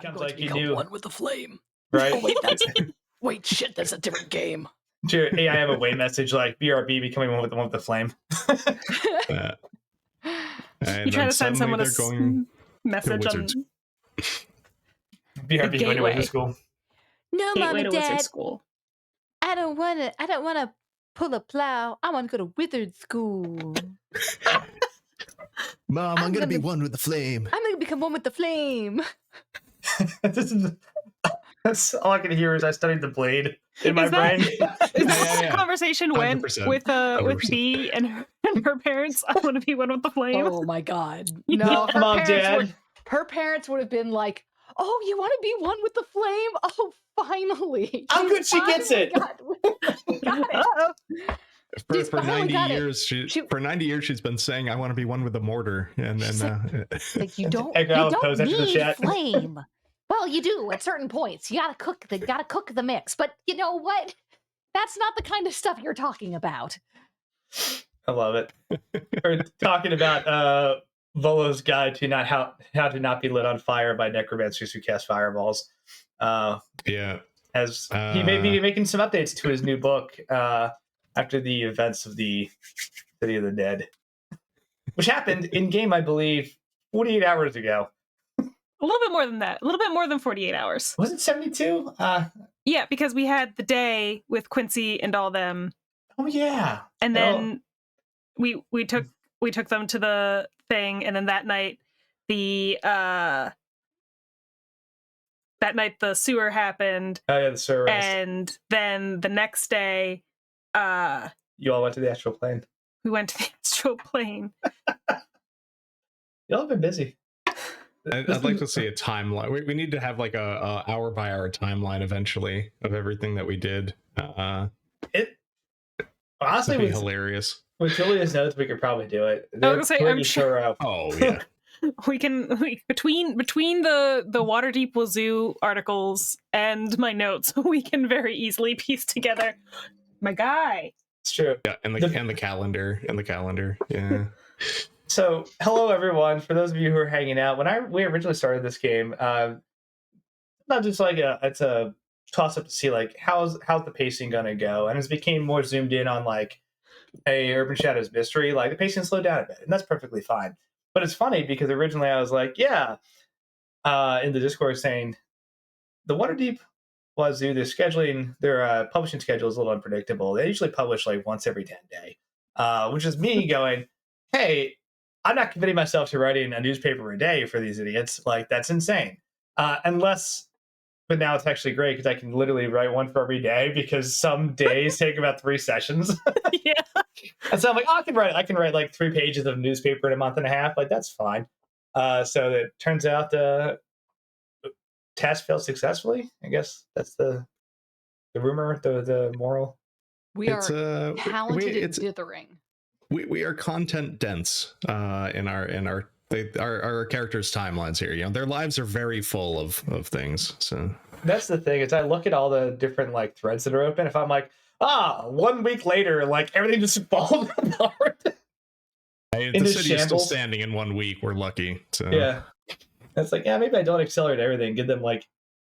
becomes like you knew one with the flame. right. Wait, shit, that's a different game. To your AI have a way message like BRB becoming one with the flame. You try to send someone a message on BRB going away to school. No, Mom and Dad. School. I don't wanna pull a plow. I wanna go to wizard school. Mom, I'm gonna be one with the flame. I'm gonna become one with the flame. That's all I can hear is I studied the blade in my brain. Is that the conversation went 100%. with B and her parents? I want to be one with the flame. Oh my god. No, Mom, Dad. Her parents would have been like, "Oh, you want to be one with the flame? Oh, finally! How good she gets it! Got it. For 90 years, for 90 years she's been saying, "I want to be one with the mortar," and like you don't need flame. Well, you do at certain points. You gotta cook the mix. But you know what? That's not the kind of stuff you're talking about. I love it. We're talking about Volo's guide to how to not be lit on fire by necromancers who cast fireballs. As he may be making some updates to his new book after the events of the City of the Dead, which happened in game, I believe, 48 hours ago. A little bit more than that. A little bit more than 48 hours. Was it 72? Yeah, because we had the day with Quincy and all them. Oh yeah. And then we took them to the thing, and then that night the sewer happened. Oh yeah, the sewer rest. And then the next day you all went to the astral plane. We went to the astral plane. Y'all have been busy. I'd like to see a timeline. We need to have like a hour by hour timeline eventually of everything that we did. It honestly would be hilarious. With Julia's notes, we could probably do it. I was gonna say, I'm sure. Oh yeah. We between the Waterdeep Wazoo articles and my notes, we can very easily piece together my guy. It's true. Yeah, and the calendar. Yeah. So, hello everyone. For those of you who are hanging out, when we originally started this game, not just like it's a toss up to see like how's the pacing gonna go, and as it became more zoomed in on like a Urban Shadows mystery, like the pacing slowed down a bit, and that's perfectly fine. But it's funny because originally I was like, in the Discord saying the Waterdeep Wazoo, their publishing schedule is a little unpredictable. They usually publish like once every 10 days, which is me going, hey, I'm not committing myself to writing a newspaper a day for these idiots. Like, that's insane. But now it's actually great because I can literally write one for every day because some days take about 3 sessions. Yeah. And so I'm like, I can write like 3 pages of newspaper in a month and a half. Like, that's fine. So it turns out the task failed successfully. I guess that's the rumor, the moral. We are talented at dithering. We are content dense in our characters' timelines here. You know, their lives are very full of things. So that's the thing is I look at all the different like threads that are open. If I'm like, 1 week later, like everything just falls apart. The city is still standing in 1 week. We're lucky. So. Yeah, it's like maybe I don't accelerate everything. Give them like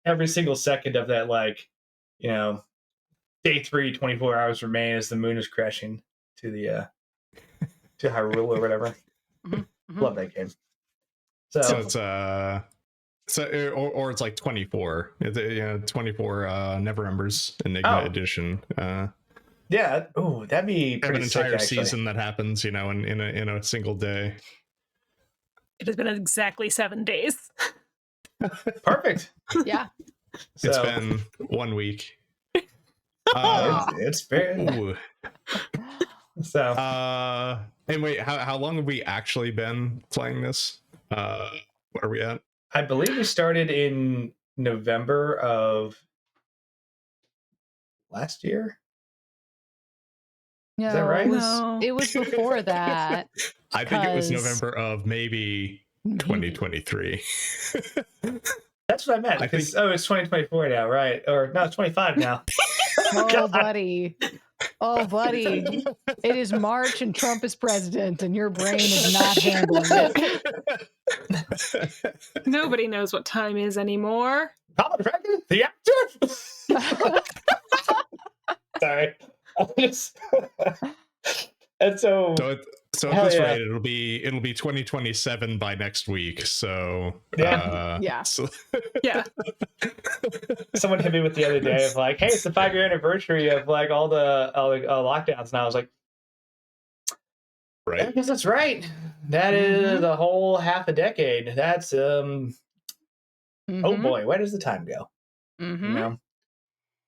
every single second of that, like day 3, 24 hours remain as the moon is crashing to the to Hyrule or whatever. Mm-hmm. Love that game. So it's or it's like 24. 24 Neverembers Enigma edition. Yeah. Oh, that'd be pretty an entire sick, season that happens, in a single day. It has been exactly 7 days. Perfect. Yeah. It's been 1 week. It's been. So. And wait, how long have we actually been playing this? What are we at? I believe we started in November of last year. No, is that right? No. It was before that. I think it was November of maybe 2023. That's what I meant. It's 2024 now, right? Or no, it's 25 now. Oh, buddy. Oh, buddy. It is March and Trump is president, and your brain is not handling it. Nobody knows what time is anymore. Common Dragon, the actor. Sorry, I'm just. And so So at hell this yeah. rate, it'll be 2027 by next week. So Yeah. Yeah. So, Yeah. Someone hit me with the other day of like, hey, it's the 5-year anniversary of like all the lockdowns, and I was like, I right. guess that's right. That is a whole half a decade. That's oh boy, where does the time go? You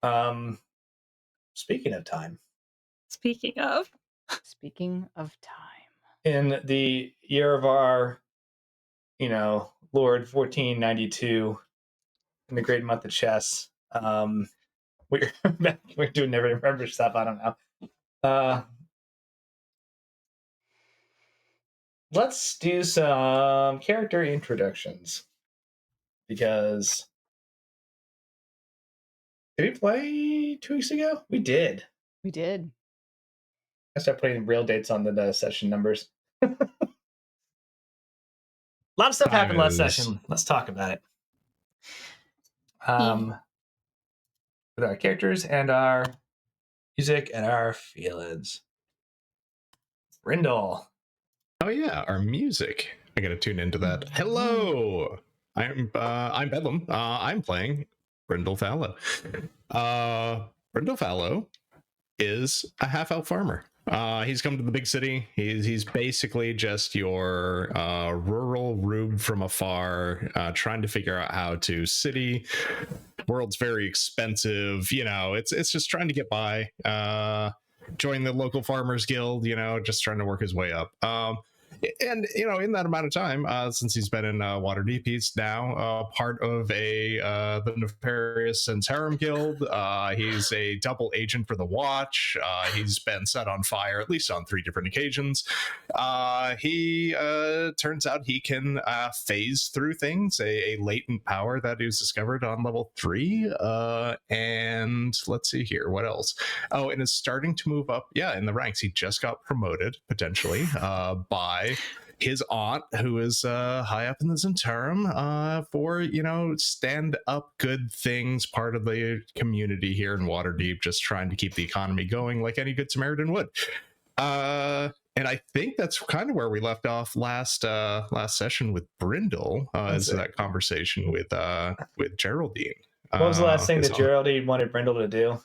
know. Speaking of time, Speaking of, time. in the year of our, Lord 1492, in the great month of chess, we're we're doing Neverember stuff. I don't know. Let's do some character introductions, because did we play 2 weeks ago? We did. We did. I started putting real dates on the session numbers. A lot of stuff happened last session. Let's talk about it. With our characters and our music and our feelings. Brindle. Oh yeah, our music. I gotta tune into that. Hello, I'm Bedlam. I'm playing Brindle Fallow. Brindle Fallow is a half-elf farmer. He's come to the big city. He's basically just your rural rube from afar, trying to figure out how to city. World's very expensive. It's just trying to get by. Join the local farmers guild. Just trying to work his way up. And in that amount of time, since he's been in Waterdeep, he's now part of the nefarious Santarum Guild. He's a double agent for the Watch. He's been set on fire at least on 3 different occasions. He turns out he can phase through things, a latent power that is discovered on level 3. And let's see here, what else? Oh, and is starting to move up, in the ranks. He just got promoted potentially by his aunt, who is high up in the Zentarum, for stand up good things, part of the community here in Waterdeep, just trying to keep the economy going like any good Samaritan would. And I think that's kind of where we left off last session with Brindle, is that conversation with Geraldine. What was the last thing that Geraldine wanted Brindle to do?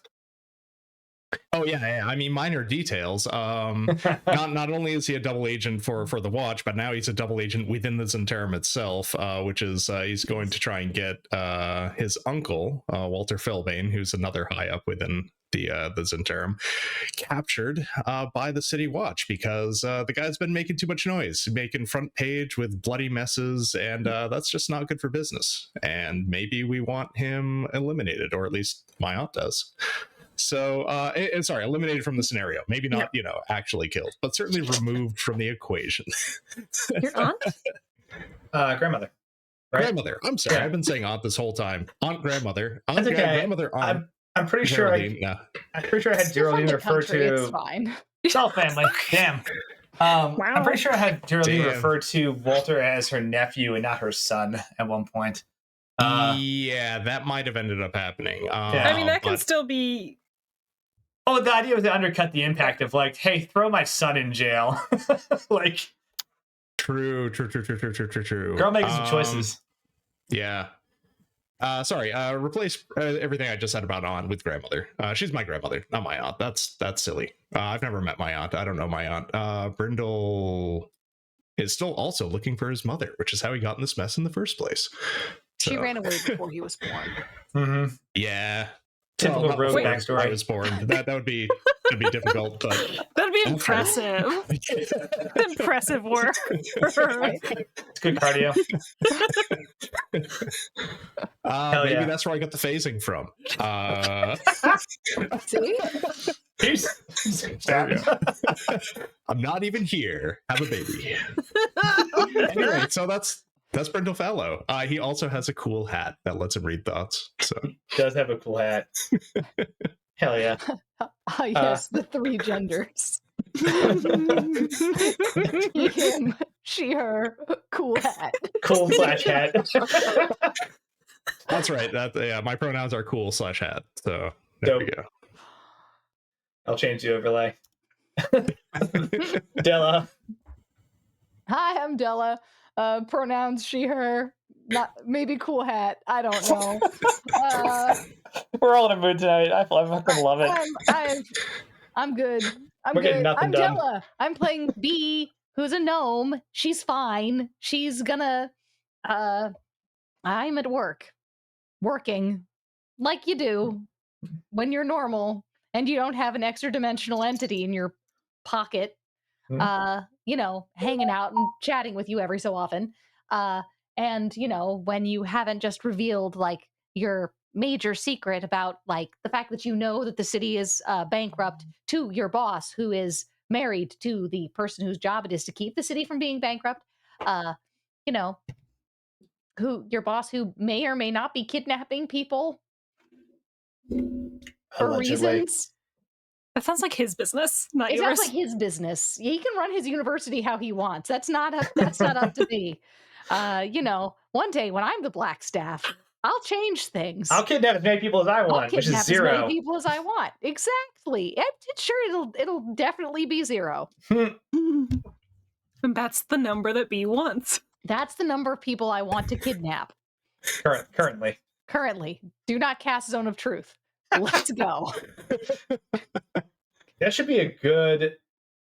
Oh yeah. I mean, minor details. Not only is he a double agent for the Watch, but now he's a double agent within the Zentarum itself, which is he's going to try and get his uncle, Walter Felbane, who's another high up within the Zentarum, captured by the City Watch, because the guy's been making too much noise, making front page with bloody messes, and that's just not good for business. And maybe we want him eliminated, or at least my aunt does. So, sorry, eliminated from the scenario. Maybe not, actually killed, but certainly removed from the equation. Your aunt? Grandmother. Right? Grandmother. I'm sorry, I've been saying aunt this whole time. Aunt, grandmother. Aunt, That's okay. grandmother, aunt. I'm pretty sure I'm pretty sure I had Geraldine refer to. It's fine. It's all family. Damn. I'm pretty sure I had Geraldine refer to Walter as her nephew and not her son at one point. Yeah, that might have ended up happening. I mean, that can still be. Oh, the idea was to undercut the impact of like, hey, throw my son in jail. Like, true. Girl making some choices. Yeah. Sorry. Replace everything I just said about aunt with grandmother. She's my grandmother, not my aunt. That's silly. I've never met my aunt. I don't know my aunt. Brindle is still also looking for his mother, which is how he got in this mess in the first place. She ran away before he was born. Mm-hmm. Yeah. Typical rogue backstory. I was born. That would be difficult, but that'd be impressive. Impressive work. It's good cardio. Maybe that's where I got the phasing from. See? I'm not even here. Have a baby. Anyway, so that's Brindle Fallow. He also has a cool hat that lets him read thoughts. So he does have a cool hat. Hell yeah. Yes, the 3 genders. Him, she, her, cool hat. Cool slash hat. That's right. My pronouns are cool / hat. So there we go. I'll change the overlay. Della. Hi, I'm Della. Pronouns she, her. Not maybe cool hat. I don't know. We're all in a mood tonight. I fucking love it. I'm good. We're getting nothing I'm done. Della. I'm playing B, who's a gnome. She's fine. She's gonna. I'm at work, working, like you do when you're normal and you don't have an extra dimensional entity in your pocket. Hanging out and chatting with you every so often. And when you haven't just revealed like your major secret about like the fact that that the city is bankrupt to your boss, who is married to the person whose job it is to keep the city from being bankrupt. Who your boss who may or may not be kidnapping people for Allegedly. reasons. That sounds like his business, not It yours. sounds like his business. He can run his university how he wants. That's not up to me. One day when I'm the black staff, I'll change things. I'll kidnap as many people as I want, which is kidnap as many 0. people as I want. Exactly. It'll definitely be 0. And that's the number that B wants. That's the number of people I want to kidnap. Currently. Do not cast Zone of Truth. Let's go. That should be a good.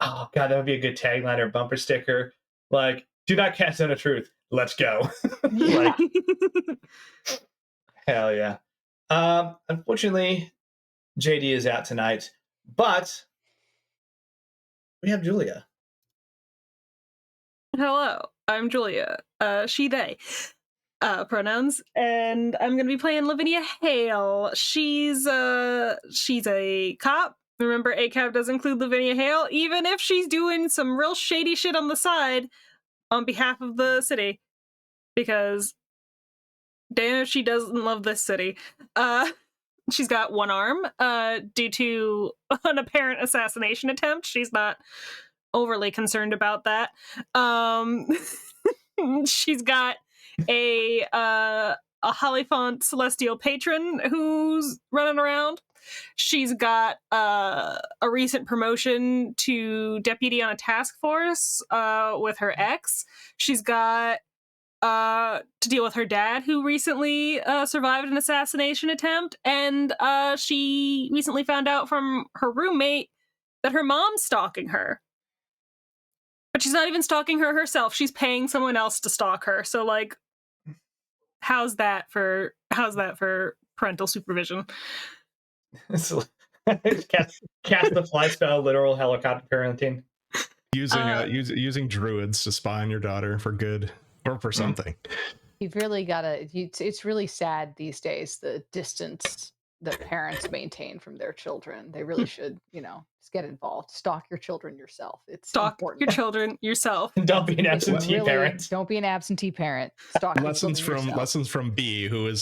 Oh god, that would be a good tagline or bumper sticker. Like, do not cast Zone of Truth. Let's go. Like, hell yeah. Unfortunately, JD is out tonight, but we have Julia. Hello, I'm Julia. She, they. Pronouns, and I'm gonna be playing Lavinia Hale. She's a cop. Remember, ACAB does include Lavinia Hale, even if she's doing some real shady shit on the side on behalf of the city, because damn if she doesn't love this city. She's got one arm due to an apparent assassination attempt. She's not overly concerned about that. She's got a Hollyfont celestial patron who's running around. She's got a recent promotion to deputy on a task force with her ex. She's got to deal with her dad, who recently survived an assassination attempt, and she recently found out from her roommate that her mom's stalking her. But she's not even stalking her herself. She's paying someone else to stalk her. So, like, how's that for parental supervision? Cast the fly spell, literal helicopter parenting. Using druids to spy on your daughter for good or for something. You've really got to. It's really sad these days, the distance that parents maintain from their children. They really should, just get involved. Stalk your children yourself. It's Stalk important. your children yourself. Don't be an absentee parent. Don't be an absentity parent. Stalk Lessons from B, who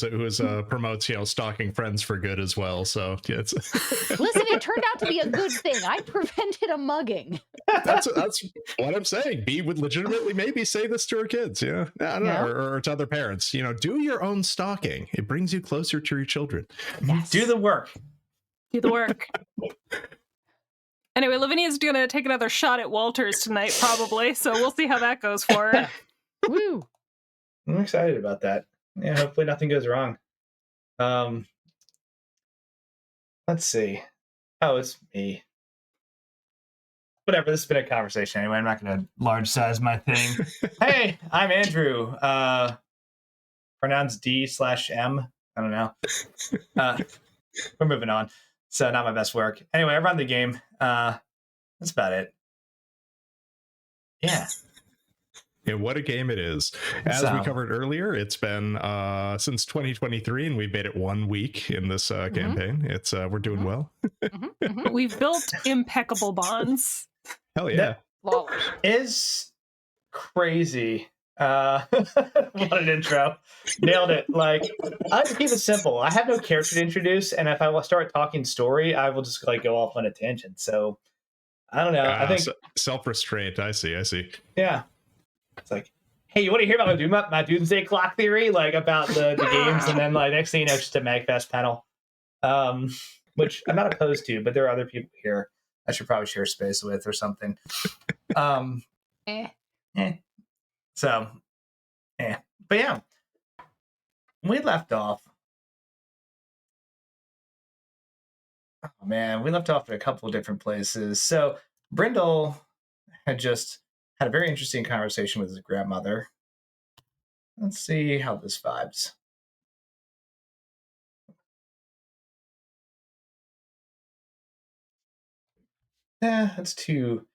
promotes stalking friends for good as well. So yeah, Listen, it turned out to be a good thing. I prevented a mugging. That's what I'm saying. B would legitimately maybe say this to her kids. I don't know, or to other parents. Do your own stalking. It brings you closer to your children. Yes. Do the work. Do the work. Anyway, Lavinia's gonna take another shot at Walters tonight, probably. So we'll see how that goes for her. Woo! I'm excited about that. Yeah, hopefully nothing goes wrong. Let's see. Oh, it's me. Whatever, this has been a conversation anyway. I'm not going to large size my thing. Hey, I'm Andrew. Pronounced D/M. I don't know. We're moving on. So not my best work. Anyway, I run the game. That's about it. Yeah. Yeah, what a game it is. As we covered earlier, it's been since 2023, and we've made it 1 week in this campaign. It's we're doing well. We've built impeccable bonds. Hell yeah. Flawless. Is crazy. What an intro. Nailed it. Like, I like to keep it simple. I have no character to introduce, and if I will start talking story, I will just go off on a tangent. So I don't know. I think self-restraint. I see. Yeah. It's like, hey, you want to hear about my doomsday clock theory, like about the games, and then like next thing you know, it's just a Magfest panel, which I'm not opposed to, but there are other people here I should probably share space with or something. So, but yeah, we left off. Oh man, we left off at a couple of different places. So Brindle had just had a very interesting conversation with his grandmother. Let's see how this vibes. That's too.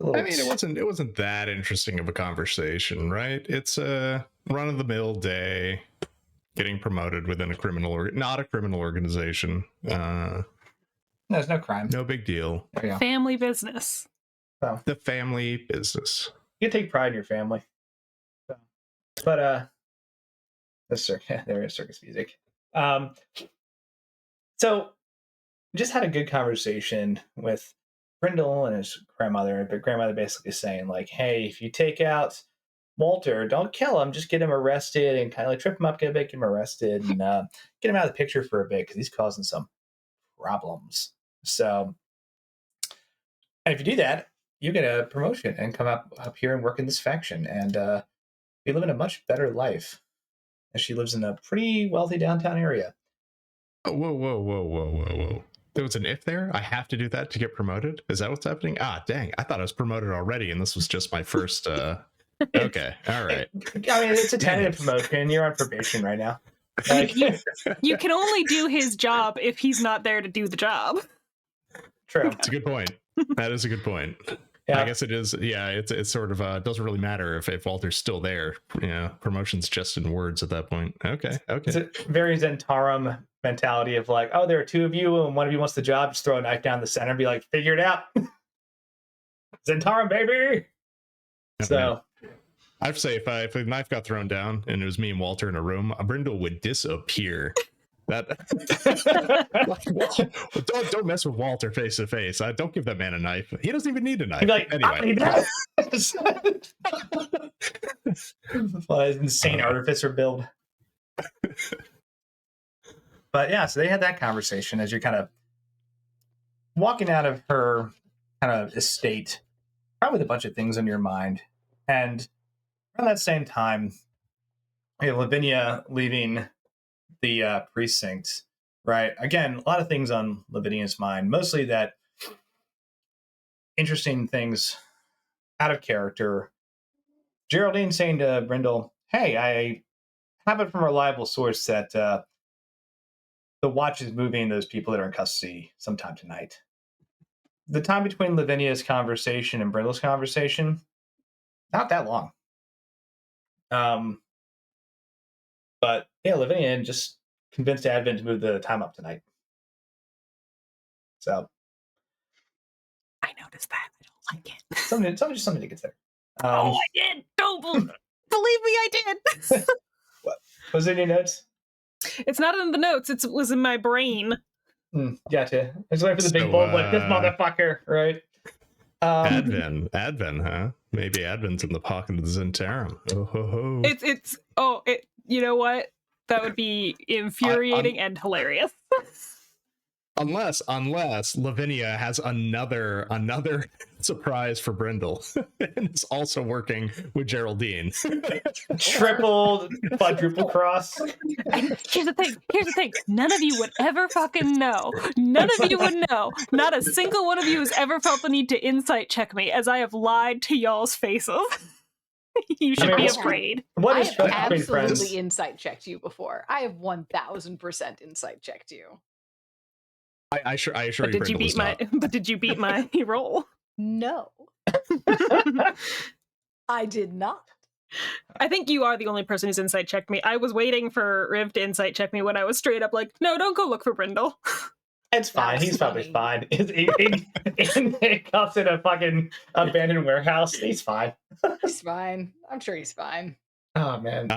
I mean, it wasn't that interesting of a conversation, right? It's a run of the mill day, getting promoted within not a criminal organization. There's no crime. No big deal. Family business. So, the family business. You take pride in your family. So, but there is circus music. So just had a good conversation with Brindle and his grandmother, but grandmother basically saying like, hey, if you take out Walter, don't kill him, just get him arrested and kind of like trip him up, get him arrested, and get him out of the picture for a bit because he's causing some problems. So, and if you do that, you get a promotion and come up here and work in this faction, and be living a much better life. And she lives in a pretty wealthy downtown area. Oh, whoa. There was an if there? I have to do that to get promoted? Is that what's happening? Ah, dang. I thought I was promoted already, and this was just my first... Okay, all right. I mean, it's a tentative promotion. You're on probation right now. Like, you can only do his job if he's not there to do the job. True. That's a good point. That is a good point. Yeah. I guess it is. Yeah, it's sort of doesn't really matter if Walter's still there. Yeah, promotion's just in words at that point. Okay. It's a very Zentarum mentality of like, oh, there are two of you and one of you wants the job. Just throw a knife down the center and be like, figure it out. Zentarum, baby. So I have to say, if a knife got thrown down and it was me and Walter in a room, Brindle would disappear. Don't mess with Walter face to face. Don't give that man a knife. He doesn't even need a knife. Like, anyway. Well, insane artificer build. But yeah, so they had that conversation as you're kind of walking out of her kind of estate, probably with a bunch of things on your mind. And around that same time, we have Lavinia leaving the precinct, right? Again, a lot of things on Lavinia's mind, mostly that interesting things out of character. Geraldine saying to Brindle, hey, I have it from a reliable source that the watch is moving those people that are in custody sometime tonight. The time between Lavinia's conversation and Brindle's conversation, not that long. But yeah, Lavinia just convinced Advent to move the time up tonight. So I noticed that. I don't like it. Something to consider. I did. Don't believe me, I did. What was it in your notes? It's not in the notes. It was in my brain. Gotcha. I was waiting for the big bold like this motherfucker, right? Advent, huh? Maybe Advent's in the pocket of the Zentarum. You know what? That would be infuriating and hilarious. Unless Lavinia has another surprise for Brindle and is also working with Geraldine. Triple, quadruple cross. And here's the thing. None of you would ever fucking know. None of you would know. Not a single one of you has ever felt the need to insight check me, as I have lied to y'all's faces. You should be afraid. What I is have absolutely absolutely insight checked you before. I have 1000% insight checked you. I assure But you, did you beat my? But did you beat my roll? No, I did not. I think you are the only person who's insight checked me. I was waiting for Riv to insight check me when I was straight up like, no, don't go look for Brindle. It's fine. He's probably fine. In cuffs in a fucking abandoned warehouse. He's fine. He's fine. I'm sure he's fine. Oh man.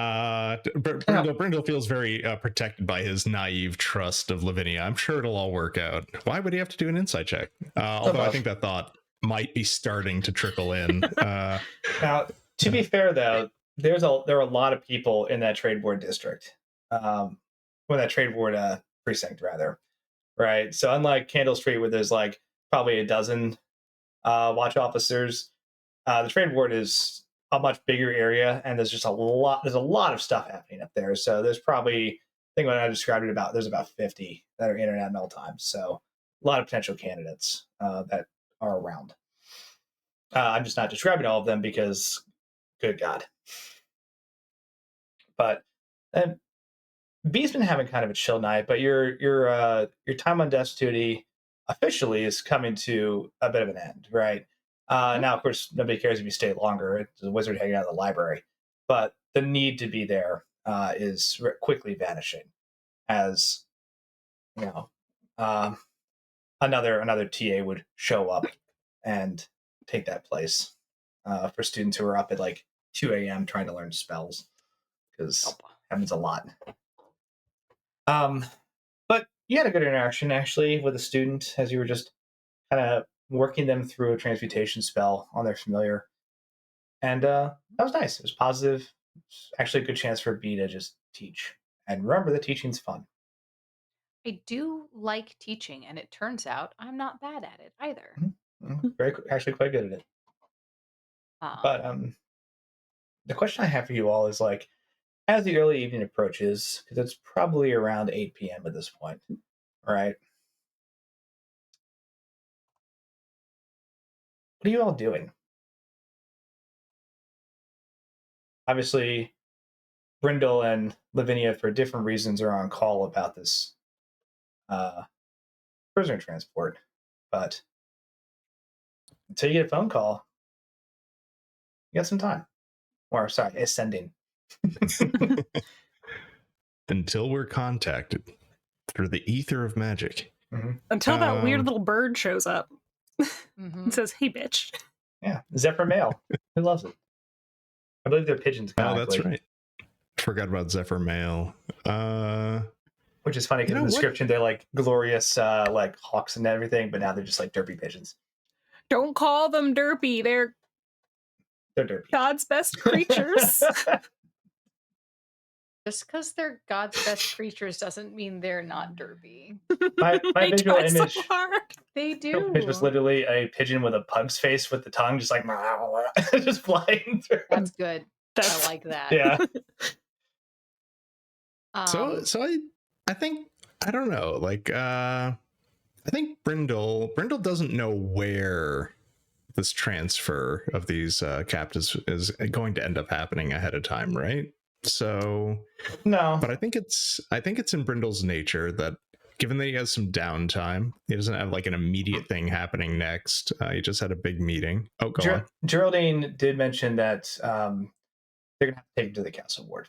Brindle feels very protected by his naive trust of Lavinia. I'm sure it'll all work out. Why would he have to do an insight check? Although I think that thought might be starting to trickle in. Now, to be fair, though, there are a lot of people in that trade ward district, that trade ward precinct, rather, right? So unlike Candle Street, where there's like probably a dozen watch officers, the trade ward is a much bigger area, and there's just a lot. There's a lot of stuff happening up there. So there's probably, I think when I described it, there's about 50 that are in and out at all times. So a lot of potential candidates that are around. I'm just not describing all of them because, good God. But B's been having kind of a chill night, but your time on desk duty officially is coming to a bit of an end, right? Now, of course, nobody cares if you stay longer. It's a wizard hanging out in the library, but the need to be there is quickly vanishing, as you know, another TA would show up and take that place for students who are up at like 2 a.m. trying to learn spells, because it happens a lot. But you had a good interaction actually with a student as you were just kind of working them through a transmutation spell on their familiar, and that was nice. It was positive. It's actually a good chance for B to just teach, and remember that teaching's fun. I do like teaching, and it turns out I'm not bad at it either. Actually quite good at it. But the question I have for you all is, like, as the early evening approaches, because it's probably around 8 p.m. at this point, right? What are you all doing? Obviously, Brindle and Lavinia, for different reasons, are on call about this prisoner transport. But until you get a phone call, you got some time. Or, sorry, ascending. Until we're contacted through the ether of magic. Mm-hmm. Until that weird little bird shows up Mm-hmm. and says, "Hey, bitch." Yeah, Zephyr Mail. Who loves it? I believe they're pigeons. Oh, that's right. Forgot about Zephyr Mail. Which is funny because in the description they're like glorious, like hawks and everything, but now they're just like derpy pigeons. Don't call them derpy. They're derpy. God's best creatures. Just because they're God's best creatures doesn't mean they're not derpy. My They visual try so image hard. They do. It was literally a pigeon with a pug's face with the tongue just like just flying through. That's good. That's- I like that. Yeah. So I think, I don't know, like I think Brindle doesn't know where this transfer of these captives is going to end up happening ahead of time, right? So No. But I think it's in Brindle's nature that, given that he has some downtime, he doesn't have like an immediate thing happening next. He just had a big meeting. Oh, go on. Geraldine did mention that they're gonna have to take him to the castle ward.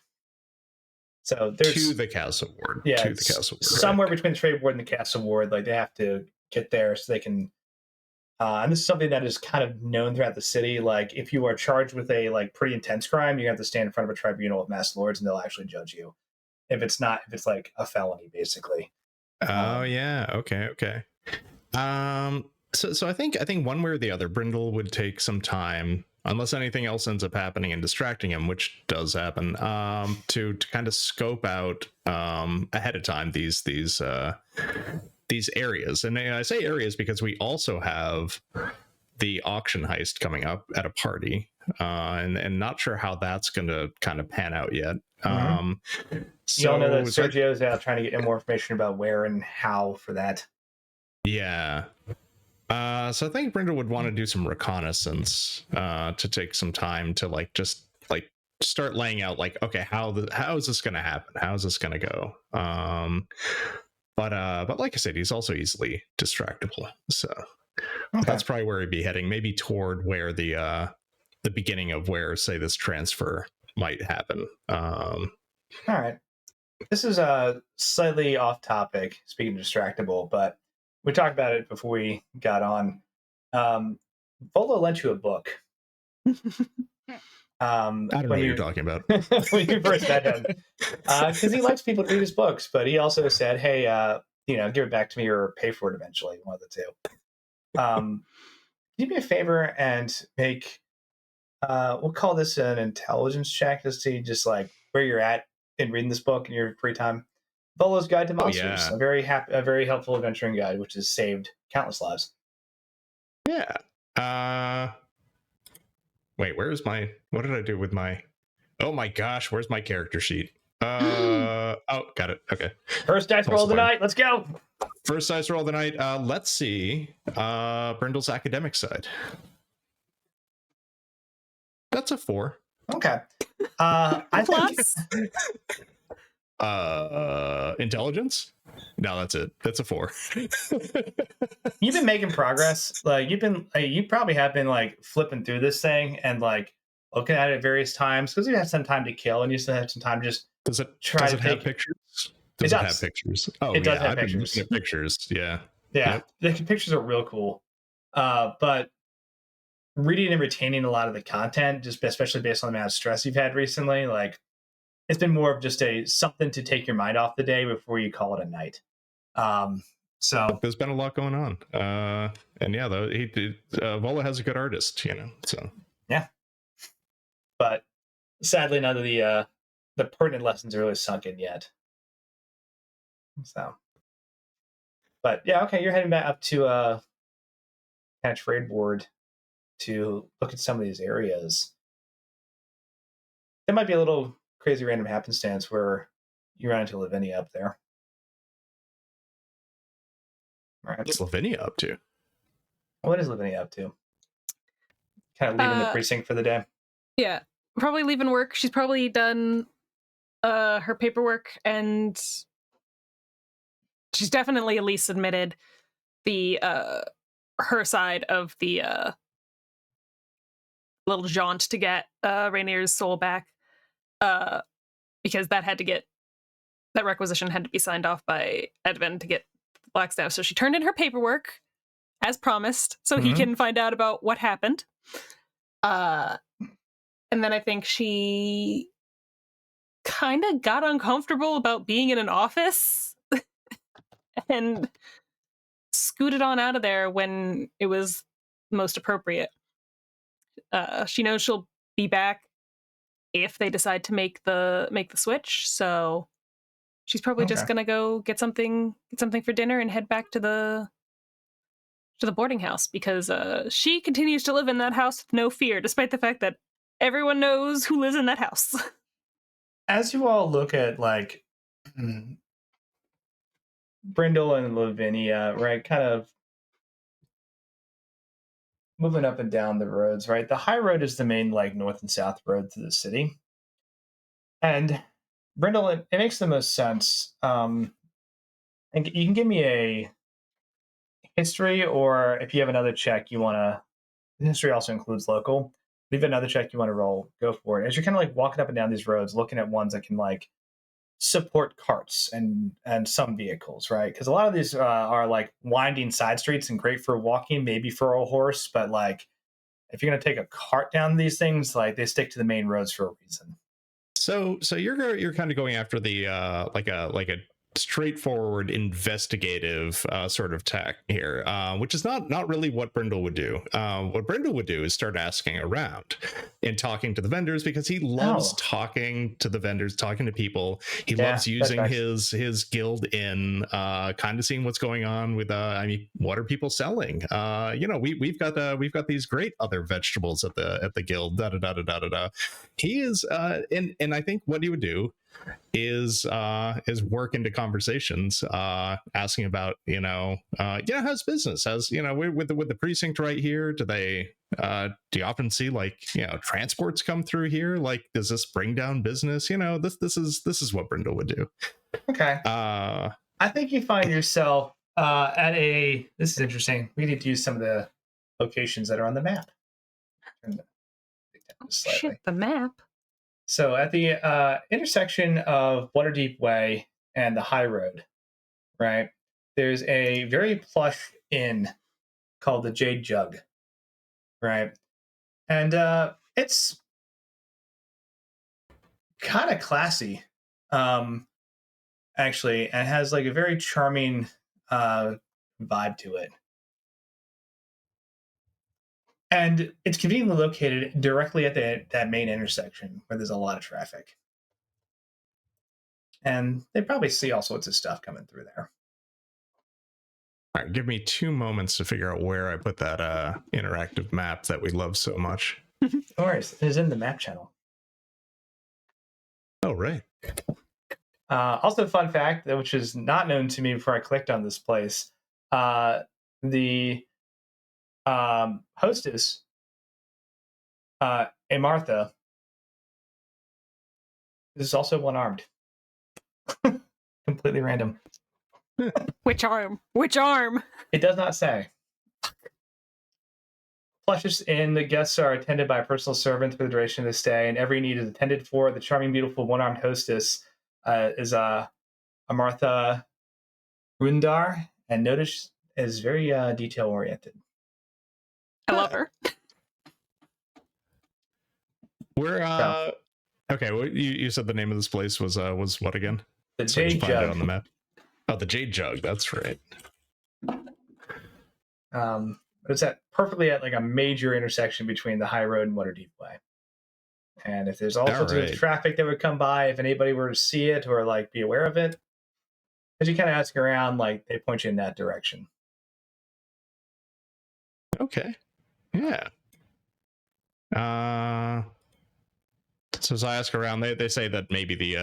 So there's To the castle ward. Yeah, To the castle ward. somewhere between the trade ward and the castle ward. Like they have to get there so they can. And this is something that is kind of known throughout the city. Like if you are charged with a like pretty intense crime, you have to stand in front of a tribunal of mass lords, and they'll actually judge you. If it's like a felony, basically. Oh yeah. Okay. So I think one way or the other, Brindle would take some time, unless anything else ends up happening and distracting him, which does happen, to kind of scope out ahead of time these areas. And I say areas because we also have the auction heist coming up at a party, and not sure how that's going to kind of pan out yet. You all know that Sergio's out trying to get more information about where and how for that. Yeah. So I think Brindle would want to do some reconnaissance to take some time to just start laying out okay, how is this going to happen? How is this going to go? But like I said, he's also easily distractible. So that's probably where he'd be heading, maybe toward where the beginning of where, say, this transfer might happen. All right. This is slightly off topic, speaking of distractible, but we talked about it before we got on. Volo lent you a book. I don't know what you're talking about. When you first met him. Because he likes people to read his books, but he also said, hey, give it back to me or pay for it eventually, one of the two. Can you do me a favor and make we'll call this an intelligence check to see just like where you're at in reading this book in your free time. Volo's Guide to Oh Monsters, yeah, a very helpful adventuring guide, which has saved countless lives. yeah. Wait, where's my? What did I do with my? Oh my gosh, where's my character sheet? Oh, got it. Okay. First dice roll of the night. Let's go. First dice roll of the night. Let's see. Brindle's academic side. That's a 4. Okay. I think Plus, Intelligence? No, that's it. That's a 4. you've been making progress. Like you probably have been like flipping through this thing and like looking at it at various times because you have some time to kill and you still have some time to just Does it try does to it have take. pictures? It Does it have does. pictures? Oh, It does yeah, have I've been pictures. looking at pictures. Yeah. Yeah, Yep. the pictures are real cool. But reading and retaining a lot of the content, just especially based on the amount of stress you've had recently, like it's been more of just a something to take your mind off the day before you call it a night. So There's been a lot going on. And yeah, though Vola has a good artist, so yeah, but sadly none of the pertinent lessons are really sunk in yet. So, but yeah, okay, you're heading back up to kind of trade board to look at some of these areas. There might be a little crazy random happenstance where you run into Lavinia up there. All right. what's Lavinia up to? What is Lavinia up to? Kind of leaving the precinct for the day. yeah, probably leaving work. She's probably done her paperwork, and she's definitely at least submitted the her side of the little jaunt to get Rainier's soul back, because that requisition had to be signed off by Edvin to get Blackstaff. So she turned in her paperwork as promised, so he can find out about what happened. And then I think she kind of got uncomfortable about being in an office and scooted on out of there when it was most appropriate. She knows she'll be back if they decide to make the switch, so she's probably just gonna go get something for dinner and head back to the boarding house, because she continues to live in that house with no fear, despite the fact that everyone knows who lives in that house. As you all look at like Brindle and Lavinia, right, kind of moving up and down the roads, right? The high road is the main like north and south road to the city. And Brindle, it makes the most sense. And you can give me a history, or if you have another check you want to, history also includes local. If you have another check you want to roll, go for it. As you're kind of like walking up and down these roads, looking at ones that can like support carts and some vehicles, right? Because a lot of these are like winding side streets and great for walking, maybe for a horse, but like if you're going to take a cart down these things, like they stick to the main roads for a reason. So you're kind of going after the like a straightforward investigative sort of tack here, which is not really what Brindle would do. What Brindle would do is start asking around and talking to the vendors, because he loves talking to the vendors, talking to people. He loves using his guild in kind of seeing what's going on with I mean, what are people selling? We've got these great other vegetables at the guild. He is and I think what he would do is work into conversations, asking about how's business, with the precinct right here, do you often see like transports come through here, like does this bring down business? This is what Brindle would do. Okay. I think you find yourself at a, this is interesting, we need to use some of the locations that are on the map. Shit, the map. So at the intersection of Waterdeep Way and the High Road, right, there's a very plush inn called the Jade Jug, right? And it's kind of classy, actually, and has like a very charming vibe to it. And it's conveniently located directly at that main intersection where there's a lot of traffic. And they probably see all sorts of stuff coming through there. All right, give me 2 moments to figure out where I put that interactive map that we love so much. No worries. It is in the map channel. Oh, right. Also, fun fact, which is not known to me before I clicked on this place, the hostess, Martha, is also one-armed. Completely random. Which arm? Which arm? It does not say. Plushes in the guests are attended by a personal servant for the duration of the stay, and every need is attended for. The charming, beautiful, one-armed hostess is Amartha Rundar, and notice is very detail-oriented. I love her. We're okay. Well, you said the name of this place was what again? The So I can Jade find it Jug. on the map. Oh, the Jade Jug. That's right. It's perfectly at like a major intersection between the High Road and Waterdeep Way. And if there's all sorts of traffic that would come by, if anybody were to see it or like be aware of it, as you kind of ask around, like they point you in that direction. Okay. Yeah. So as I ask around, they say that maybe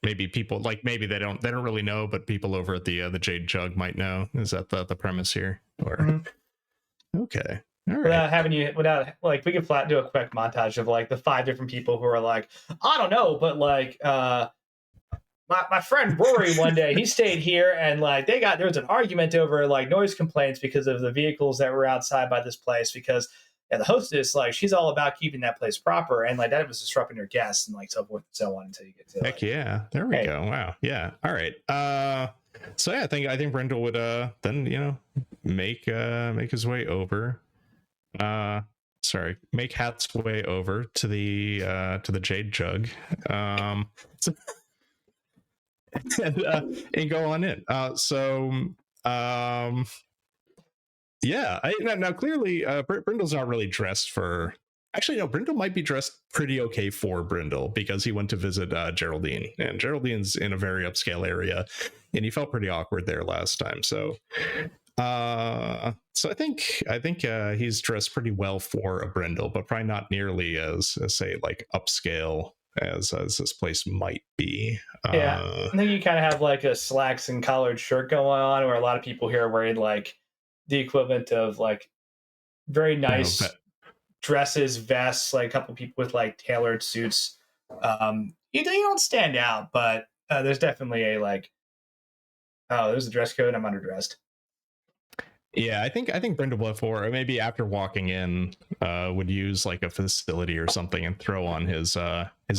maybe people like maybe they don't really know, but people over at the Jade Jug might know. Is that the premise here? Or okay. All right. Without like we could do a quick montage of like the 5 different people who are like, I don't know, but like my friend Rory one day he stayed here and like there was an argument over like noise complaints because of the vehicles that were outside by this place because the hostess like she's all about keeping that place proper and like that was disrupting her guests and like so forth and so on until you get to heck yeah, there we go. Wow, yeah. All right. So yeah, I think Brindle would then make his way over. Make Hat's way over to the Jade Jug. And go on in. Yeah. Now clearly, Brindle's not really dressed for. Actually, no. Brindle might be dressed pretty okay for Brindle because he went to visit Geraldine, and Geraldine's in a very upscale area, and he felt pretty awkward there last time. So I think he's dressed pretty well for a Brindle, but probably not nearly as say like upscale as this place might be. I think you kind of have like a slacks and collared shirt going on, where a lot of people here are wearing like the equivalent of like very nice dresses, vests, like a couple people with like tailored suits. You don't stand out, but there's definitely a like, oh, there's a dress code. I'm underdressed. Yeah, I think Brindle before, or maybe after walking in, would use like a facility or something and throw on his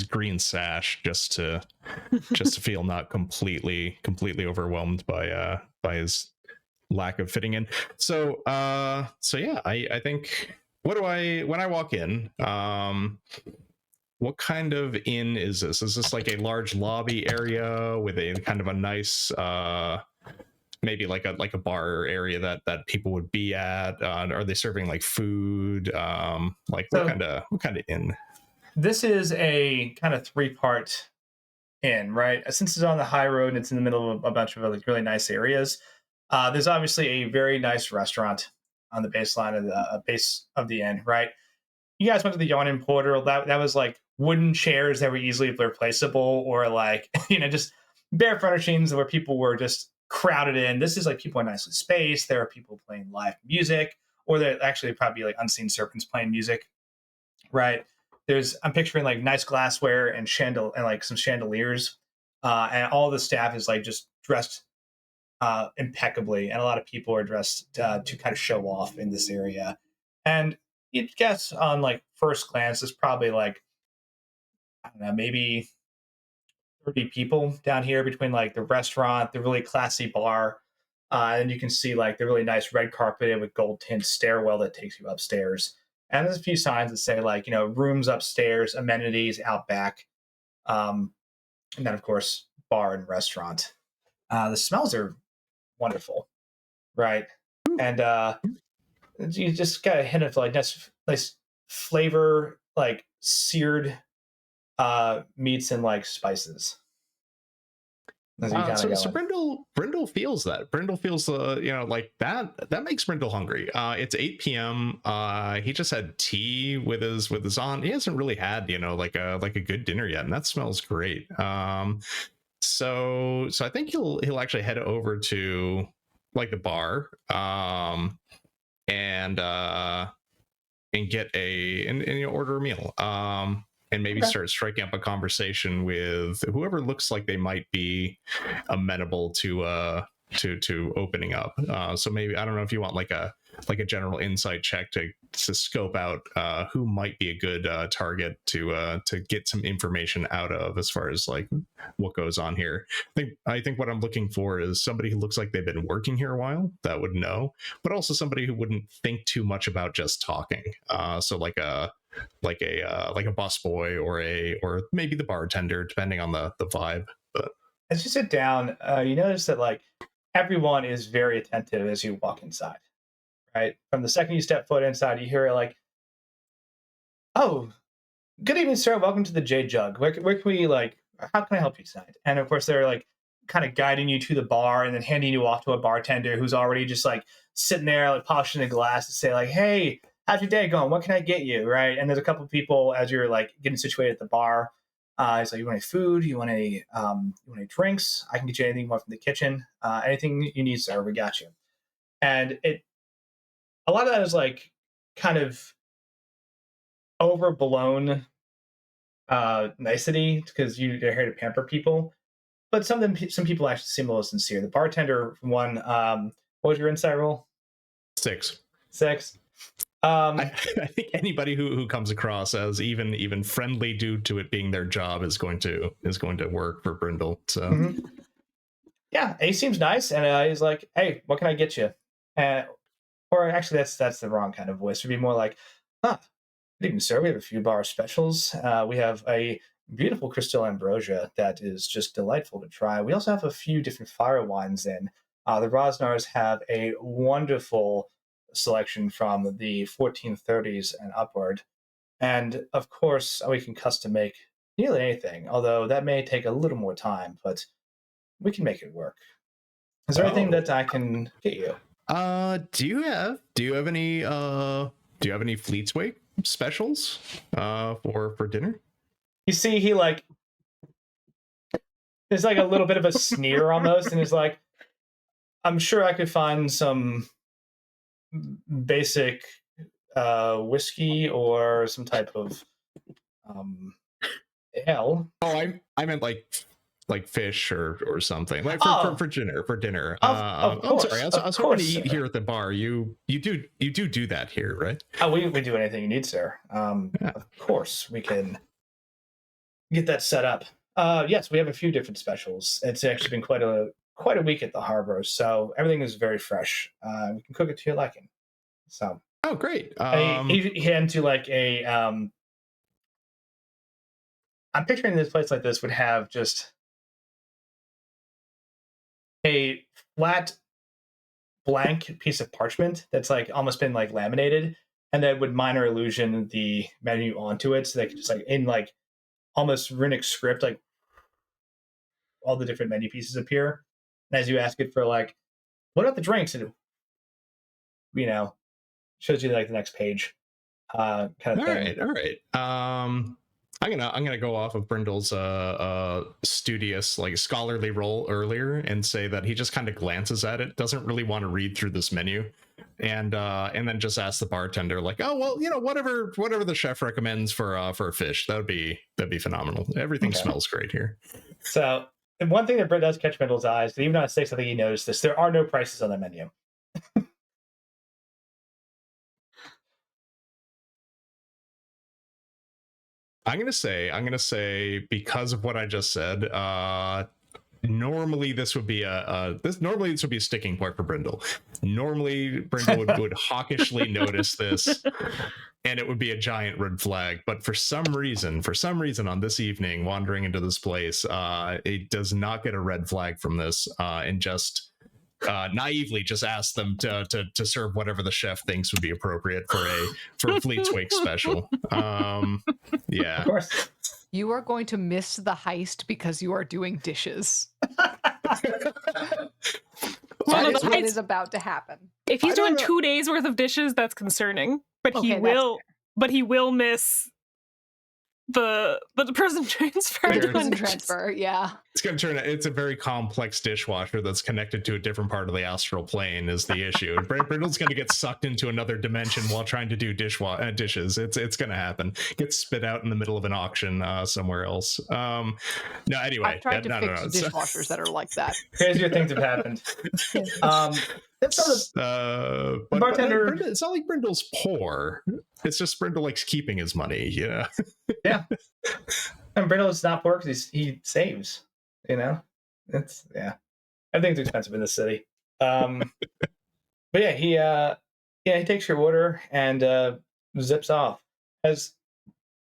green sash just to feel not completely overwhelmed by his lack of fitting in. So yeah, I think when I walk in, what kind of inn is this? Is this like a large lobby area with a kind of a nice maybe like a bar area that people would be at? Are they serving like food? What kind of inn? This is a kind of 3-part inn, right? Since it's on the high road and it's in the middle of a bunch of like really nice areas. There's obviously a very nice restaurant on the baseline of the base of the inn, right? You guys went to the Yawning Portal. That was like wooden chairs that were easily replaceable, or like just bare furnishings where people were just crowded in. This is like people are nicely spaced. There are people playing live music, or there actually probably like unseen serpents playing music, right? I'm picturing like nice glassware and like some chandeliers, and all the staff is like just dressed impeccably, and a lot of people are dressed to kind of show off in this area. And you'd guess on like first glance, there's probably like, I don't know, maybe 30 people down here between like the restaurant, the really classy bar, and you can see like the really nice red carpeted with gold tint stairwell that takes you upstairs. And there's a few signs that say like, rooms upstairs, amenities out back, and then of course bar and restaurant. The smells are wonderful, right? And you just got a hint of like nice flavor, like seared meats and like spices. As you kinda So, go so in. Brindle feels that. Brindle feels, like that makes Brindle hungry. It's 8 p.m. He just had tea with his aunt. He hasn't really had, like a good dinner yet, and that smells great. So I think he'll actually head over to like the bar, and get and order a meal. And maybe Okay. start striking up a conversation with whoever looks like they might be amenable to opening up. So maybe, I don't know if you want like a general insight check to scope out who might be a good target to get some information out of as far as like what goes on here. I think what I'm looking for is somebody who looks like they've been working here a while, that would know, but also somebody who wouldn't think too much about just talking. So like a busboy or maybe the bartender, depending on the vibe. But As you sit down, you notice that like everyone is very attentive as you walk inside. Right from the second you step foot inside, you hear like, "Oh, good evening, sir. Welcome to the J Jug. Where can we like? How can I help you tonight?" And of course, they're like kind of guiding you to the bar and then handing you off to a bartender who's already just like sitting there like polishing a glass to say like, "Hey, how's your day going? What can I get you?" Right? And there's a couple of people as you're like getting situated at the bar. It's like, "You want any food? You want any drinks? I can get you anything you want from the kitchen. Anything you need, sir. We got you." And a lot of that is like kind of overblown nicety because you're here to pamper people, but some people actually seem a little sincere. The bartender, for one, what was your insight roll? 6. 6. I think anybody who comes across as even friendly due to it being their job is going to work for Brindle. So yeah, he seems nice, and he's like, "Hey, what can I get you?" Or actually, that's the wrong kind of voice. It'd be more like, "Huh, good evening, sir. We have a few bar specials. We have a beautiful crystal ambrosia that is just delightful to try. We also have a few different fire wines in. The Rosnars have a wonderful selection from the 1430s and upward. And of course, we can custom make nearly anything, although that may take a little more time, but we can make it work. Is there anything that I can get you?" Do you have any Fleet's Wake specials for dinner? You see, he like there's like a little bit of a sneer almost, and he's like, "I'm sure I could find some basic whiskey or some type of ale." Oh, I meant like fish or something like for dinner. Of I'm course, sorry, I was hoping to eat here at the bar. You do that here, right? Oh, we do anything you need, sir. Yeah. Of course, we can get that set up. Yes, we have a few different specials. It's actually been quite a week at the harbor, so everything is very fresh. We can cook it to your liking. So, Oh, great. he hands you like a. I'm picturing this place like this would have just a flat blank piece of parchment that's like almost been like laminated, and then would minor illusion the menu onto it, so they could just like in like almost runic script, like all the different menu pieces appear. And as you ask it for like, "What about the drinks?" and shows you like the next page, kind of all thing. right. I'm gonna go off of Brindle's studious, like scholarly role earlier and say that he just kind of glances at it, doesn't really want to read through this menu, and then just ask the bartender like, "Oh well, whatever the chef recommends for a fish, that'd be phenomenal. Everything smells great here." So, and one thing that Brett does catch Brindle's eyes, even on 6, I think he noticed this: there are no prices on the menu. I'm gonna say because of what I just said. Normally this would be normally this would be a sticking point for Brindle. Normally Brindle would hawkishly notice this, and it would be a giant red flag. But for some reason on this evening, wandering into this place, it does not get a red flag from this, and just naively just ask them to serve whatever the chef thinks would be appropriate for a Fleet's Wake special. Yeah. Of course. You are going to miss the heist because you are doing dishes. Well, That no, is the what heist- is about to happen. If he's I don't doing know. 2 days worth of dishes, that's concerning. But Okay, he that's will. But he will miss the prison transfer. Fair. Prison transfer, yeah. It's going to turn. It's a very complex dishwasher that's connected to a different part of the astral plane. Is the issue? Brindle's going to get sucked into another dimension while trying to do dishes. It's going to happen. Get spit out in the middle of an auction somewhere else. No, anyway. I've tried to no, fix no, dishwashers that are like that. Crazier things have happened. That's sort of But bartender- Brindle, it's not like Brindle's poor. It's just Brindle likes keeping his money. Yeah. and Brindle's not poor because he saves. You know, it's everything's expensive in this city. But yeah, he takes your order and zips off. As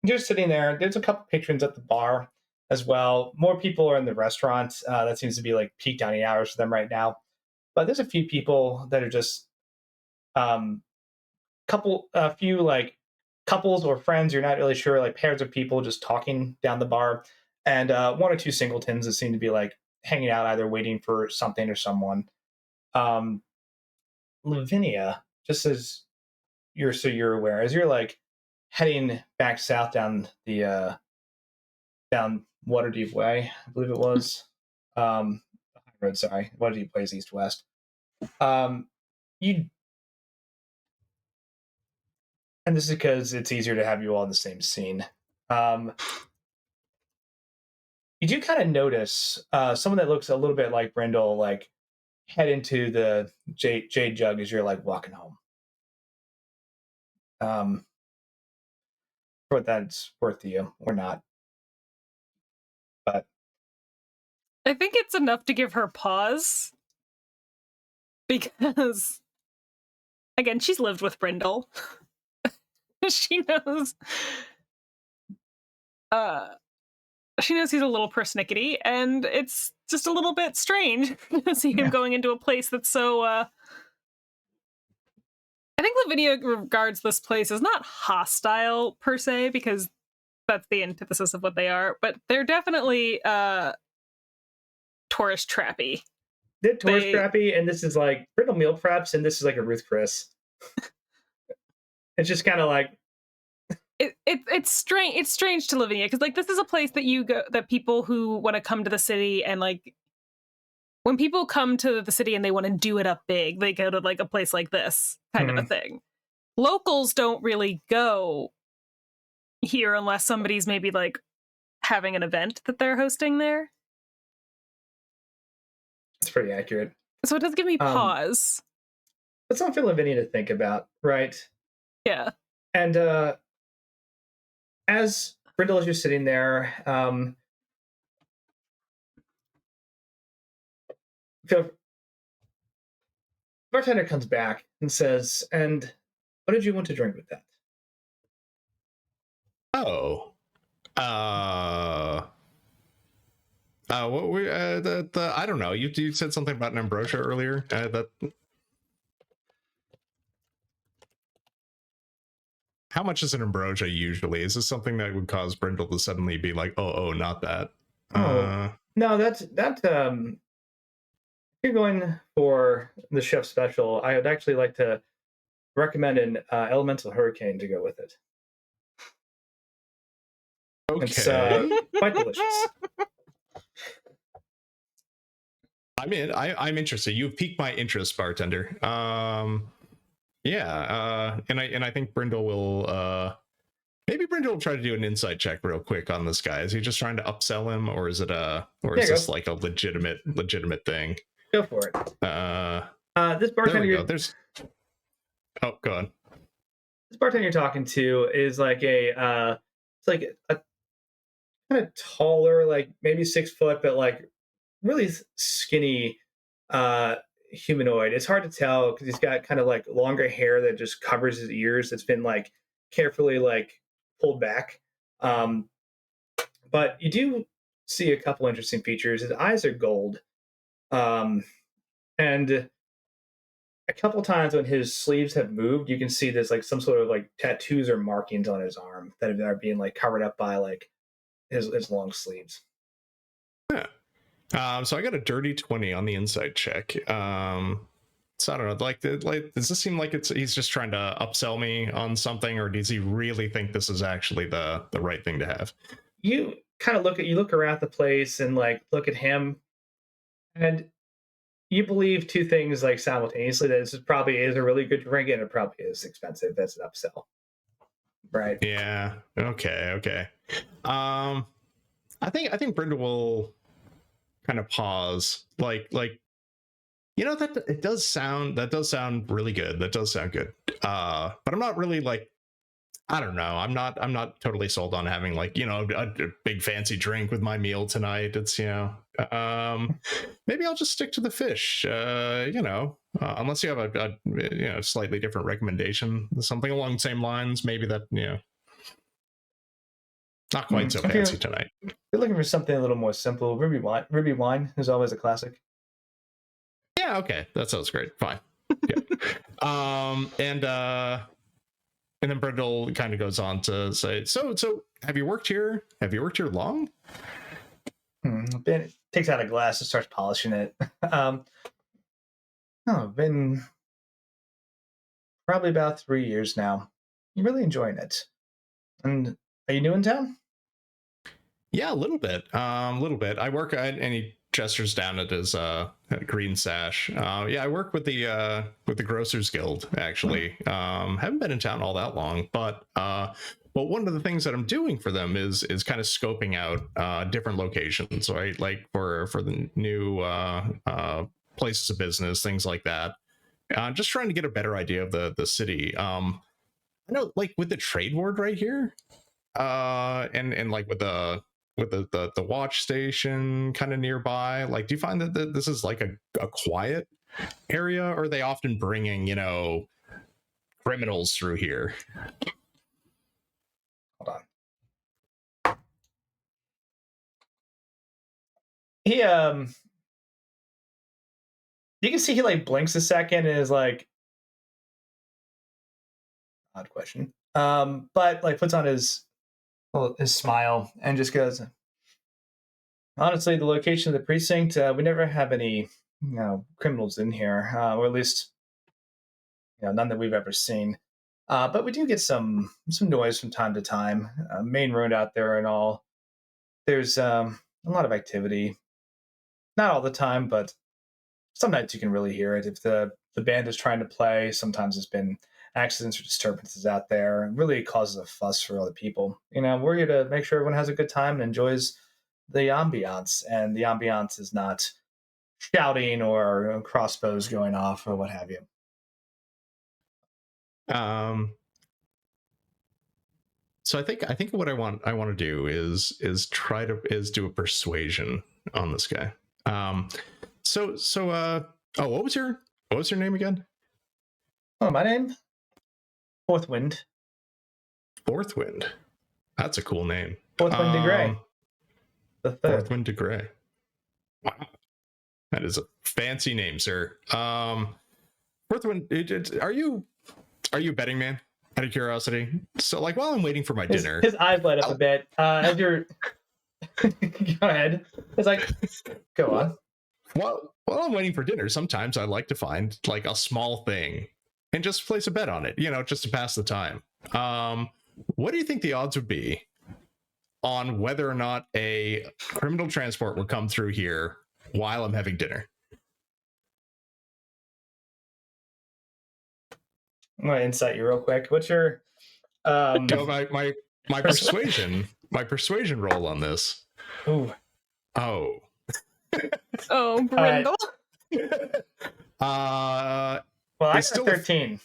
you're sitting there, there's a couple patrons at the bar as well. More people are in the restaurant. That seems to be like peak dining hours for them right now. But there's a few people that are just a few like couples or friends. You're not really sure, like pairs of people just talking down the bar, and 1 or 2 singletons that seem to be like hanging out, either waiting for something or someone. Lavinia, just as you're aware, as you're like heading back south down the down Waterdeep Way, I believe it was. High Road, sorry. Waterdeep Way is east-west. And this is because it's easier to have you all in the same scene. You do kind of notice someone that looks a little bit like Brindle, like head into the jade jug as you're like walking home. For what that's worth to you or not. But I think it's enough to give her pause. Because, again, she's lived with Brindle. She knows. She knows he's a little persnickety, and it's just a little bit strange to see him going into a place that's so. I think Lavinia regards this place as not hostile per se, because that's the antithesis of what they are, but they're definitely tourist trappy. they're tourist trappy, and this is like Brindle meal preps, and this is like a Ruth Chris. It's just kind of like it's strange. It's strange to Lavinia because like this is a place that you go, that people who want to come to the city, and like when people come to the city and they want to do it up big, they go to like a place like this kind of a thing. Locals don't really go here unless somebody's maybe like having an event that they're hosting there. it's pretty accurate. So it does give me pause. That's something for Lavinia to think about, right? Yeah. And as Brindle is just sitting there, bartender comes back and says, "And what did you want to drink with that?" Oh. What we I don't know. You said something about an ambrosia earlier. How much is an ambrosia usually? Is this something that would cause Brindle to suddenly be like, oh, not that? No, that. If you're going for the chef special, I would actually like to recommend an elemental hurricane to go with it. Okay. It's quite delicious. I'm interested. You've piqued my interest, bartender. Yeah, and I think Brindle will maybe Brindle will try to do an insight check real quick on this guy. Is he just trying to upsell him, or is it this like a legitimate thing? Go for it. This bartender. Oh, go on. This bartender you're talking to is like it's like a kind of taller, like maybe 6 foot, but like really skinny humanoid. It's hard to tell because he's got kind of like longer hair that just covers his ears. It's been like carefully like pulled back. But you do see a couple interesting features. His eyes are gold. And And a couple times when his sleeves have moved, you can see there's like some sort of like tattoos or markings on his arm that are being like covered up by like his long sleeves. So I got a dirty 20 on the insight check. So I don't know, like does this seem like he's just trying to upsell me on something, or does he really think this is actually the right thing to have? You kind of look around the place and like look at him, and you believe two things like simultaneously, that this probably is a really good drink and it probably is expensive. That's an upsell, right? Yeah. Okay. I think Brenda will kind of pause, like that does sound really good. That does sound good. But I'm not really like, I don't know. I'm not totally sold on having like, a big fancy drink with my meal tonight. It's, maybe I'll just stick to the fish, unless you have a slightly different recommendation, something along the same lines, maybe that, not quite so fancy tonight. You're looking for something a little more simple. Ruby wine is always a classic. Yeah. Okay. That sounds great. Fine. Yeah. And then Brindle kind of goes on to say, so have you worked here? Have you worked here long? Ben takes out a glass and starts polishing it. Been probably about 3 years now. I'm really enjoying it. And are you new in town? Yeah, a little bit. I work at, and he gestures down at his green sash. Yeah, I work with the Grocers Guild, actually. Haven't been in town all that long, but one of the things that I'm doing for them is kind of scoping out different locations, right? Like for the new places of business, things like that. Just trying to get a better idea of the city. I know, like with the trade ward right here, and like with the watch station kind of nearby, like, do you find that this is like a quiet area, or are they often bringing criminals through here? Hold on. He you can see he like blinks a second and is like, odd question. But like puts on his smile and just goes, honestly, the location of the precinct, we never have any criminals in here, or at least none that we've ever seen. But we do get some noise from time to time. Main road out there and all. There's a lot of activity. Not all the time, but some nights you can really hear it. If the band is trying to play, sometimes there's been accidents or disturbances out there. It really causes a fuss for other people. We're here to make sure everyone has a good time and enjoys the ambiance. And the ambiance is not shouting or crossbows going off or what have you. So I think what I want to do is do a persuasion on this guy. What was your name again? Oh, my name? Fourth Wind. Fourth Wind. That's a cool name. Fourth Wind de Grey. The third. Fourth Wind de Grey. Wow. That is a fancy name, sir. Fourth Wind, are you a betting man? Out of curiosity. So, like, while I'm waiting for my dinner, his eyes light up a bit. As you're, go ahead. It's like, go on. While I'm waiting for dinner, sometimes I like to find like a small thing and just place a bet on it. Just to pass the time. What do you think the odds would be on whether or not a criminal transport will come through here while I'm having dinner? I'm gonna insight you real quick. What's your my persuasion roll on this? Ooh. Oh. Oh, Brindle. Well, I got still 13.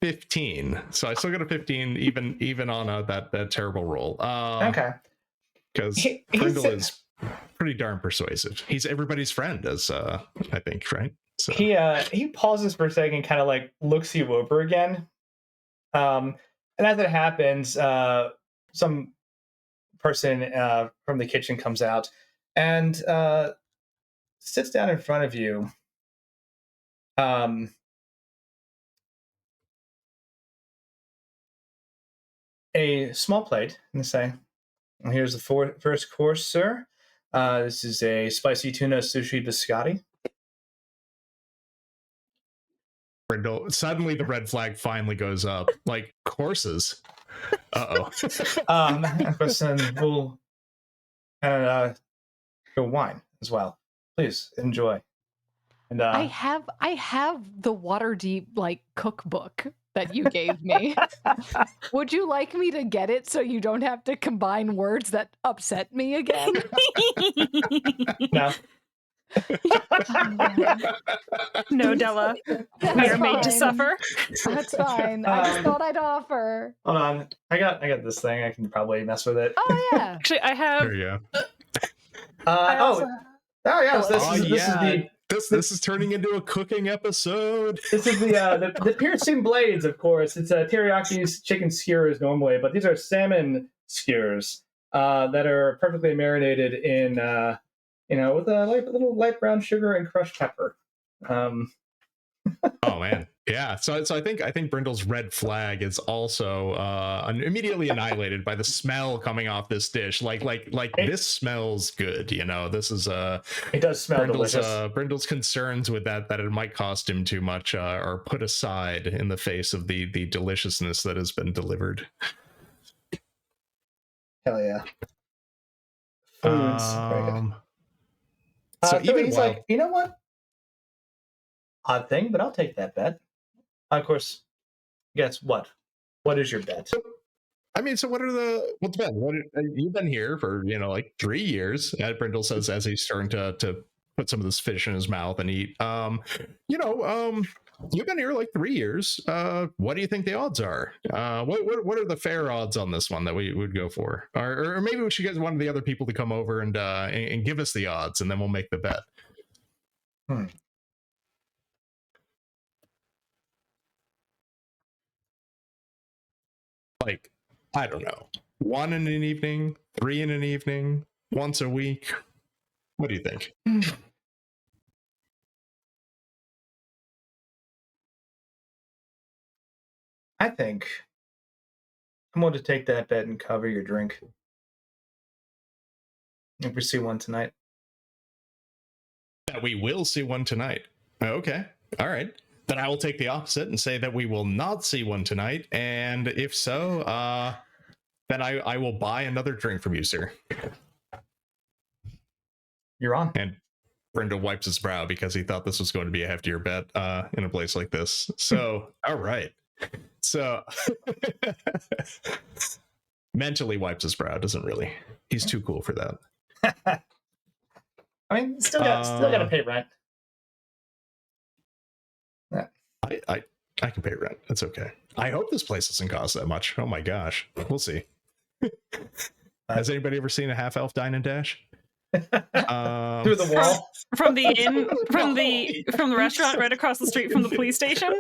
15. So I still got a 15, even on that terrible roll. Okay. Because Brindle is pretty darn persuasive. He's everybody's friend, as I think, right? So he pauses for a second, kind of like looks you over again. And as it happens, some person from the kitchen comes out and sits down in front of you a small plate and say, well, here's the first course, sir. This is a spicy tuna sushi biscotti. Brindle, suddenly the red flag finally goes up. Like, courses. Uh-oh. Of course, then we'll go wine as well. Please enjoy. And I have the Waterdeep like cookbook that you gave me. Would you like me to get it so you don't have to combine words that upset me again? no. No, Della. We are made to suffer. That's fine. I just thought I'd offer. Hold on. I got this thing. I can probably mess with it. Oh yeah. Actually, I have. There you go. This is turning into a cooking episode. This is the piercing blades, of course. It's a teriyaki chicken skewers normally, but these are salmon skewers that are perfectly marinated in with a little light brown sugar and crushed pepper. Oh man, yeah. So I think Brindle's red flag is also immediately annihilated by the smell coming off this dish. Like this smells good. This is it does smell delicious. Brindle's concerns with that it might cost him too much are put aside in the face of the deliciousness that has been delivered. Hell yeah. Foods. Very good. So even he's like, you know what? Odd thing, but I'll take that bet. Of course, guess what? What is your bet? I mean, so what's the bet? You've been here for like 3 years. Brindle says as he's starting to put some of this fish in his mouth and eat. You've been here like 3 years. What do you think the odds are? What are the fair odds on this one that we would go for? Or maybe we should get one of the other people to come over and give us the odds, and then we'll make the bet. Like, I don't know. 1 in an evening, 3 in an evening, once a week. What do you think? I think I'm going to take that bet and cover your drink. If we see one tonight. That we will see one tonight. Okay. All right. Then I will take the opposite and say that we will not see one tonight. And if so, then I will buy another drink from you, sir. You're on. And Brindle wipes his brow because he thought this was going to be a heftier bet in a place like this. So, all right. So, mentally wipes his brow. Doesn't really. He's too cool for that. I mean, still got to pay rent. Yeah. I can pay rent. It's okay. I hope this place doesn't cost that much. Oh my gosh. We'll see. Has anybody ever seen a half elf dine and dash? Through the wall? From the inn, from the restaurant right across the street from the police station?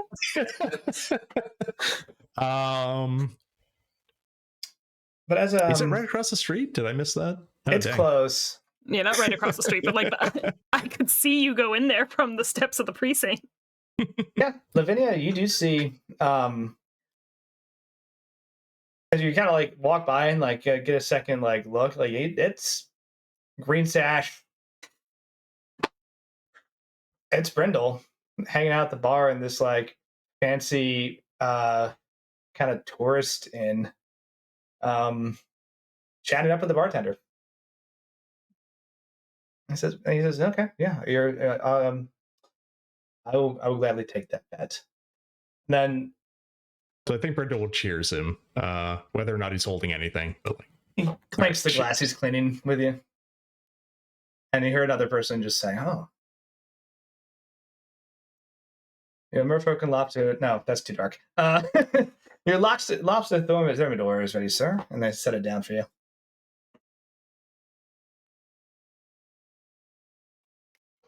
But as is it right across the street? Did I miss that? Oh, it's dang. close. Yeah, not right across the street, but like I could see you go in there from the steps of the precinct. Yeah, Lavinia, you do see as you kind of like walk by and like get a second like look, like it's green sash. It's Brindle hanging out at the bar in this like fancy kind of tourist inn, chatting up with the bartender. He says, okay, yeah, you're I will gladly take that bet. And then so I think Brindle will cheers him, whether or not he's holding anything. But like, he clanks the glass he's cleaning with you. And you hear another person just say, oh. Your merfolk and lobster. No, that's too dark. Your lobster thermidor is ready, sir. And they set it down for you.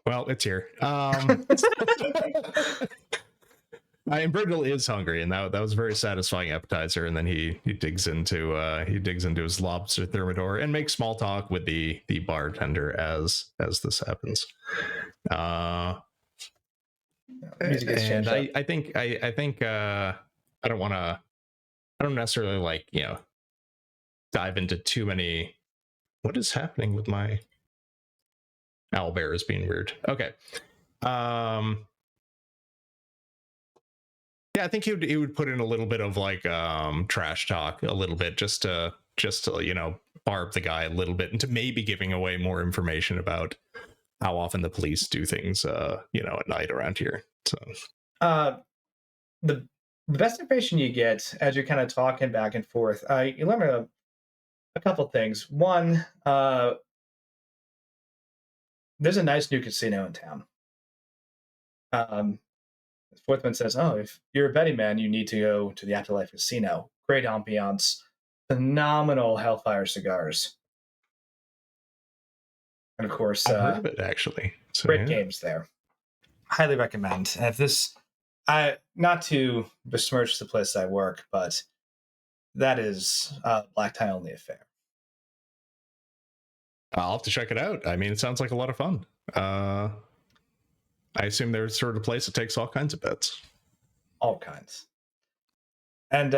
Well, it's here. And Brindle is hungry, and that was a very satisfying appetizer. And then he digs into his lobster thermidor and makes small talk with the bartender as this happens. music has and changed up. I think I don't necessarily like, dive into too many. What is happening with my owlbear is being weird. Okay. Yeah, I think he would put in a little bit of like trash talk, a little bit, just to barb the guy a little bit into maybe giving away more information about how often the police do things at night around here. So The best information you get as you're kind of talking back and forth, you learn a couple things. One, there's a nice new casino in town. Fourthman says, "Oh, if you're a betting man, you need to go to the Afterlife Casino. Great ambiance, phenomenal Hellfire cigars, and of course, I've heard of it actually. So, great yeah. games there. Highly recommend. And if this, not to besmirch the place I work, but that is a black tie only affair. I'll have to check it out. I mean, it sounds like a lot of fun. I assume they're sort of place that takes all kinds of bets. All kinds. And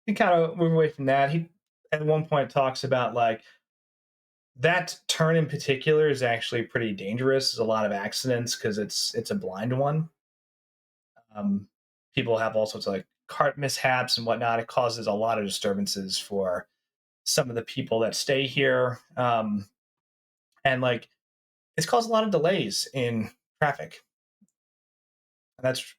he kind of move away from that. He at one point talks about like that turn in particular is actually pretty dangerous. There's a lot of accidents because it's a blind one. People have all sorts of like cart mishaps and whatnot. It causes a lot of disturbances for some of the people that stay here. And like it's caused a lot of delays in traffic. And that's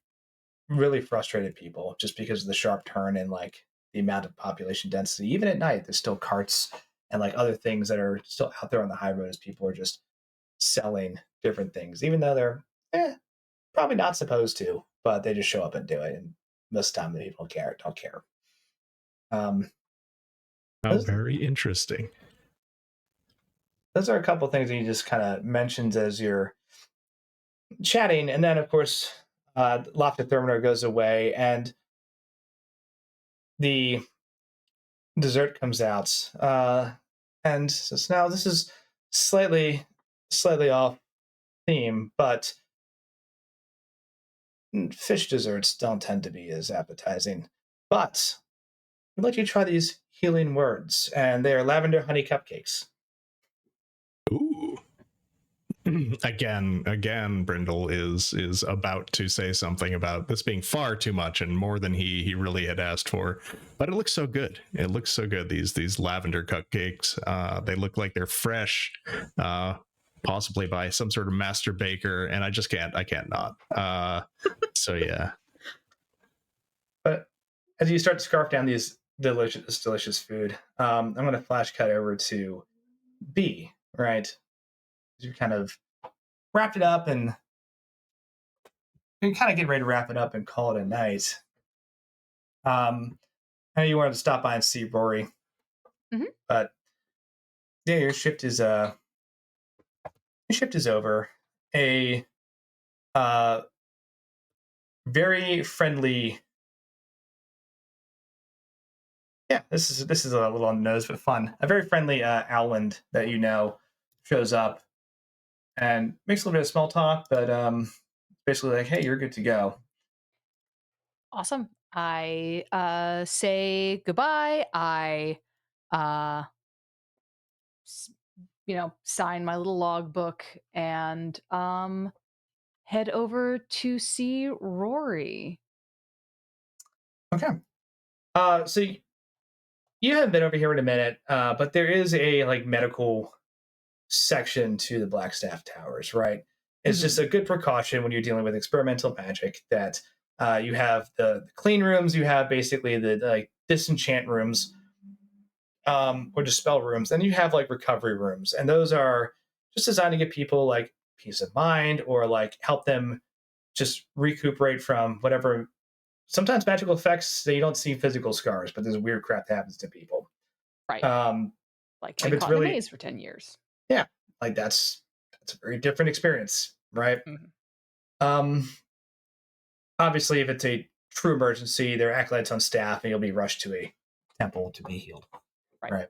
really frustrated people just because of the sharp turn and like the amount of population density. Even at night, there's still carts and like other things that are still out there on the high road as people are just selling different things, even though they're probably not supposed to, but they just show up and do it. And most of the time, the people don't care. Very interesting. Those are a couple of things that you just kind of mentioned as you're chatting, and then of course, Lofty Thermidor goes away, and the dessert comes out, and says, "Now this is slightly off theme, but fish desserts don't tend to be as appetizing. But I'd like you to try these healing words, and they are lavender honey cupcakes." Ooh. Again, Brindle is about to say something about this being far too much and more than he really had asked for, but it looks so good. It looks so good. These lavender cupcakes, they look like they're fresh, possibly by some sort of master baker, and I can't not. So yeah. But as you start to scarf down these delicious food, I'm going to flash cut over to B, right? You kind of wrapped it up and you kind of get ready to wrap it up and call it a night. I know you wanted to stop by and see Rory, but yeah, your shift is over. A very friendly. Yeah, this is a little on the nose, but fun. A very friendly Owland that you know shows up and makes a little bit of small talk, but basically like, "Hey, you're good to go." Awesome. I say goodbye. I sign my little logbook and head over to see Rory. Okay. So you haven't been over here in a minute, but there is a like medical section to the Blackstaff Towers, right? It's just a good precaution when you're dealing with experimental magic that you have the clean rooms, you have basically the like disenchant rooms, or dispel rooms, and you have like recovery rooms, and those are just designed to give people like peace of mind or like help them just recuperate from whatever. Sometimes magical effects, they don't see physical scars, but there's weird crap that happens to people. Right. Like if I it's caught in a really maze for 10 years. yeah, like that's a very different experience, right? Obviously, if it's a true emergency, there are acolytes on staff, and you'll be rushed to a temple to be healed, right?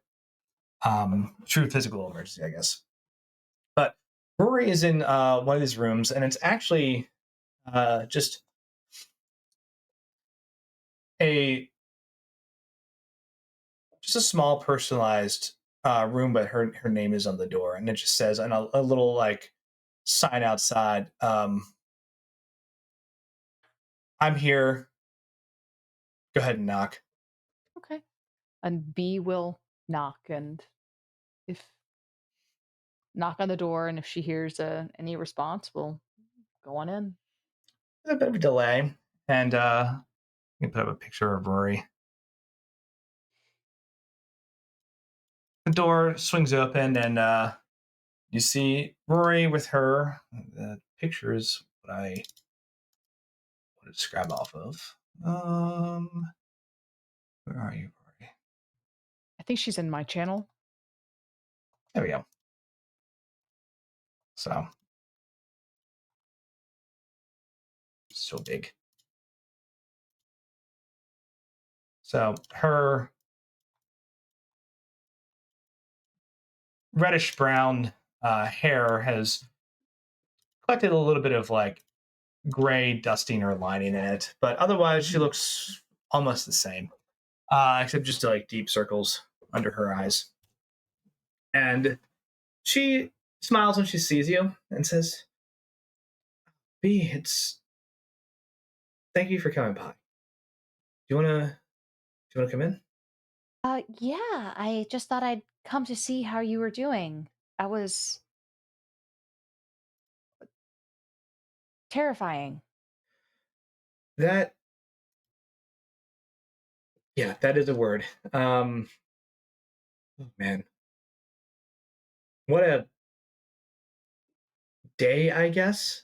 True physical emergency, I guess. But Rory is in one of these rooms, and it's actually just a small personalized room, but her name is on the door, and it just says on a little like sign outside. I'm here. Go ahead and knock. Okay. And B will knock, and if knock on the door, and if she hears any response, we'll go on in. There's a bit of a delay, and you can put up a picture of Rory. The door swings open, and you see Rory with her. The picture is what I want to describe off of. Where are you, Rory? I think she's in my channel. There we go. So big. So her reddish brown hair has collected a little bit of like gray dusting or lining in it, but otherwise she looks almost the same, except just like deep circles under her eyes. And she smiles when she sees you and says, "B, thank you for coming by. Do you wanna come in?" Yeah, I just thought I'd come to see how you were doing. I was terrifying. That Yeah, that is a word. Oh man, what a day, I guess.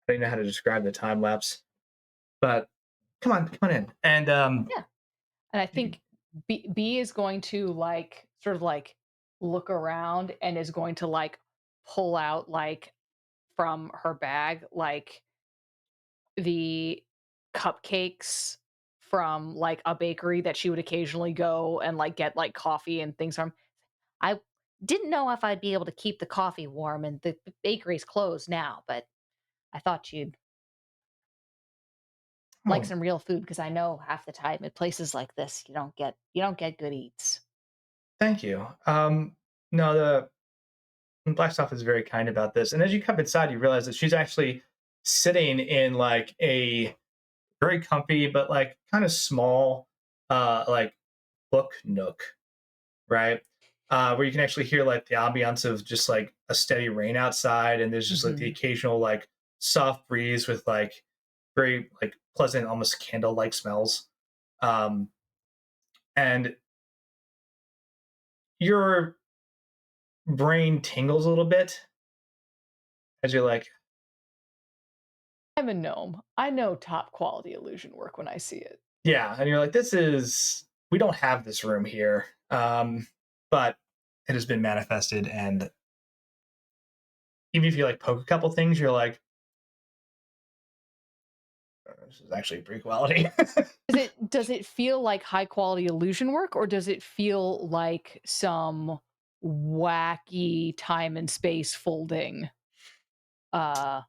I don't know how to describe the time lapse, but come on in. And Yeah. And I think B is going to like sort of like look around and is going to like pull out like from her bag like the cupcakes from like a bakery that she would occasionally go and like get like coffee and things from. I didn't know if I'd be able to keep the coffee warm, and the bakery's closed now, but I thought you'd like oh, some real food because I know half the time at places like this you don't get good eats. thank you. No, the black stuff is very kind about this. And as you come inside, you realize that she's actually sitting in like a very comfy but like kind of small like book nook, right? Where you can actually hear like the ambiance of just like a steady rain outside, and there's just like the Mhm. occasional like soft breeze with like very like pleasant, almost candle-like smells. Um, and your brain tingles a little bit as you're like, I'm a gnome. I know top quality illusion work when I see it. yeah, and you're like, we don't have this room here, but it has been manifested, and even if you like poke a couple things, you're like, this is actually pretty quality. Does it feel like high quality illusion work, or does it feel like some wacky time and space folding? Roll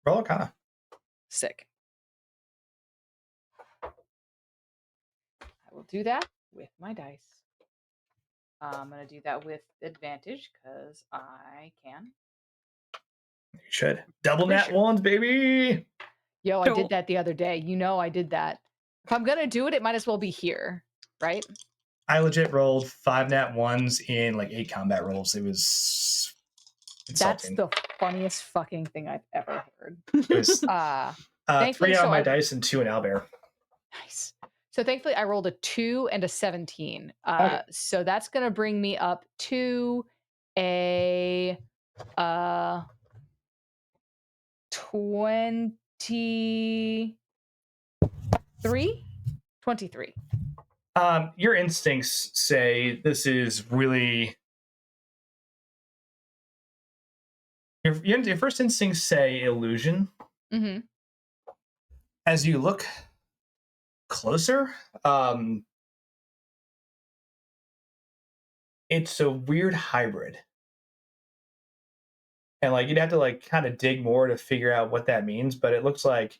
Arcana. Sick. I will do that with my dice. I'm gonna do that with advantage because I can. You should double Pretty nat sure. ones, baby. Yo, I did Don't- that the other day. You know I did that. If I'm gonna do it, it might as well be here, right? I legit rolled 5 nat ones in like 8 combat rolls. It was That's insulting. the funniest fucking thing I've ever heard. It was Thankfully, 3 on so my I dice and 2 in Owlbear. nice. So thankfully, I rolled a 2 and a 17. Okay. So that's gonna bring me up to a 23. 23. Your instincts say this is really your first instincts say illusion. Mm-hmm. As you look closer, it's a weird hybrid. and like you'd have to like kind of dig more to figure out what that means. But it looks like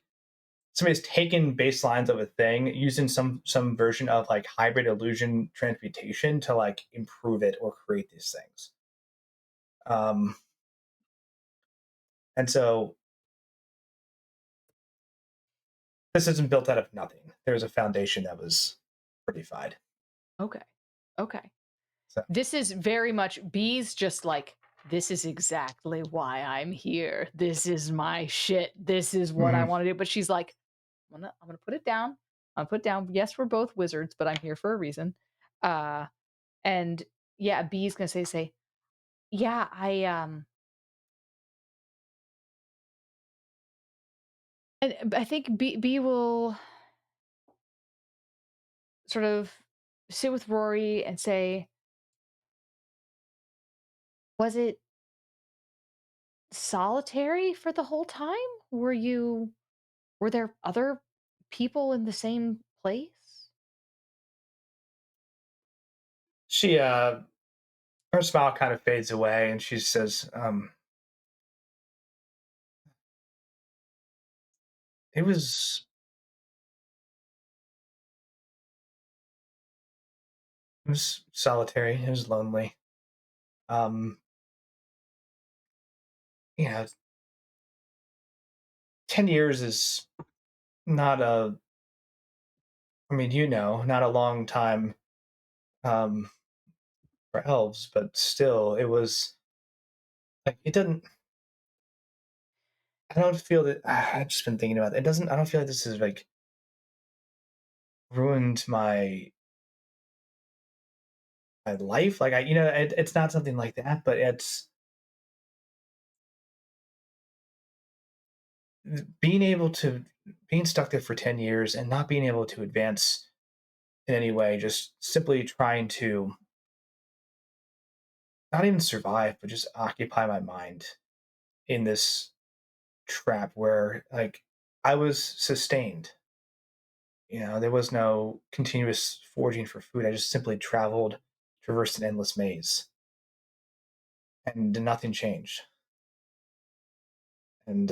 somebody's taken baselines of a thing using some version of like hybrid illusion transmutation to like improve it or create these things. Um, and so this isn't built out of nothing. There's a foundation that was fortified. Okay. Okay. So This is very much B's just like, this is exactly why I'm here. This is my shit. This is what I Mhm. want to do. But she's like, I'm gonna put it down. I'll put down. Yes, we're both wizards, but I'm here for a reason. Uh and yeah, B's gonna say, yeah, and I think B will sort of sit with Rory and say, was it solitary for the whole time? Were there other people in the same place? she her smile kind of fades away, and she says, "It was solitary. It was lonely. Um, you know, 10 years is not a. I mean, not a long time um, for elves, but still, it was like it doesn't. I don't feel that. I've just been thinking about it. It doesn't. I don't feel like this has like ruined my life. Like it's not something like that, but it's being able to being stuck there for 10 years and not being able to advance in any way. Just simply trying to not even survive, but just occupy my mind in this trap where like I was sustained. There was no continuous foraging for food. I just simply traveled, traversed an endless maze, and nothing changed. And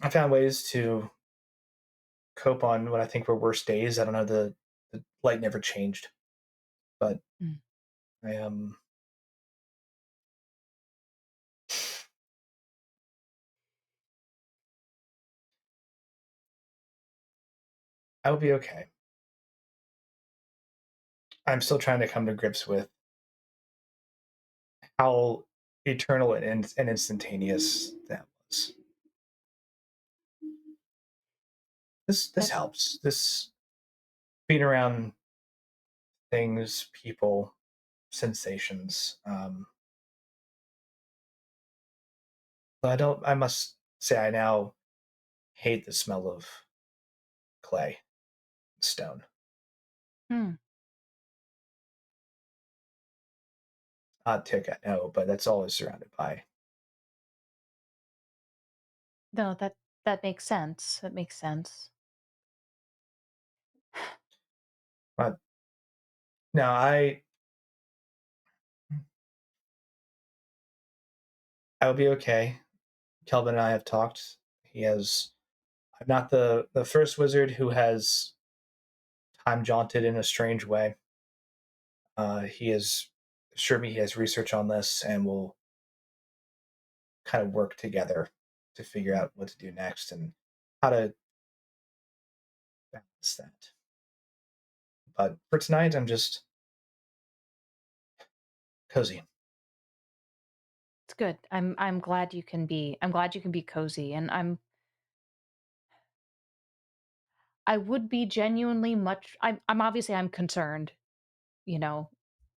I found ways to cope on what I think were worse days. I don't know. The light never changed, but Mm. I I will be okay. I'm still trying to come to grips with how eternal and instantaneous that was. This That helps. This being around things, people, sensations. But I must say, I now hate the smell of clay, stone. hmm. Odd tick, I know, but that's always surrounded by. No, that makes sense. That makes sense. But no, I will be okay. Kelvin and I have talked. He has. I'm not the first wizard who has time jaunted in a strange way. He has assured me he has research on this and will kind of work together to figure out what to do next and how to balance that. But for tonight, I'm just cozy. It's good. I'm glad you can be cozy, and I would be genuinely much I'm obviously I'm concerned, you know.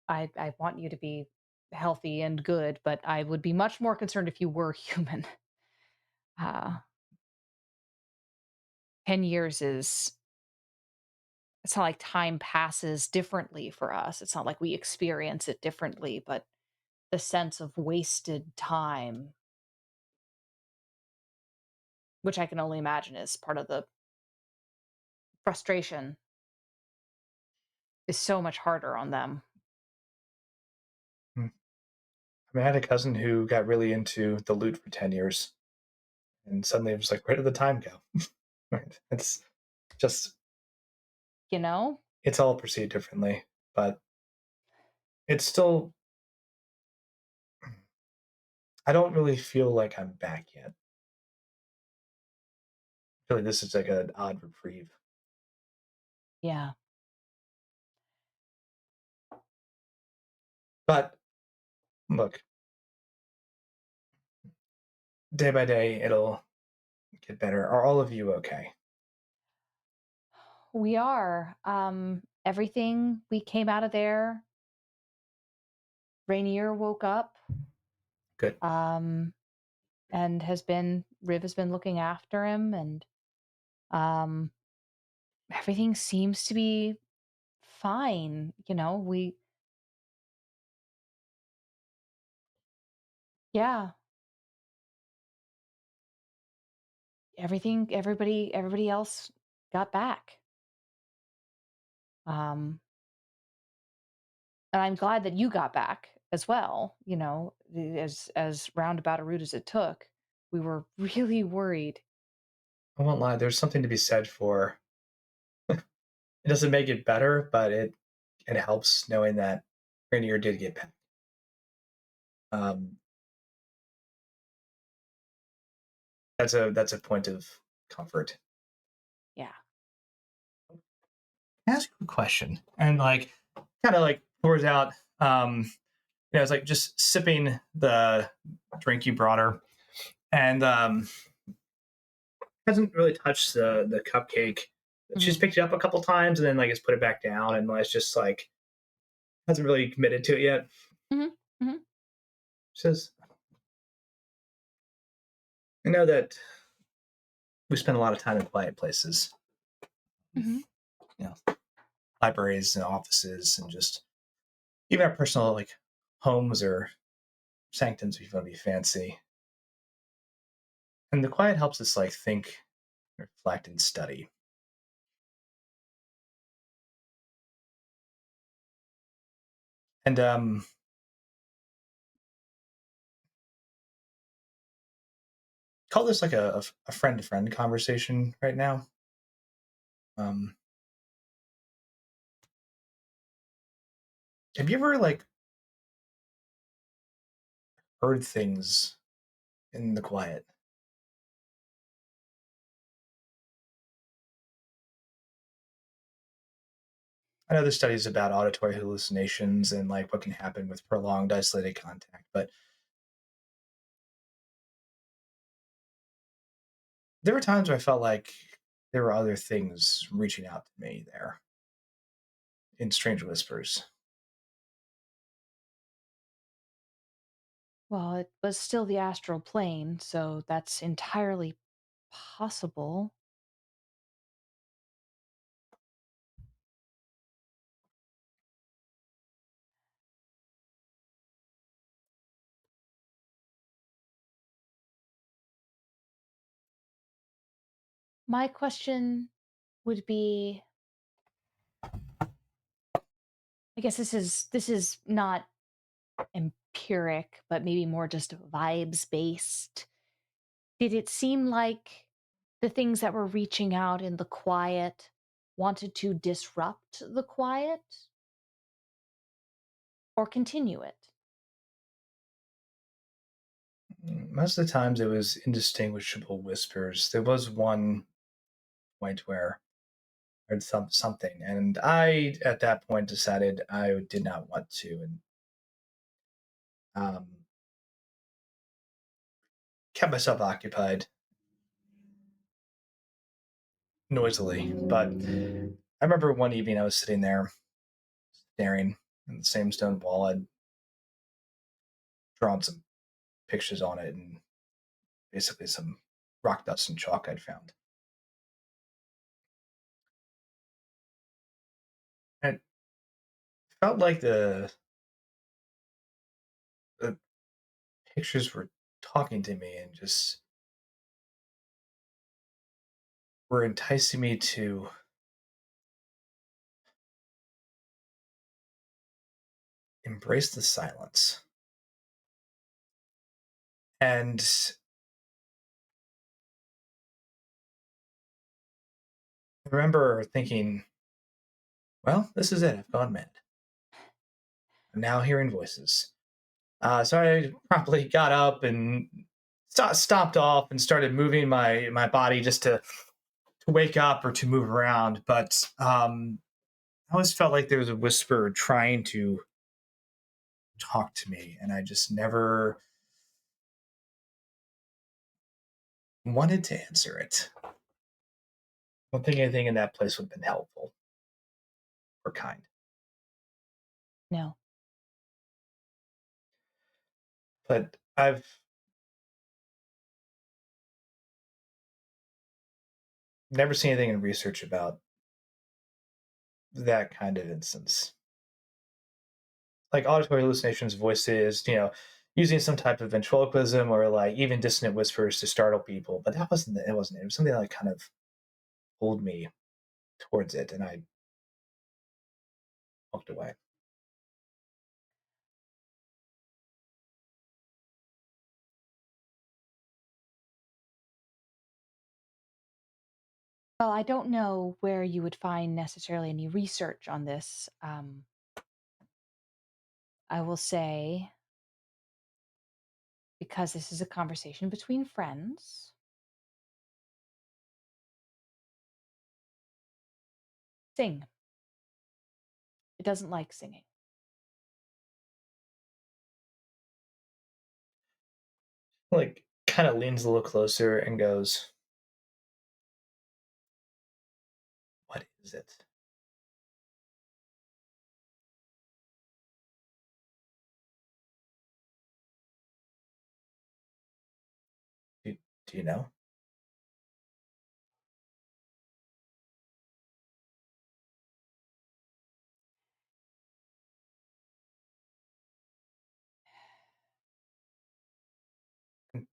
I want you to be healthy and good, but I would be much more concerned if you were human. Uh 10 years is it's not like time passes differently for us. It's not like we experience it differently, but the sense of wasted time, which I can only imagine is part of the frustration, is so much harder on them. I mean, I had a cousin who got really into the lute for 10 years, and suddenly it was like, where did the time go? Right. It's just, You know? it's all perceived differently, but it's still, I don't really feel like I'm back yet. I feel like this is like an odd reprieve. Yeah. But look, day by day, it'll get better. Are all of you okay? We are. Everything we came out of there. Rainier woke up, Good. and Riv has been looking after him, and um, everything seems to be fine. Yeah, everybody else got back. Um, and I'm glad that you got back as well. As roundabout a route as it took, we were really worried. I won't lie, there's something to be said for it doesn't make it better, but it helps knowing that Rainier did get back. Um, that's a point of comfort. Yeah. Ask you a question, and like kind of like pours out. It's like just sipping the drink you brought her, and hasn't really touched the cupcake. She's picked it up a couple times and then like has put it back down, and it's just like hasn't really committed to it yet. Mm-hmm. She says, "I know that we spend a lot of time in quiet places, Mm-hmm. you know, libraries and offices, and just even our personal like homes or sanctums if you want to be fancy. And the quiet helps us like think, reflect, and study. And call this like a friend to friend conversation right now. Um, have you ever like heard things in the quiet? I know there's studies about auditory hallucinations and like what can happen with prolonged isolated contact, but there were times where I felt like there were other things reaching out to me there in strange whispers. Well, it was still the astral plane, so that's entirely possible. My question would be, I guess this is not empiric, but maybe more just vibes based. Did it seem like the things that were reaching out in the quiet wanted to disrupt the quiet or continue it? Most of the times it was indistinguishable whispers. There was one point where I heard something, and I, at that point, decided I did not want to, and um, kept myself occupied noisily. But I remember one evening I was sitting there staring at the same stone wall. I'd drawn some pictures on it and basically some rock dust and chalk I'd found. And it felt like the pictures were talking to me and just were enticing me to embrace the silence. And I remember thinking, well, this is it. I've gone mad. I'm now hearing voices. So I promptly got up and stopped off and started moving my body just to wake up or to move around. But I always felt like there was a whisper trying to talk to me, and I just never wanted to answer it. I don't think anything in that place would have been helpful or kind. No. But I've never seen anything in research about that kind of instance. Like auditory hallucinations, voices, using some type of ventriloquism or like even dissonant whispers to startle people. But that wasn't it. Wasn't it. It was something that like kind of pulled me towards it, and I walked away. Well, I don't know where you would find necessarily any research on this. I will say, because this is a conversation between friends, sing. It doesn't like singing. Like kind of leans a little closer and goes, "What is it?" Do you know?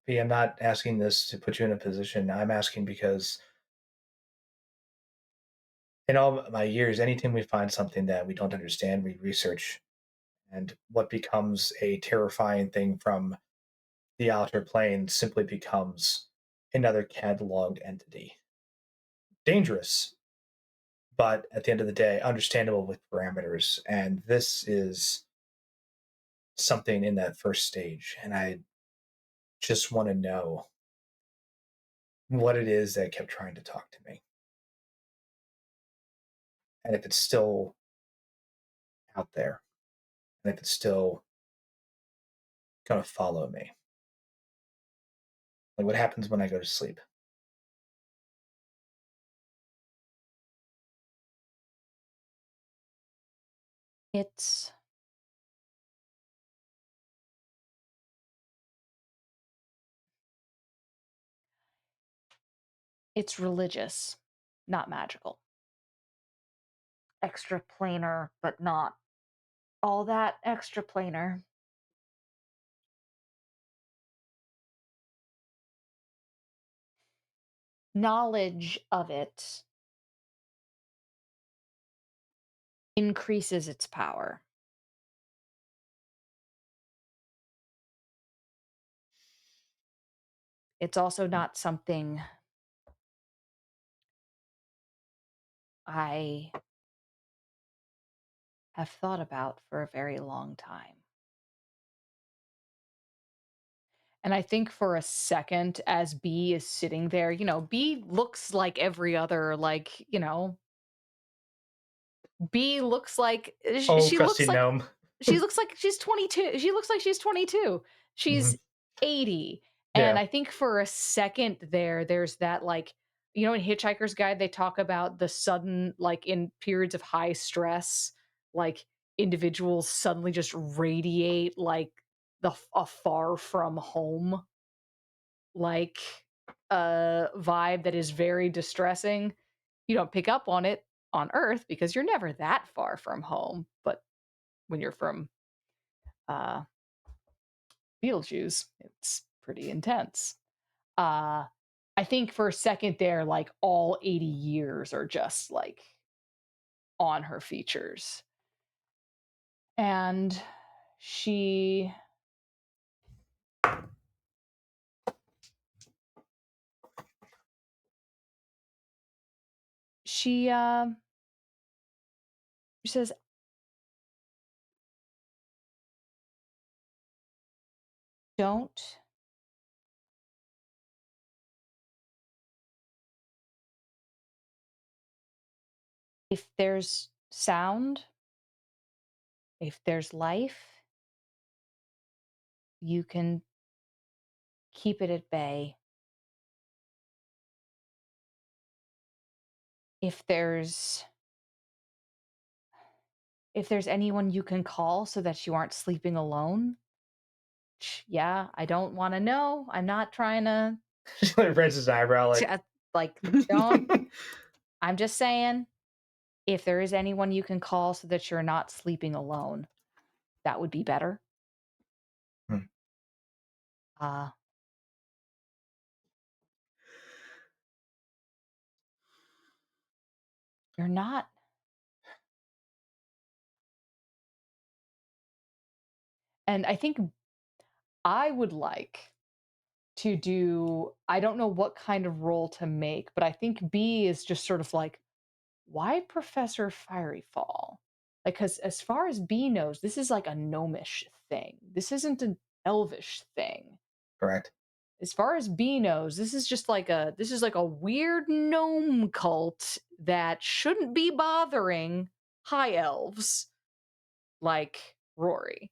B, I'm not asking this to put you in a position. I'm asking because in all my years, anytime we find something that we don't understand, we research. And what becomes a terrifying thing from the outer plane simply becomes another cataloged entity. Dangerous, but at the end of the day, understandable with parameters. And this is something in that first stage. And I just want to know what it is that kept trying to talk to me. And if it's still out there, and if it's still going to follow me. Like what happens when I go to sleep? It's religious, not magical. Extraplanar, but not all that extraplanar. Knowledge of it increases its power. It's also not something I have thought about for a very long time. And I think for a second, as B is sitting there, B looks like every other, B looks like Oh, she crusty looks like gnome. she looks like she's 22. She looks like she's 22. Mhm. She's 80. And Yeah. I think for a second there's that in Hitchhiker's Guide, they talk about the sudden, in periods of high stress, like individuals suddenly just radiate like a far from home, like vibe that is very distressing. You don't pick up on it on Earth because you're never that far from home. But when you're from uh, Beetlejuice, it's pretty intense. Uh, I think for a second there, like all 80 years are just like on her features. And she she says, don't if there's sound, if there's life, you can keep it at bay. If there's anyone you can call so that you aren't sleeping alone, yeah, I don't want to know. I'm not trying to She like raises his eyebrow like, like don't. I'm just saying, if there is anyone you can call so that you're not sleeping alone, that would be better. Hmm. You're not. And I think I would like to do, I don't know what kind of role to make, but I think B is just sort of like, why Professor Fieryfall? Like, because as far as B knows, this is like a gnomish thing. This isn't an elvish thing. correct. As far as B knows, this is just like a weird gnome cult that shouldn't be bothering high elves like Rory.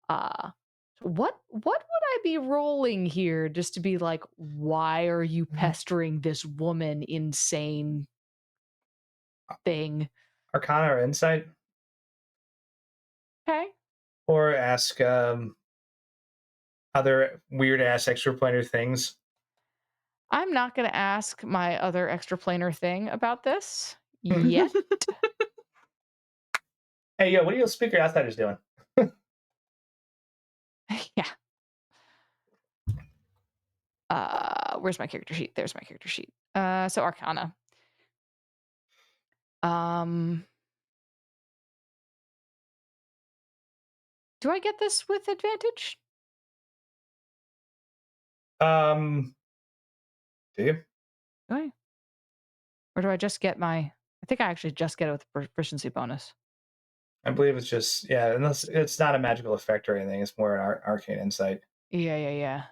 What would I be rolling here just to be like, why are you pestering this woman insane thing? Arcana or insight, Okay. or ask other weird ass extraplanar things. I'm not going to ask my other extraplanar thing about this yet. Hey, yo, what are your speaker outsiders doing? Yeah. Where's my character sheet? There's my character sheet. So Arcana. Do I get this with advantage? Do you? Do I? Or do I just get my... I think I actually just get it with proficiency bonus. I believe it's just, yeah, unless it's not a magical effect or anything. It's more an arcane insight. Yeah.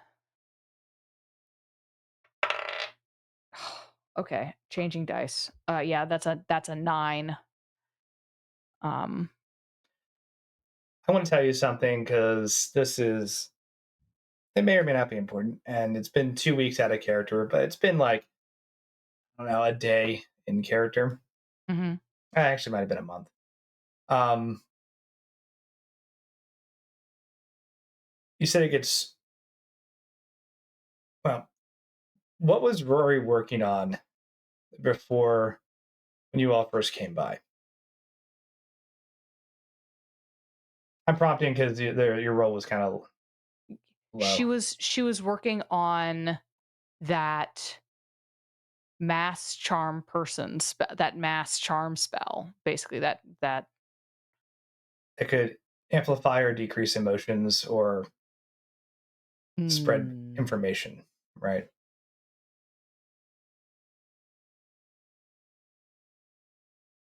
Okay, changing dice. Yeah, that's a 9. I want to tell you something because it may or may not be important, and it's been 2 weeks out of character, but it's been like, I don't know, a day in character. Mm-hmm. Actually, might have been a month. You said it gets, well, what was Rory working on before when you all first came by? I'm prompting because your role was kind of low. She was working on that mass charm that mass charm spell, basically that It could amplify or decrease emotions or spread information, right?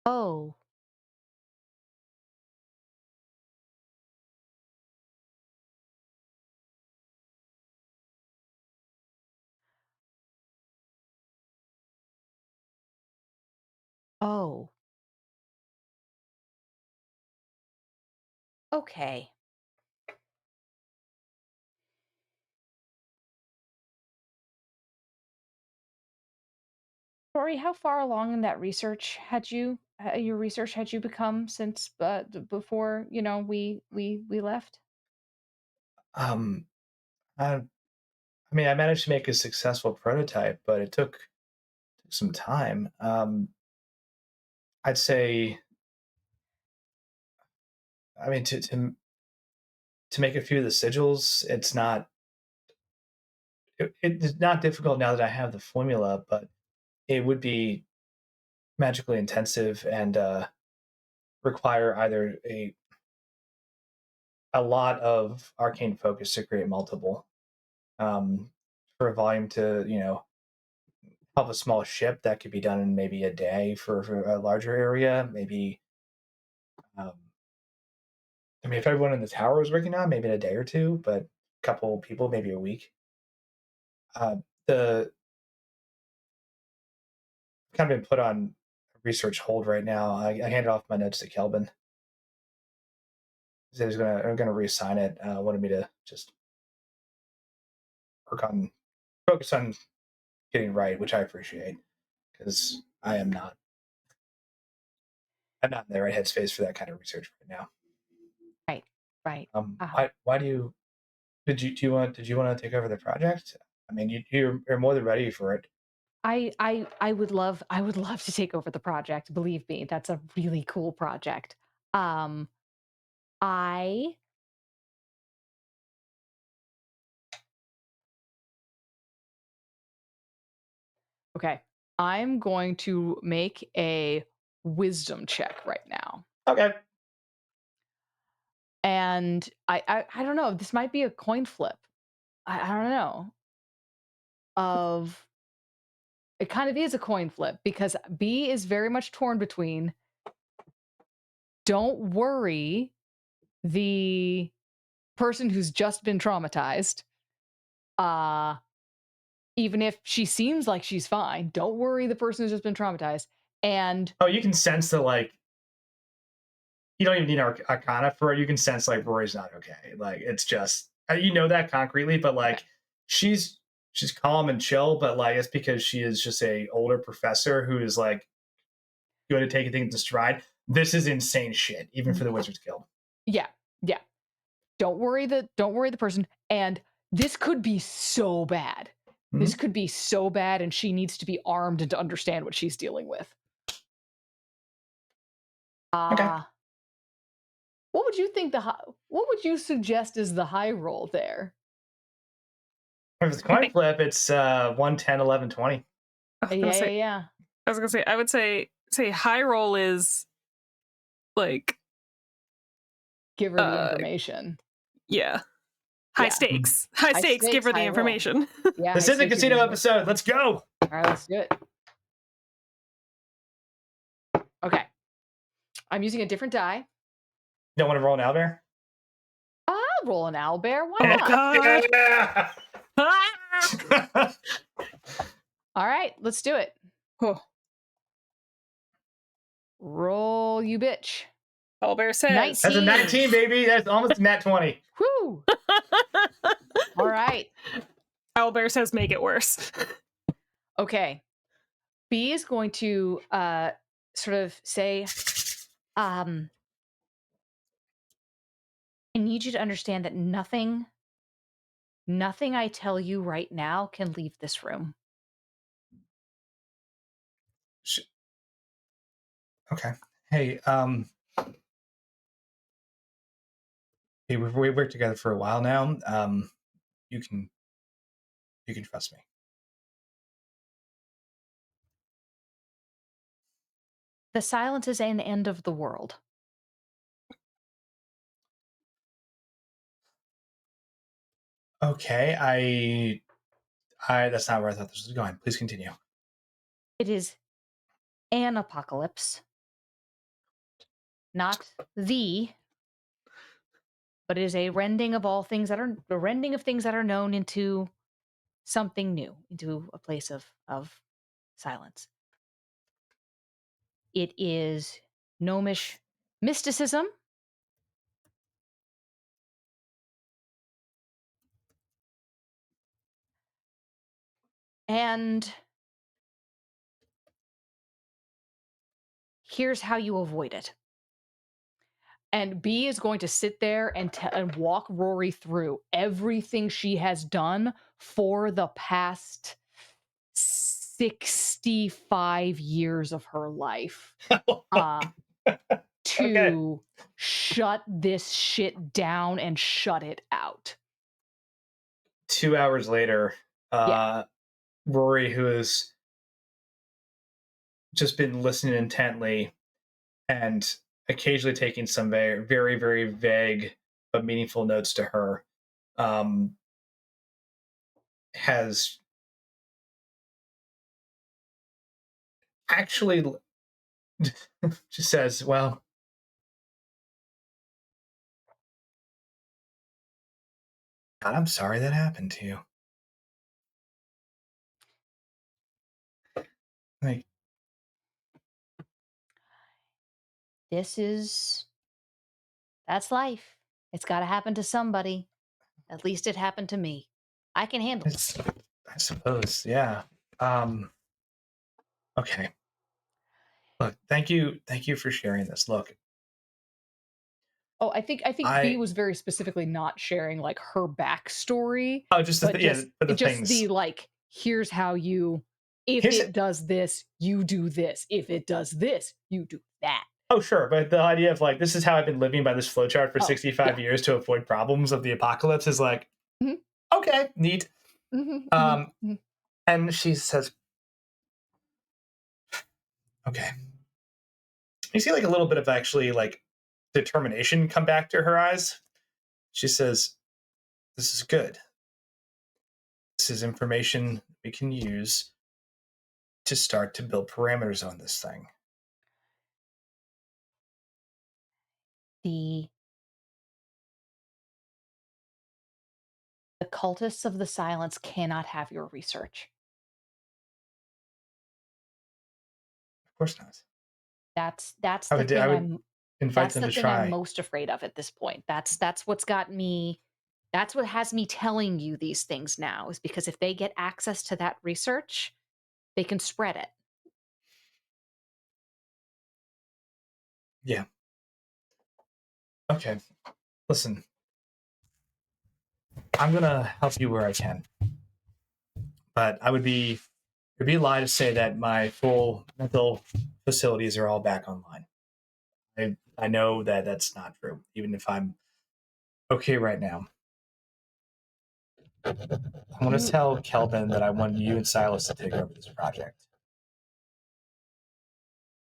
Oh. Oh. Okay. Rory, how far along in that research had you become since before we left? I, I mean, I managed to make a successful prototype, but it took some time. I'd say, I mean, to make a few of the sigils, it's not difficult now that I have the formula, but it would be magically intensive and require either a lot of arcane focus to create multiple, for a volume to of a small ship that could be done in maybe a day for a larger area. Maybe, I mean, if everyone in the tower was working on it, maybe in a day or two, but a couple people, maybe a week. The kind of been put on research hold right now. I handed off my notes to Kelvin. He said he's gonna reassign it. Wanted me to just focus on getting right, which I appreciate because I'm not in the right headspace for that kind of research right now. Right. Why do you did you want to take over the project? I mean, you're more than ready for it. I would love to take over the project. Believe me, that's a really cool project. I Okay. I'm going to make a wisdom check right now. Okay. And I don't know. This might be a coin flip. I don't know. It kind of is a coin flip because B is very much torn between don't worry the person who's just been traumatized, even if she seems like she's fine, don't worry the person who's just been traumatized. And you can sense that, like, you don't even need Arcana for it. You can sense like Rory's not okay. Like, it's just that concretely, but like she's calm and chill, but like it's because she is just a older professor who is like good at taking things to stride. This is insane shit, even for the Wizards Guild. Yeah. Don't worry the person. And this could be so bad. Mm-hmm. This could be so bad, and she needs to be armed and to understand what she's dealing with. Okay. What would you think what would you suggest is the high roll there? If it's coin flip, it's 1, 10, 11, 20. Yeah. I was gonna say, I would say high roll is like give her the information. Yeah. High stakes. High stakes, give her the information. Yeah. This is a casino episode. Let's go. All right, let's do it. Okay. I'm using a different die. Don't want to roll an owlbear? I'll roll an owlbear. Why not? Yeah. All right, let's do it. Oh. Roll, you bitch. Owlbear says. 19. That's a 19, baby. That's almost a nat 20. Whoo! All right. Owlbear says make it worse. Okay. B is going to sort of say, I need you to understand that nothing I tell you right now can leave this room. Okay. Hey, we've worked together for a while now. You can trust me. The silence is an end of the world. Okay, I that's not where I thought this was going. Please continue. It is an apocalypse. Not the, but it is a rending of things that are known into something new, into a place of silence. It is gnomish mysticism. And here's how you avoid it. and B is going to sit there and walk Rory through everything she has done for the past 65 years of her life to shut this shit down and shut it out. 2 hours later, Rory, who has just been listening intently and occasionally taking some very, very, very vague but meaningful notes to her, has actually, she says, well, God, I'm sorry that happened to you. Like, That's life. It's got to happen to somebody. At least it happened to me. I can handle it. I suppose, yeah. Um, okay. Look, thank you for sharing this. Look, Oh, I think B was very specifically not sharing like her backstory, oh, just but yeah, but the just things. the like, here's how you, if Here's it does this, you do this. If it does this, you do that. Oh, sure, but the idea of like this is how I've been living by this flowchart for Oh, 65 yeah. years to avoid problems of the apocalypse is like, Mhm. okay, neat. Mhm, Um, mhm. and she says, okay. You see like a little bit of actually like determination come back to her eyes. She says, this is good. This is information we can use to start to build parameters on this thing. The cultists of the silence cannot have your research. Of course not. That's I would invite them the to thing I'm try. most afraid of at this point. That's what's got me. That's what has me telling you these things now, is because if they get access to that research, they can spread it. Yeah. Okay. Listen, I'm gonna help you where I can, but it'd be a lie to say that my full mental facilities are all back online. I know that that's not true, even if I'm okay right now. I want to You tell Kelvin that I want you and Silas to take over this project.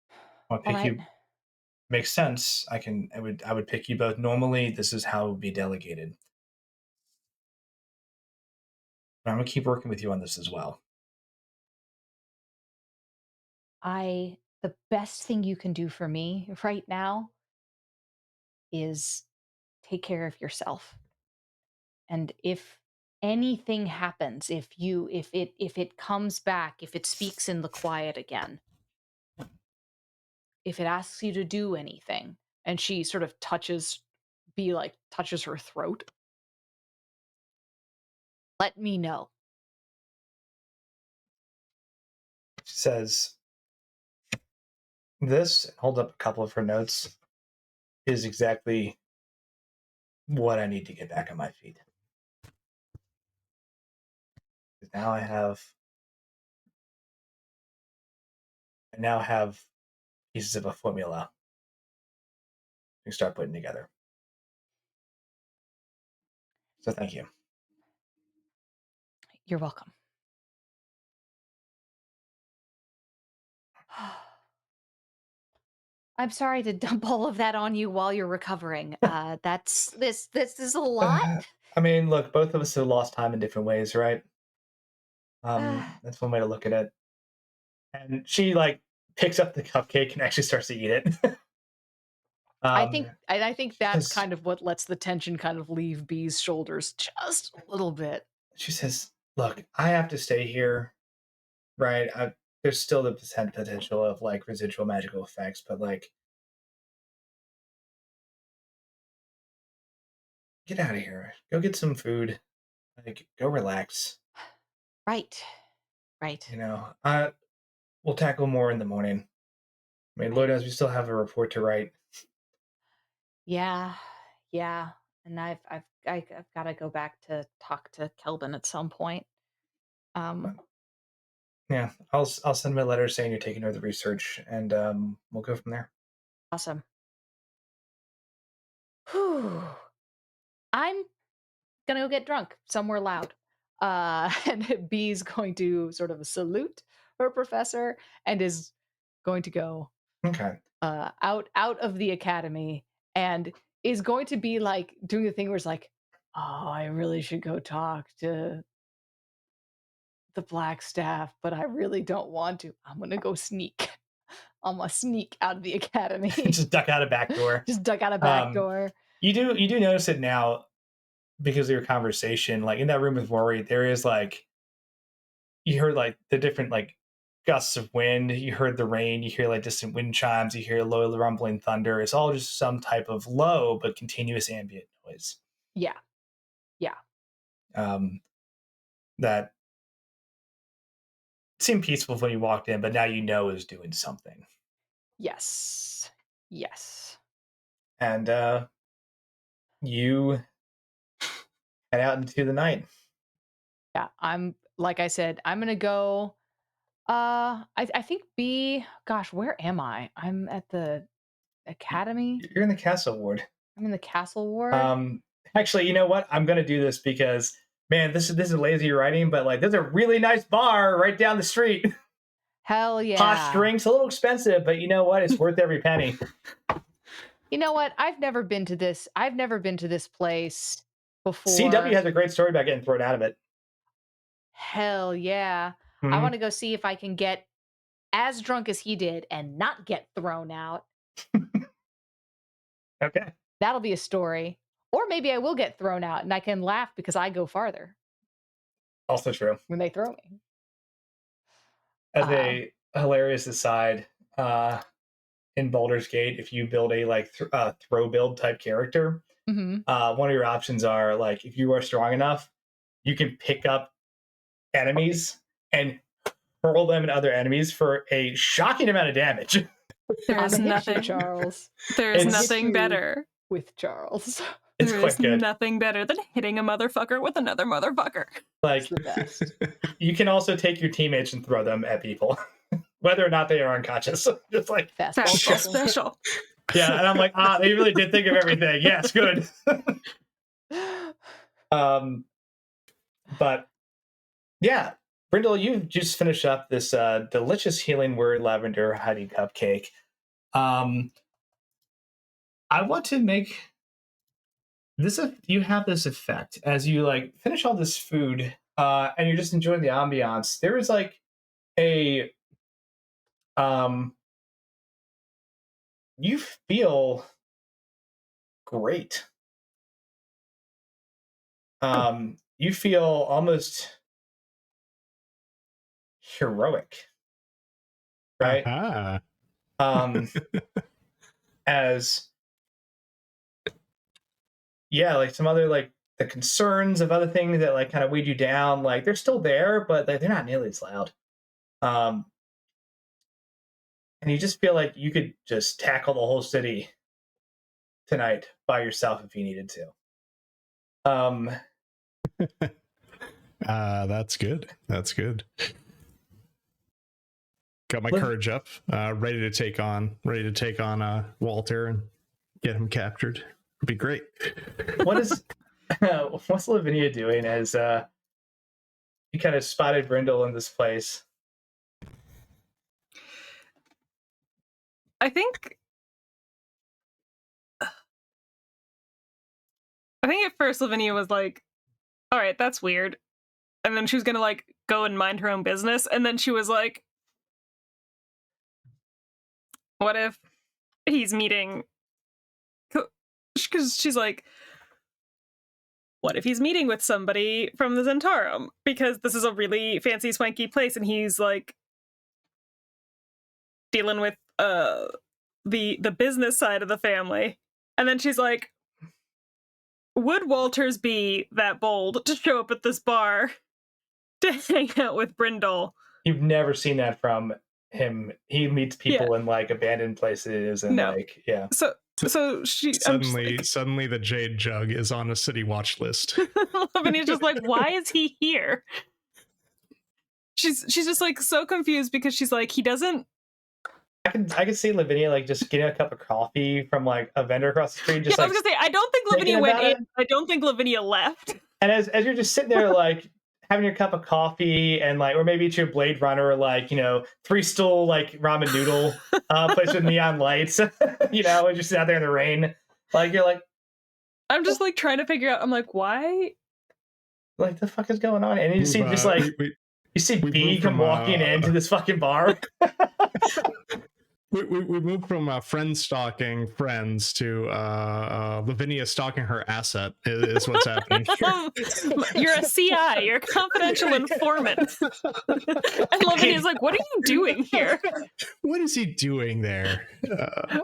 I want to all pick right? you. Makes sense. I would pick you both. Normally, this is how it would be delegated. But I'm gonna keep working with you on this as well. The best thing you can do for me right now is take care of yourself. And if anything happens, if it comes back, if it speaks in the quiet again, if it asks you to do anything, And she sort of touches her throat. let me know. She says, "This." Hold up a couple of her notes. Is exactly what I need to get back on my feet. Now I now have pieces of a formula we can start putting together. So thank you. You're welcome. I'm sorry to dump all of that on you while you're recovering. That's this is a lot. I mean, look, both of us have lost time in different ways, right? Uh, That's one way to look at it. And she like picks up the cupcake and actually starts to eat it. um, I think that's says, kind of what lets the tension kind of leave B's shoulders just a little bit. she says, "Look, I have to stay here, right? There's still the potential of like residual magical effects, but like, get out of here. Go get some food. Like, go relax. right, right, You know, we'll tackle more in the morning. I mean, Lord, right. as we still have a report to write. Yeah, yeah. And I've got to go back to talk to Kelvin at some point. But yeah, I'll send him a letter saying you're taking over the research, and we'll go from there." Awesome. Whew. I'm gonna go get drunk somewhere loud. And B's going to sort of salute her professor and is going to go Okay. out of the academy and is going to be like doing the thing where it's like, oh, I really should go talk to the black staff, but I really don't want to. I'm gonna go sneak. I'm gonna sneak out of the academy. Just duck out a back door. Just duck out a back door. You do notice it now because of your conversation. Like in that room with Rory, there is like you heard like the different like gusts of wind. You heard the rain. You hear like distant wind chimes. You hear low rumbling thunder. It's all just some type of low but continuous ambient noise. Yeah. That seemed peaceful when you walked in, but now you know is doing something. Yes. And you head out into the night. Yeah, I'm like I said, I'm gonna go. I think B. Gosh, where am I? I'm at the academy. You're in the castle ward. I'm in the castle ward. Actually, you know what? I'm gonna do this because man, this is lazy writing, but like there's a really nice bar right down the street. Hell yeah. Posh drinks, a little expensive, but you know what? It's worth every penny. You know what? I've never been to this place before. CW has a great story about getting thrown out of it. Hell yeah. I want to go see if I can get as drunk as he did and not get thrown out. Okay. That'll be a story. Or maybe I will get thrown out and I can laugh because I go farther Also true. when they throw me. As a hilarious aside, in Baldur's Gate, if you build a like throw build type character, one of your options are like if you are strong enough, you can pick up enemies and hurl them at other enemies for a shocking amount of damage. There's nothing, Charles. There's nothing better with Charles. It's there quite is good. nothing better than hitting a motherfucker with another motherfucker. Like It's the best. you can also take your teammates and throw them at people, whether or not they are unconscious. Just like Fastball special. yeah, and I'm like, they really did think of everything. Yes, good. But yeah, Brindle, you've just finished up this delicious healing word lavender honey cupcake. I want to make this. You have this effect as you like finish all this food, and you're just enjoying the ambiance. There is like a you feel great. You feel almost heroic, right? As yeah, like some other like the concerns of other things that like kind of weighed you down, like they're still there, but they're not nearly as loud. And you just feel like you could just tackle the whole city tonight by yourself if you needed to. That's good. Got my courage up, ready to take on Walter and get him captured. It'd be great. What's Lavinia doing as you kind of spotted Brindle in this place? I think at first Lavinia was like, all right, that's weird. And then she was going to like go and mind her own business. And then she was like, what if he's meeting? Because she's like, what if he's meeting with somebody from the Zentarum? Because this is a really fancy, swanky place. And he's like dealing with the business side of the family. And then she's like, would Walters be that bold to show up at this bar to hang out with Brindle? You've never seen that from him. He meets people in like abandoned places and like So she suddenly the Jade Jug is on a city watch list. Lavinia's just like, why is he here? She's just like so confused because she's like, he doesn't. I can see Lavinia like just getting a cup of coffee from like a vendor across the street. Just I like, was gonna say, I don't think Lavinia went in. I don't think Lavinia left. And as you're just sitting there like having your cup of coffee and like, or maybe it's your Blade Runner, like, you know, 3-stool like ramen noodle place with neon lights, you know, and just out there in the rain. Like you're like, I'm just like trying to figure out. I'm like, why? Like the fuck is going on? And you see just like You see We B moved come from, walking into this fucking bar. We moved from friend stalking friends to Lavinia stalking her asset is what's happening here. You're a CI. You're a confidential informant. And Lavinia's like, what are you doing here? What is he doing there?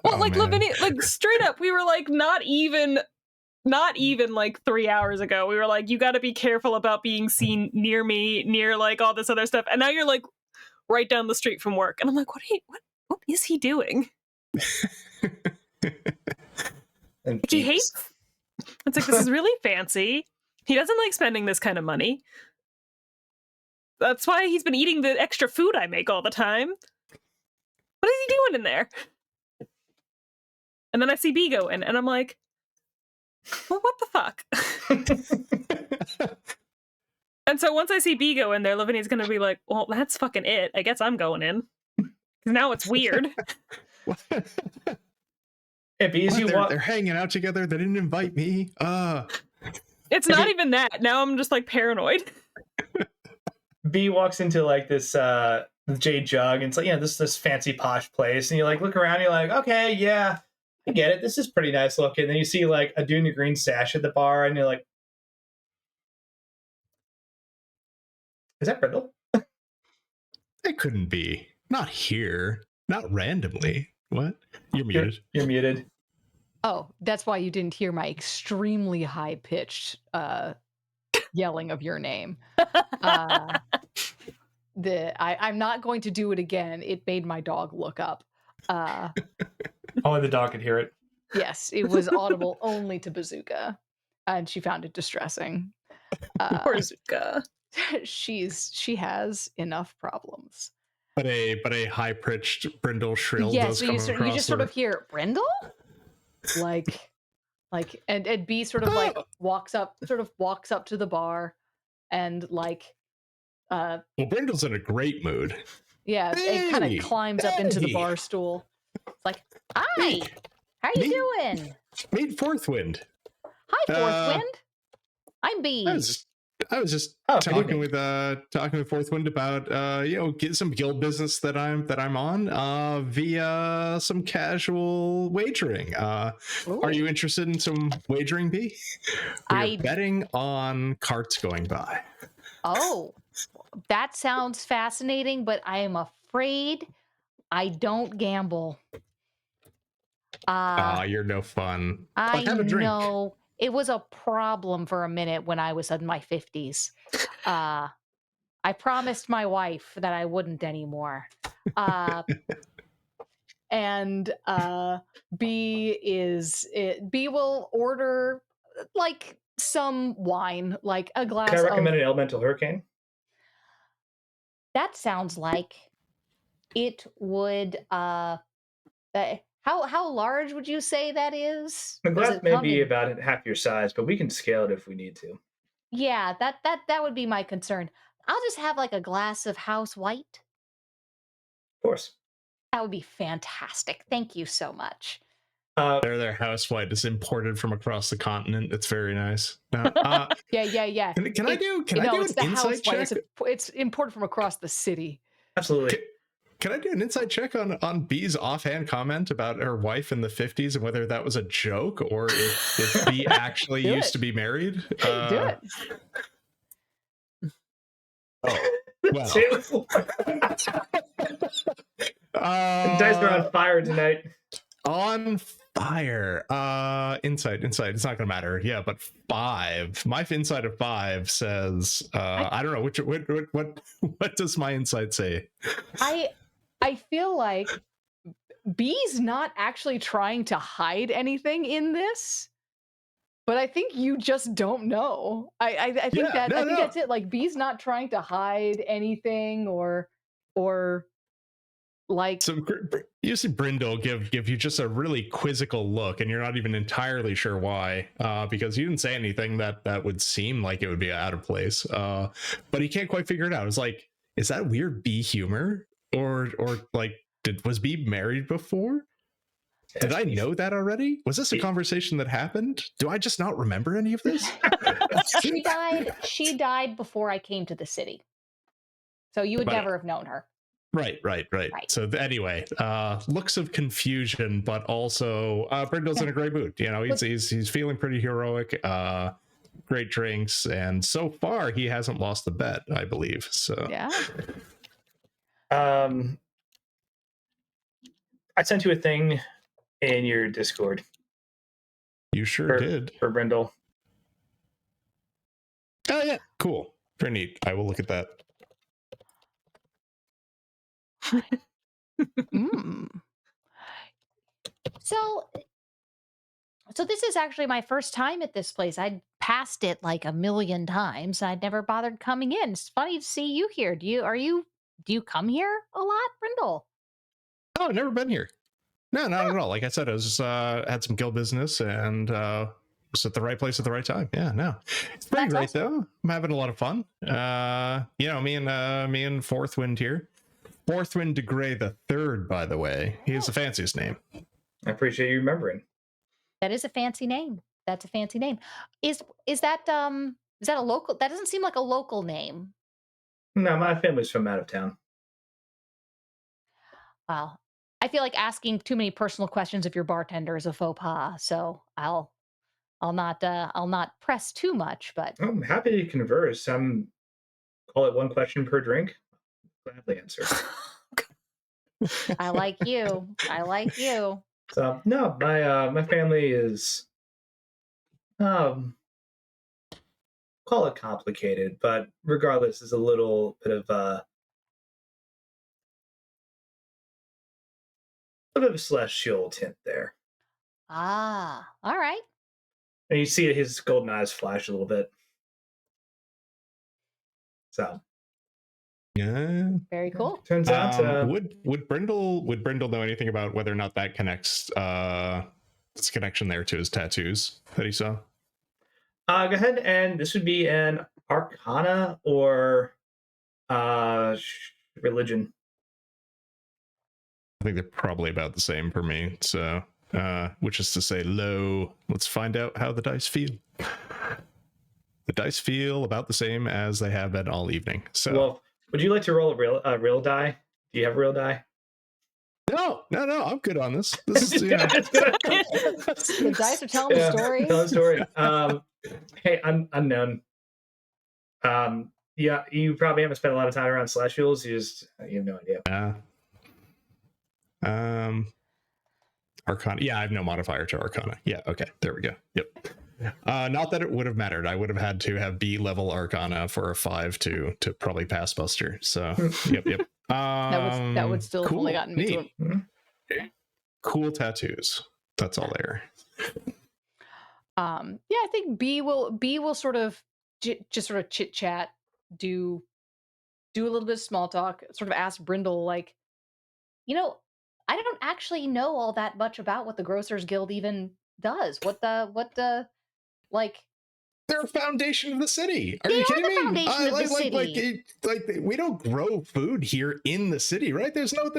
Well, like man. Lavinia, like straight up, we were like not even like 3 hours ago. We were like, you got to be careful about being seen near me, near like all this other stuff. And now you're like right down the street from work. And I'm like, what is he doing? And He B's- hates. It's like, this is really fancy. He doesn't like spending this kind of money. That's why he's been eating the extra food I make all the time. What is he doing in there? And then I see B go in, and I'm like, well, what the fuck? And so once I see B go in there, Lavinia's gonna be like, well, that's fucking it. I guess I'm going in. Because now it's weird. Yeah, B's, you They're hanging out together. They didn't invite me. It's not even that. Now I'm just like paranoid. B walks into like this Jade Jug, and it's like, yeah, this fancy posh place, and you like look around, and you're like, okay, yeah, I get it. This is pretty nice looking. Then you see like a Dune Green sash at the bar, and you're like, is that Brindle? It couldn't be. Not here. Not randomly. What? You're muted. You're muted. Oh, that's why you didn't hear my extremely high pitched yelling of your name. I'm not going to do it again. It made my dog look up. Only the dog could hear it. Yes, it was audible only to Bazooka, and she found it distressing. Poor Zuka. She has enough problems. But a high pitched Brindle shrill Yeah, does so come you across. just sort of hear Brindle, like, and B sort of like walks up to the bar, and like, well, Brindle's in a great mood. yeah, it kind of climbs up into the bar stool. It's like, hi, how you doing? Meet Fourthwind. Hi, Fourthwind. I'm B. I was just Oh, good talking evening. with Fourthwind about get some guild business that I'm on via some casual wagering. Are you interested in some wagering, B? We're betting on carts going by. Oh, that sounds fascinating, but I am afraid I don't gamble. You're no fun. I Have a drink. know. It was a problem for a minute when I was in my 50s. I promised my wife that I wouldn't anymore. And B will order like some wine, like a glass. Can I recommend an Elemental Hurricane? That sounds like it would. How large would you say that is? The Does glass it may come be in- about half your size, but we can scale it if we need to. Yeah, that would be my concern. I'll just have like a glass of house white. Of course. That would be fantastic. Thank you so much. Their house white is imported from across the continent. It's very nice. Yeah. Can I do It's an the house insight white. check? It's imported from across the city. Absolutely. Can I do an insight check on B's offhand comment about her wife in the 50s and whether that was a joke or if B actually Do used it. to be married? Do it. Oh, well. Dice are on fire tonight. On fire. Insight. It's not gonna matter. Yeah, but 5. My insight of 5 says I don't know what does my insight say? I feel like B's not actually trying to hide anything in this, but I think you just don't know. I think that's it. Like B's not trying to hide anything or like. So you see Brindle give you just a really quizzical look, and you're not even entirely sure why, because you didn't say anything that would seem like it would be out of place. But he can't quite figure it out. It's like, is that weird B humor, or like was B married before? Did I know that already? Was this a conversation that happened? Do I just not remember any of this? She died before I came to the city. So you would But- never have known her. Right. Right. So anyway, looks of confusion, but also Brindle's in a great mood. You know, he's feeling pretty heroic. Great drinks, and so far he hasn't lost the bet, I believe. So Yeah. I sent you a thing in your Discord you sure did. for Brindle. Oh yeah, cool, very neat. I will look at that. Mm. So this is actually my first time at this place. I'd passed it like a million times. I'd never bothered coming in. It's funny to see you here. Do you come here a lot, Brindle? Oh, I've never been here. No, not at all. Like I said, I was just had some guild business and was at the right place at the right time. Yeah, no, it's pretty That's great though. I'm having a lot of fun. You know, me and Fourth Wind here. Fourth Wind de Grey the Third, by the way. He has the fanciest name. I appreciate you remembering. That is a fancy name. That's a fancy name. Is that a local? That doesn't seem like a local name. No, my family's from out of town. Well, I feel like asking too many personal questions of your bartender is a faux pas. So I'll not press too much. But I'm happy to converse. Call it one question per drink. Gladly answer. I like you. I like you. So no, my family is call it complicated, but regardless, is a little bit of a celestial tint there. Ah, all right. And you see his golden eyes flash a little bit. So Yeah. Very cool. turns out Would Brindle know anything about whether or not that connects its connection there to his tattoos that he saw? go ahead, and this would be an Arcana or religion. I think they're probably about the same for me. So, which is to say, low. Let's find out how the dice feel. The dice feel about the same as they have been all evening. So, Well, would you like to roll a real die? Do you have a real die? no, I'm good on this. This is, yeah. The dice are telling the story. Tell the story. Hey, unknown. Yeah, you probably haven't spent a lot of time around celestials. You have no idea. Arcana. Yeah, I have no modifier to Arcana. Yeah, okay, there we go. Yep. Not that it would have mattered. I would have had to have B level Arcana for a 5 to probably pass Buster. So, yep. That would still have only gotten me to neat. him. Cool tattoos. That's all there. Yeah, I think B will sort of just sort of chit chat, do a little bit of small talk, sort of ask Brindle like, I don't actually know all that much about what the Grocers Guild even does. What the like They're a foundation of the city. Are They you are kidding the me? foundation of the city. Like we don't grow food here in the city, right? There's no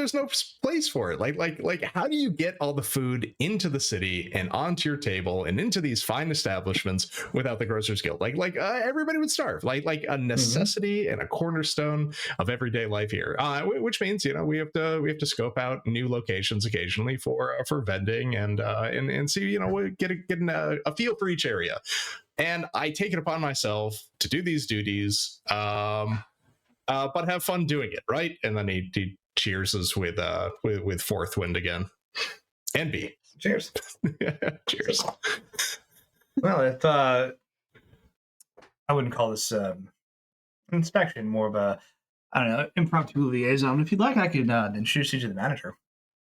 place for it. Like how do you get all the food into the city and onto your table and into these fine establishments without the Grocers Guild? Everybody would starve. Like a necessity and a cornerstone of everyday life here. Which means we have to scope out new locations occasionally for vending and see getting a feel for each area. And I take it upon myself to do these duties, but have fun doing it, right? And then he cheers us with Fourth Wind again, and B. Cheers. Cheers. Well, if I wouldn't call this inspection, more of a impromptu liaison. If you'd like, I could introduce you to the manager,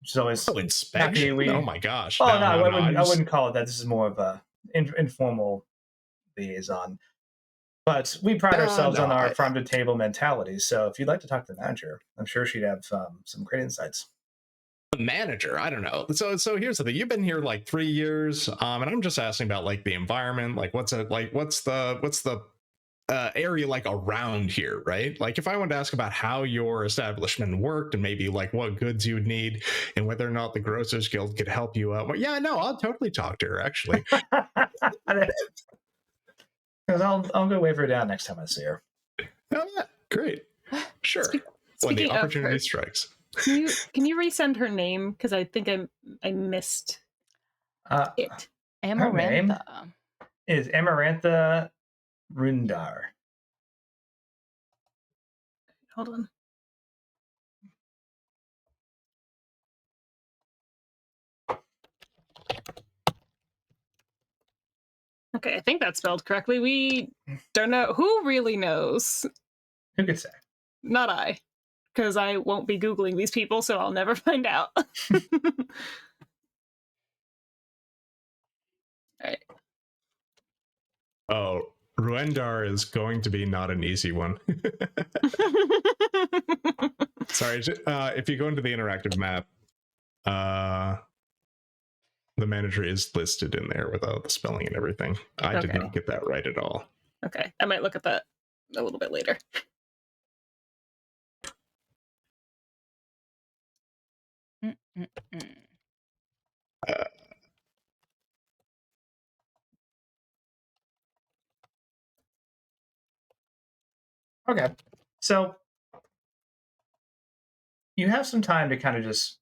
which is always inspection. Oh my gosh! Oh no, I wouldn't call it that. This is more of a informal liaison, but we pride ourselves on our farm to table mentality. So if you'd like to talk to the manager, I'm sure she'd have some great insights. The manager, I don't know. So here's the thing: you've been here like 3 years, and I'm just asking about like the environment. Like, what's the area like around here, right? Like, if I wanted to ask about how your establishment worked and maybe like what goods you would need and whether or not the Grocers Guild could help you out. Well, yeah, no, I'll totally talk to her actually. I'll go wave her down next time I see her. Oh, yeah, great. Sure. When the Speaking of opportunity her, strikes. can you resend her name? Because I think I missed it. name Amarantha. is Amarantha Rundar. Hold on. Okay, I think that's spelled correctly. We don't know. Who really knows? Who could say? Not I. Because I won't be Googling these people, so I'll never find out. Alright. Oh, Ruendar is going to be not an easy one. Sorry, if you go into the interactive map, the manager is listed in there without the spelling and everything. I did not get that right at all. Okay, I might look at that a little bit later. Okay, so you have some time to kind of just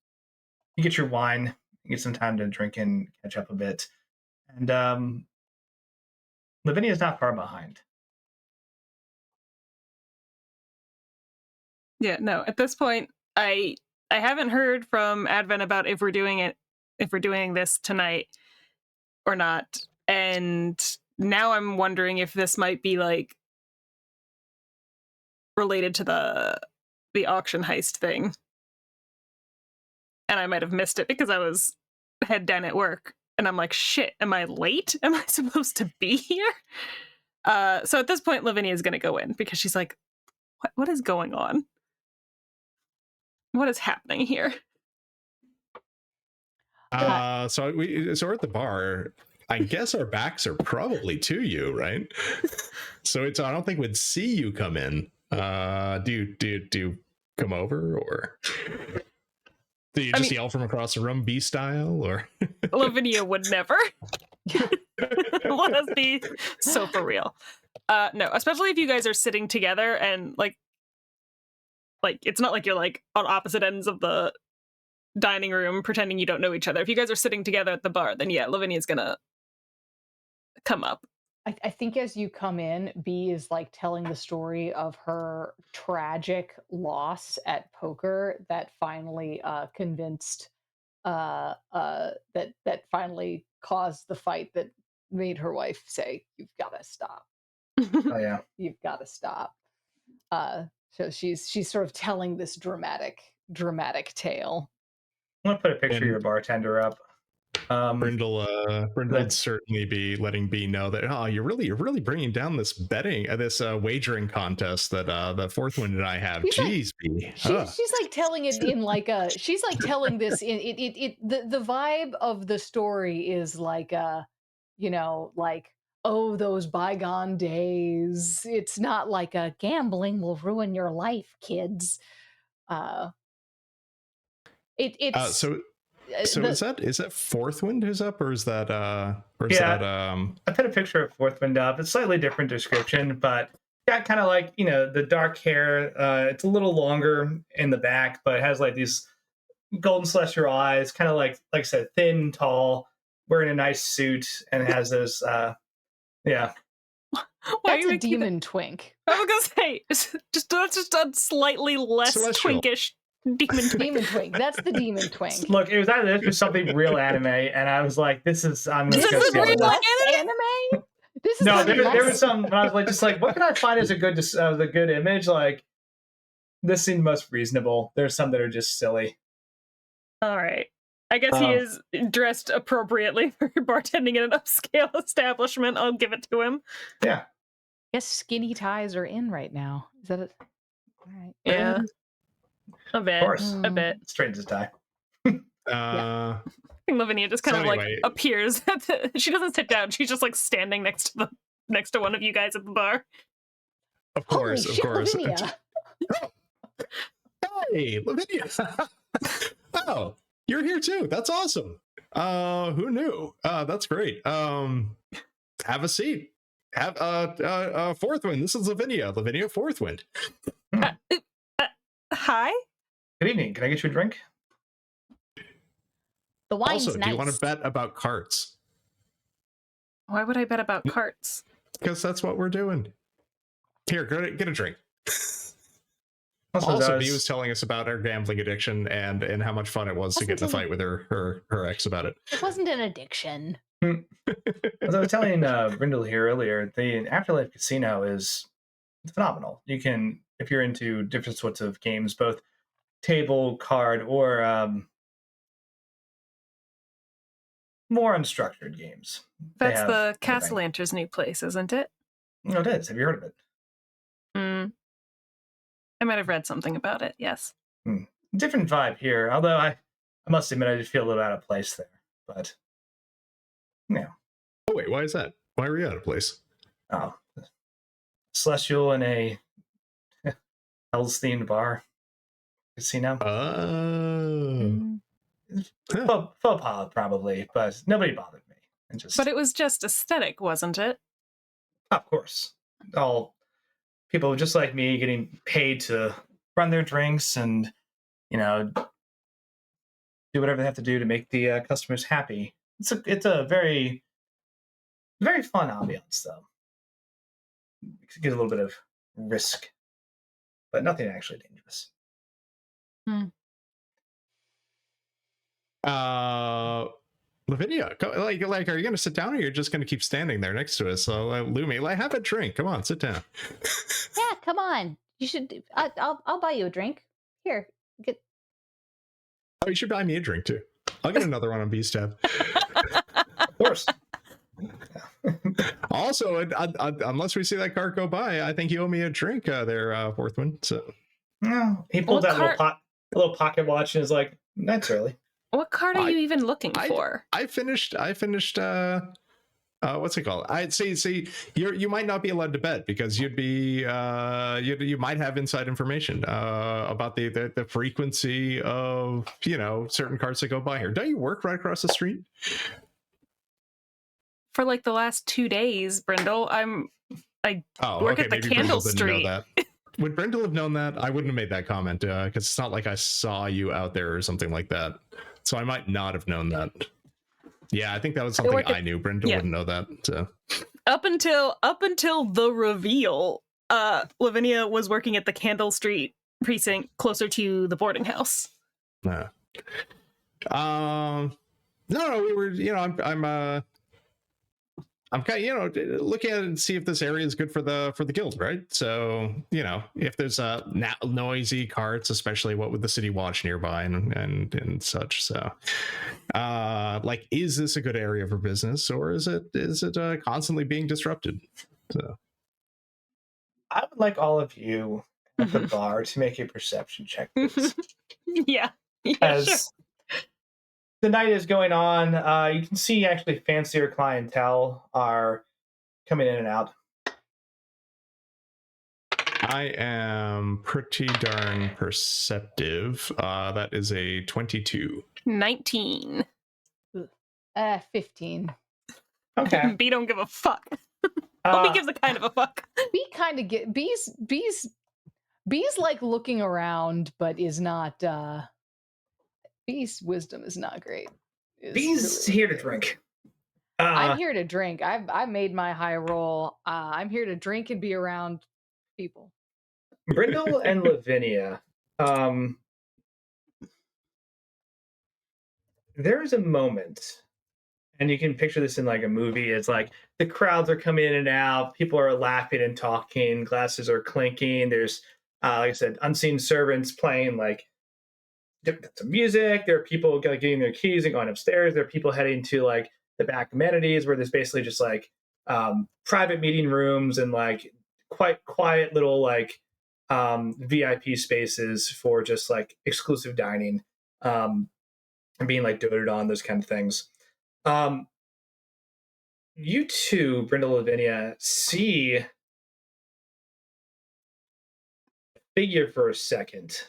you get your wine, you get some time to drink and catch up a bit, and Lavinia is not far behind. Yeah, no, at this point, I haven't heard from Advent about if we're doing this tonight or not. And now I'm wondering if this might be like related to the auction heist thing. And I might have missed it because I was head down at work. And I'm like, shit, am I late? Am I supposed to be here? So at this point, Lavinia is going to go in because she's like, what is going on? What is happening here? So we're at the bar. I guess our backs are probably to you, right? So I don't think we'd see you come in. Do you come over, or do you just yell from across the room, B style, or? Lavinia would never. Let us be so for real. No, especially if you guys are sitting together and like it's not like you're like on opposite ends of the dining room pretending you don't know each other. If you guys are sitting together at the bar, then yeah, Lavinia's gonna come up. I think as you come in, B is like telling the story of her tragic loss at poker that finally convinced that finally caused the fight that made her wife say, "You've got to stop. Oh yeah, You've got to stop." So she's sort of telling this dramatic tale. I'm gonna put a picture of your bartender up. Brindle would certainly be letting B know that you're really bringing down this wagering contest that Fourth Wind and I have. Jeez, B. She's like telling it in like a she's like telling this in the vibe of the story is like like, oh, those bygone days. It's not like a gambling will ruin your life, kids. So is that Fourth Wind who's up, or is that I put a picture of Fourth Wind up. It's slightly different description, but got kind of like the dark hair. It's a little longer in the back, but it has like these golden celestial eyes, kind of like I said, thin, tall, wearing a nice suit, and has those yeah. That's a demon twink. I was gonna say that's just a slightly less twinkish demon twink. That's the demon twink. Look, it was either this or something real anime, and I was like, "This is I'm gonna go see anime." This is there was some. And I was like, what can I find as a good image? Like, this seemed most reasonable. There's some that are just silly. All right, I guess he is dressed appropriately for bartending in an upscale establishment. I'll give it to him. Yeah. Guess skinny ties are in right now. Is that it? All right. Yeah. A bit. Of course. A bit. Straight as tie. I think Lavinia just kind of like appears. She doesn't sit down. She's just like standing next to one of you guys at the bar. Of course, Holy shit, Lavinia. Hey, Lavinia. Oh, you're here too. That's awesome. Who knew? That's great. Have a seat. Have Fourth Wind. This is Lavinia. Lavinia Fourth Wind. Hi. Good evening. Can I get you a drink? The wine's Also, nice. do you want to bet about carts? Why would I bet about carts? Because that's what we're doing. Here, get a drink. Also, Also, does- Bee was telling us about her gambling addiction and how much fun it was to get in a fight with her ex about it. It wasn't an addiction. As I was telling Brindle here earlier, the Afterlife Casino is phenomenal. You can, if you're into different sorts of games, both table, card, or more unstructured games. they That's have the everything. Castellanter's new place, isn't it? No, it is. Have you heard of it? I might have read something about it, yes. Different vibe here, although I must admit I did feel a little out of place there. But, yeah. Oh, wait, why is that? Why are we out of place? Oh. Celestial in a Hell's-themed bar. Casino. Oh. Faux pas, probably, but nobody bothered me. And just, But it was just aesthetic, wasn't it? of course, all people just like me getting paid to run their drinks and, you know, do whatever they have to do to make the customers happy. It's a very, very fun ambiance, though. It gives a little bit of risk, but nothing actually dangerous. Lavinia, like, are you gonna sit down or you're just gonna keep standing there next to us? So, Lumi, like, have a drink. Come on, sit down. Yeah, come on. You should. I'll buy you a drink. Here, get. Oh, you should buy me a drink too. I'll get another one on Beast tab. Of course. Also, unless we see that cart go by, I think you owe me a drink there, fourth one. So, No, he pulled What out a little pocket watch and is like, "That's early." What card are you even looking for? I finished. What's it called? I'd say you might not be allowed to bet because you'd be you might have inside information about the frequency of certain carts that go by here. Don't you work right across the street? For like the last 2 days, Brindle, I work at the maybe Candle Brindle didn't Street. know that. Would Brindle have known that? I wouldn't have made that comment because it's not like I saw you out there or something like that. So I might not have known that. Yeah, I think that was something I knew. Brindle wouldn't know that. So. Up until the reveal, Lavinia was working at the Candle Street precinct closer to the boarding house. No, we were. I'm kind of, looking at it and see if this area is good for the guild, right? So, if there's noisy carts, especially what with the city watch nearby and such. So, is this a good area for business, or is it constantly being disrupted? So, I would like all of you at the bar to make a perception check, please. Yeah, As sure. the night is going on, you can see actually fancier clientele are coming in and out. I am pretty darn perceptive. That is a 22. 19. 15. Okay. B don't give a fuck. Well, B gives a kind of a fuck. B kind of get B's like looking around, but is not. B's wisdom is not great. B's here to drink. I'm here to drink. I've made my high roll. I'm here to drink and be around people. Brindle and Lavinia. There's a moment, and you can picture this in like a movie. It's like the crowds are coming in and out. People are laughing and talking. Glasses are clinking. There's, like I said, unseen servants playing like some music. There are people getting their keys and going upstairs. There are people heading to like the back amenities where there's basically just like private meeting rooms and like quite quiet little like VIP spaces for just like exclusive dining and being like doted on, those kind of things. You two, Brindle and Lavinia, see a figure for a second.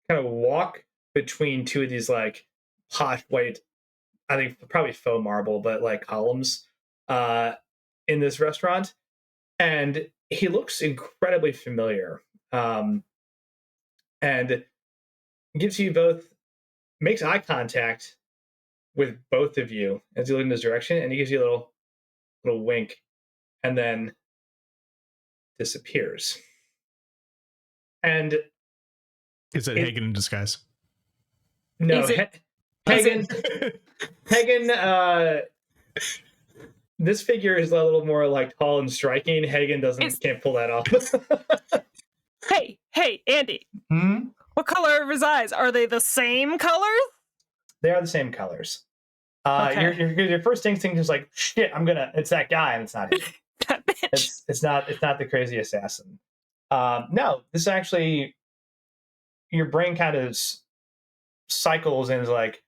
Kind of walk between two of these like posh white, I think probably faux marble, but like columns in this restaurant. And he looks incredibly familiar. and gives you both, makes eye contact with both of you as you look in this direction, and he gives you a little wink, and then disappears. And Is it Hagen in disguise? no, Is it- Hagen. Hagen. This figure is a little more like tall and striking. Hagen can't pull that off. Hey, Andy. Hmm? What color are his eyes? Are they the same color? They are the same colors. Okay. Your first instinct is like, shit, it's that guy, and it's not him. That bitch. It's not the crazy assassin. No, this is actually, your brain kind of cycles and is like,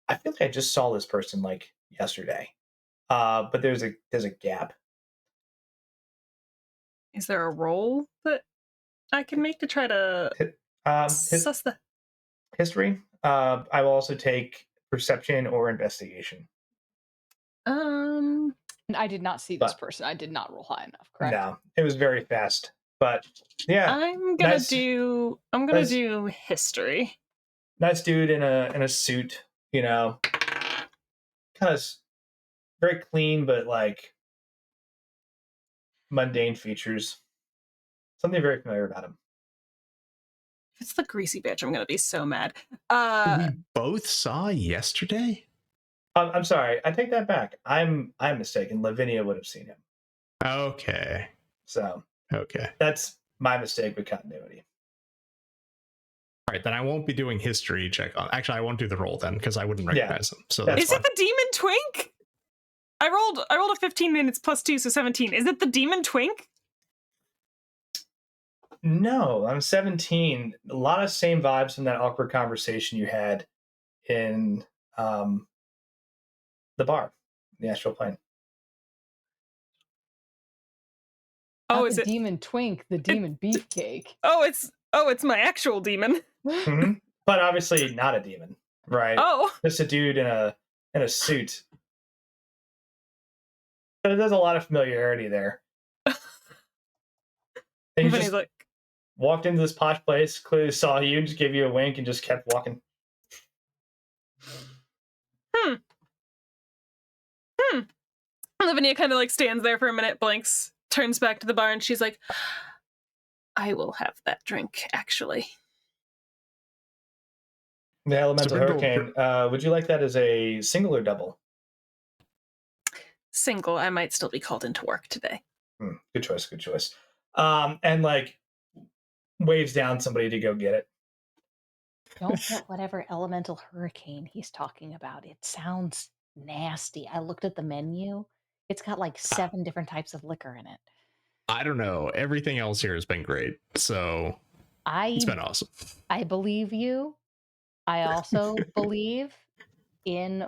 I feel like I just saw this person like yesterday. But there's a gap. Is there a roll that I can make to try to suss the History. I will also take perception or investigation. I did not see this person. I did not roll high enough, correct? No, it was very fast. But yeah, I'm gonna nice. do history. Nice dude in a suit, kind of very clean, but like mundane features. Something very familiar about him. If it's the greasy bitch, I'm gonna be so mad. We both saw yesterday? I'm sorry, I take that back. I'm mistaken. Lavinia would have seen him. Okay. So Okay. that's my mistake with continuity. All right, then I won't be doing history check on. Actually, I won't do the roll then because I wouldn't recognize them. So that's Is it the demon twink? I rolled a 15 and it's +2, so 17. Is it the demon twink? No, I'm 17. A lot of same vibes from that awkward conversation you had in the bar, the astral plane. Oh, Not is the it demon twink, the demon beefcake? Oh, it's my actual demon. Mm-hmm. But obviously not a demon, right? Oh, Just a dude in a suit. But there's a lot of familiarity there. And you but just he's like, walked into this posh place, clearly saw you, just gave you a wink, and just kept walking. Lavinia kind of like stands there for a minute, blinks, turns back to the bar, and she's like, I will have that drink, actually. The elemental So Brindle- hurricane. Would you like that as a single or double? Single, I might still be called into work today. Good choice. Good choice. And like waves down somebody to go get it. Don't get whatever elemental hurricane he's talking about. It sounds nasty. I looked at the menu. It's got like 7 different types of liquor in it. I don't know. Everything else here has been great. So it's been awesome. I believe you. I also believe in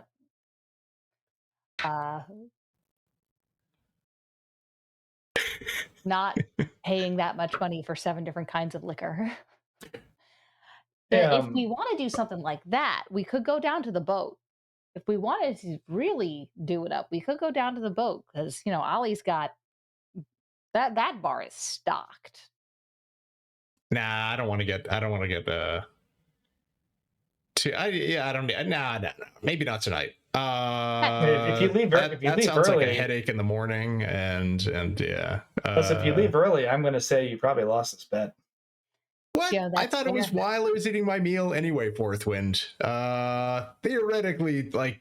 not paying that much money for 7 different kinds of liquor. If we want to do something like that, we could go down to the boat. If we wanted to really do it up, we could go down to the boat because Ollie's got that bar is stocked. Nah, I don't want to get. I don't. Maybe not tonight. If you leave, that sounds early, like a headache in the morning, and yeah. Plus, if you leave early, I'm going to say you probably lost this bet. What? Yeah, I thought it was while I was eating my meal anyway. Fourth wind. Theoretically, like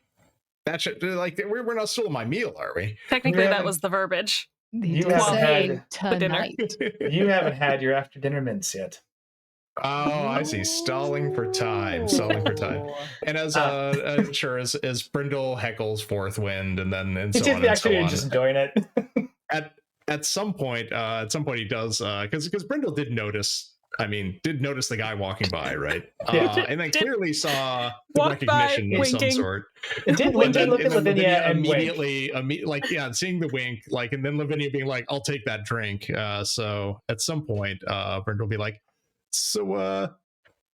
that should we're not stealing my meal, are we? Technically, that was the verbiage. You did haven't say had tonight. you haven't had your after dinner mints yet. Oh, I see. Stalling for time. And as sure as Brindle heckles Fourth Wind, and then and so on and so on. Just enjoying it. At some point he does because Brindle did notice the guy walking by, right? And then clearly saw the recognition of some sort. It did look at Lavinia and immediately, seeing the wink, and then Lavinia being like, "I'll take that drink." So at some point, Brindle will be like, "So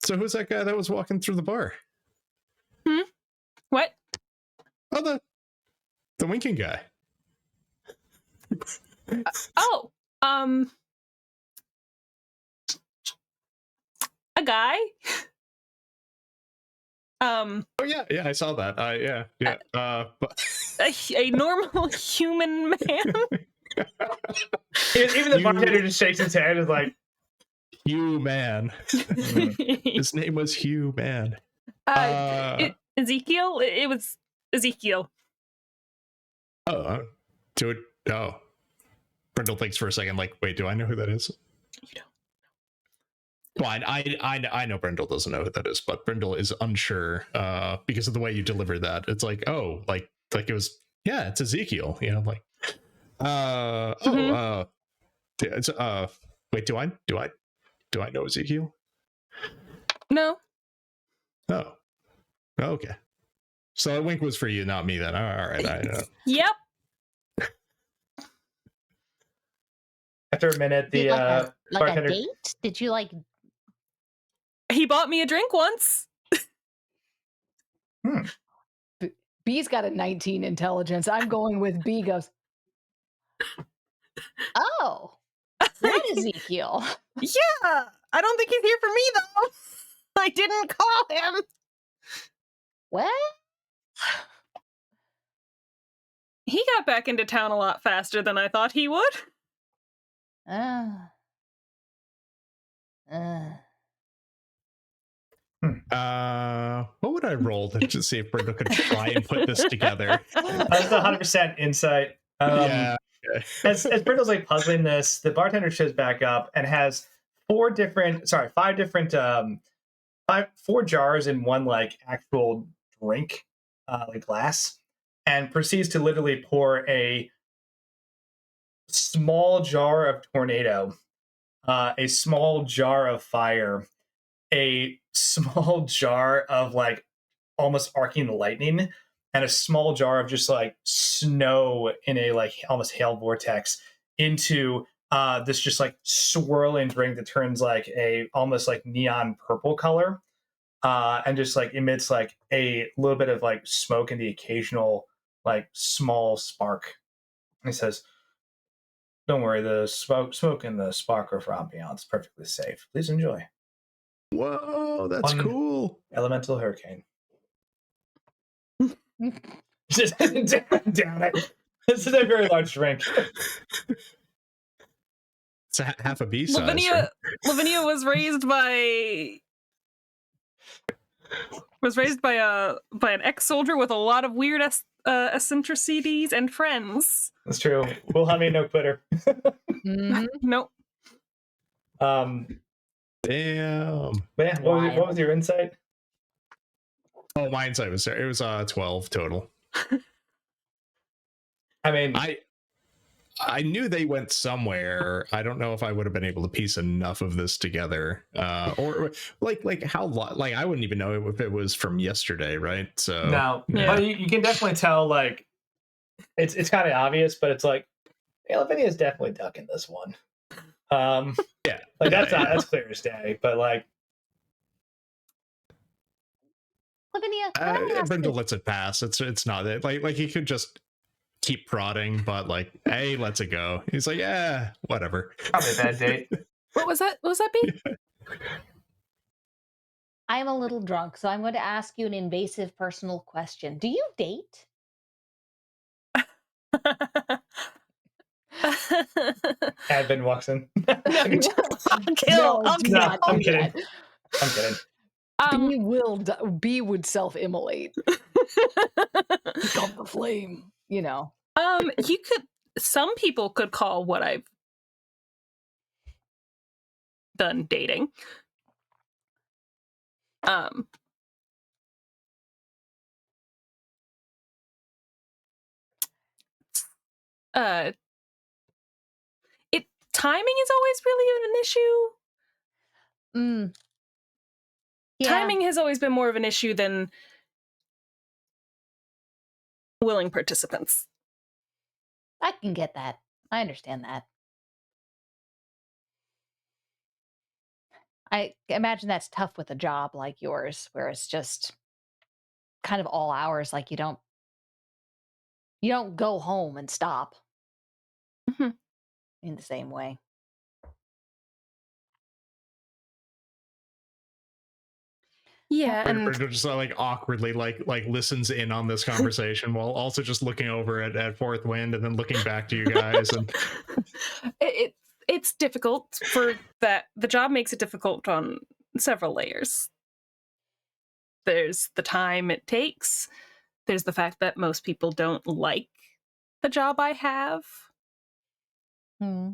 who's that guy that was walking through the bar?" What? Oh, the winking guy. guy. Oh yeah, I saw that. But A normal human man. Even the bartender just shakes his head and is like, Hugh Man. His name was Hugh Man. Ezekiel. It was Ezekiel. Dude. Oh. Brindle thinks for a second, like, wait, do I know who that is? You don't. Well, I know Brindle doesn't know who that is, but Brindle is unsure because of the way you deliver that. It's like, oh, like it was, yeah, it's Ezekiel. You know, like, it's wait, do I know Ezekiel? No. Oh, okay. So a wink was for you, not me. Then, all right, I know. Yep. after a minute, the like bartender. a date? Did you like? He bought me a drink once. B's got a 19 intelligence. I'm going with B goes, Oh, that Ezekiel. Yeah. I don't think he's here for me though. I didn't call him. Well, He got back into town a lot faster than I thought he would. What would I roll to see if Brindle could try and put this together? That's 100% insight. Yeah. as Brindle's like puzzling this, the bartender shows back up and has four different jars in one like actual drink, like glass, and proceeds to literally pour a small jar of tornado, a small jar of fire, a small jar of like almost arcing lightning, and a small jar of just like snow in a like almost hail vortex into this just like swirling drink that turns like a almost like neon purple color, and just like emits like a little bit of like smoke and the occasional like small spark. And he says, "Don't worry, the smoke and the spark are for ambiance, perfectly safe. Please enjoy." Whoa, that's One cool. elemental hurricane. Just down it. This is a very large drink. It's half a B size. Lavinia was raised by an ex-soldier with a lot of weird eccentricities and friends. That's true. We'll have no quitter. Nope. Damn. But yeah, what was your insight? Oh, my insight was 12 total. I mean, I knew they went somewhere. I don't know if I would have been able to piece enough of this together, or like how like I wouldn't even know if it was from yesterday, right? So no, Yeah. but you can definitely tell. Like, it's kind of obvious, but it's like, yeah, Lavinia's definitely ducking this one. yeah, like that's clear as day. But like, Lavinia, Brindle lets it pass. It's not like he could just keep prodding, but like, hey, lets it go. He's like, yeah, whatever. probably a bad date. What was that? What was that, B? I'm a little drunk, so I'm going to ask you an invasive personal question. Do you date? Advin walks in. I'll kill. No, I'm kidding. I'm kidding. B would self-immolate. Become the flame, you know. Some people could call what I've done dating. Timing is always really an issue. Yeah. Timing has always been more of an issue than willing participants. I can get that. I understand that. I imagine that's tough with a job like yours, where it's just kind of all hours. Like you don't go home and stop in the same way. Yeah, and Brindle just like awkwardly like listens in on this conversation while also just looking over at Fourth Wind and then looking back to you guys. And it's difficult for that. The job makes it difficult on several layers. There's the time it takes. There's the fact that most people don't like the job I have. Hmm.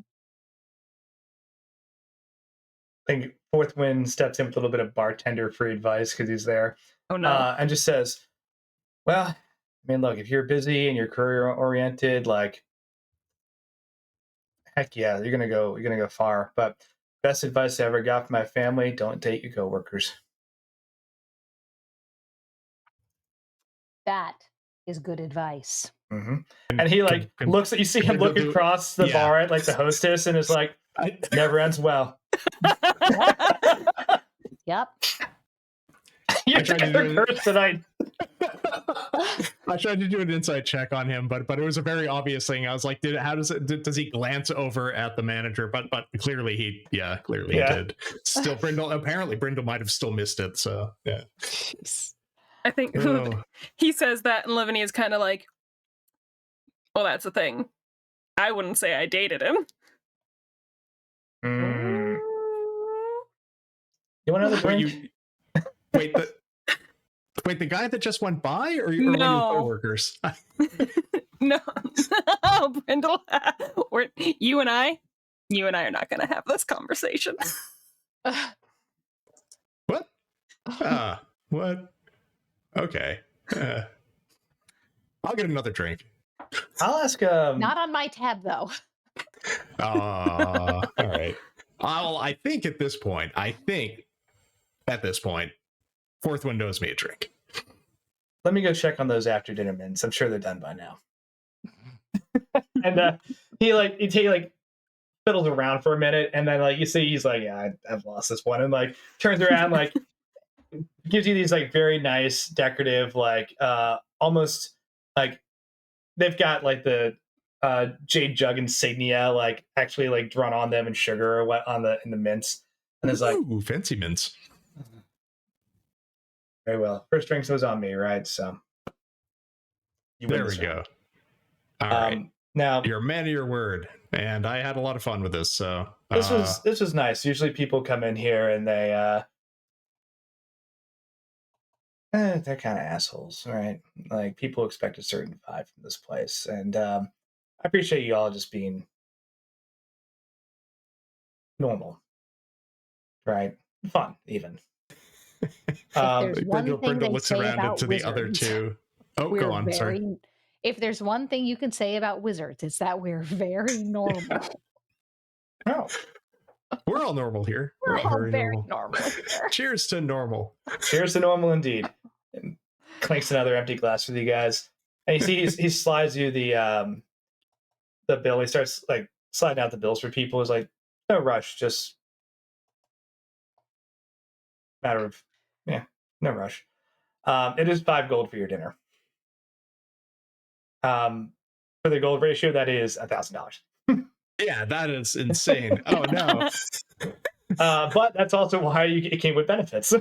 I think Fourth Wind steps in with a little bit of bartender free advice because he's there. Oh no. And just says, well, I mean, look, if you're busy and you're career oriented, like, heck yeah, you're gonna go far. But best advice I ever got from my family: don't date your coworkers. That is good advice. Mm-hmm. And he like looks at you, see him look across the bar at like the hostess, and is like, never ends well. Yep. You're the curse tonight. I tried to do an insight check on him, but it was a very obvious thing. I was like, does he glance over at the manager? But clearly he did. Still, Brindle might have still missed it. So yeah. Jeez. I think he says that, and Lavinia is kind of like, well, that's the thing. I wouldn't say I dated him. You want another drink? Wait, the guy that just went by, or one of your coworkers? No, Brindle, you and I are not going to have this conversation. What? What? Okay. I'll get another drink. I'll ask. Not on my tab, though. All right. I think at this point, Fourth Wind owes me a drink. Let me go check on those after dinner mints. I'm sure they're done by now. And he fiddles around for a minute, and then you see he's like, yeah, I've lost this one, and turns around, gives you these very nice decorative almost they've got the jade jug insignia actually drawn on them in sugar or what in the mints, and it's ooh, fancy mints. Very well. First drinks was on me, right? So there we go. All right. Now you're a man of your word, and I had a lot of fun with this. So this was nice. Usually people come in here and they're kind of assholes, right? People expect a certain vibe from this place, and I appreciate you all just being normal, right? Fun, even. Brindle looks around into the other two. Oh, go on. Sorry. If there's one thing you can say about wizards, it's that we're very normal. Oh. We're all normal here. We're all very normal here. Cheers to normal. Cheers to normal indeed. And clinks another empty glass with you guys. And you see he slides you the bill. He starts sliding out the bills for people. He's like, no rush, just matter of no rush. It is 5 gold for your dinner. For the gold ratio, that is $1,000. Yeah, that is insane. Oh no. But that's also why it came with benefits.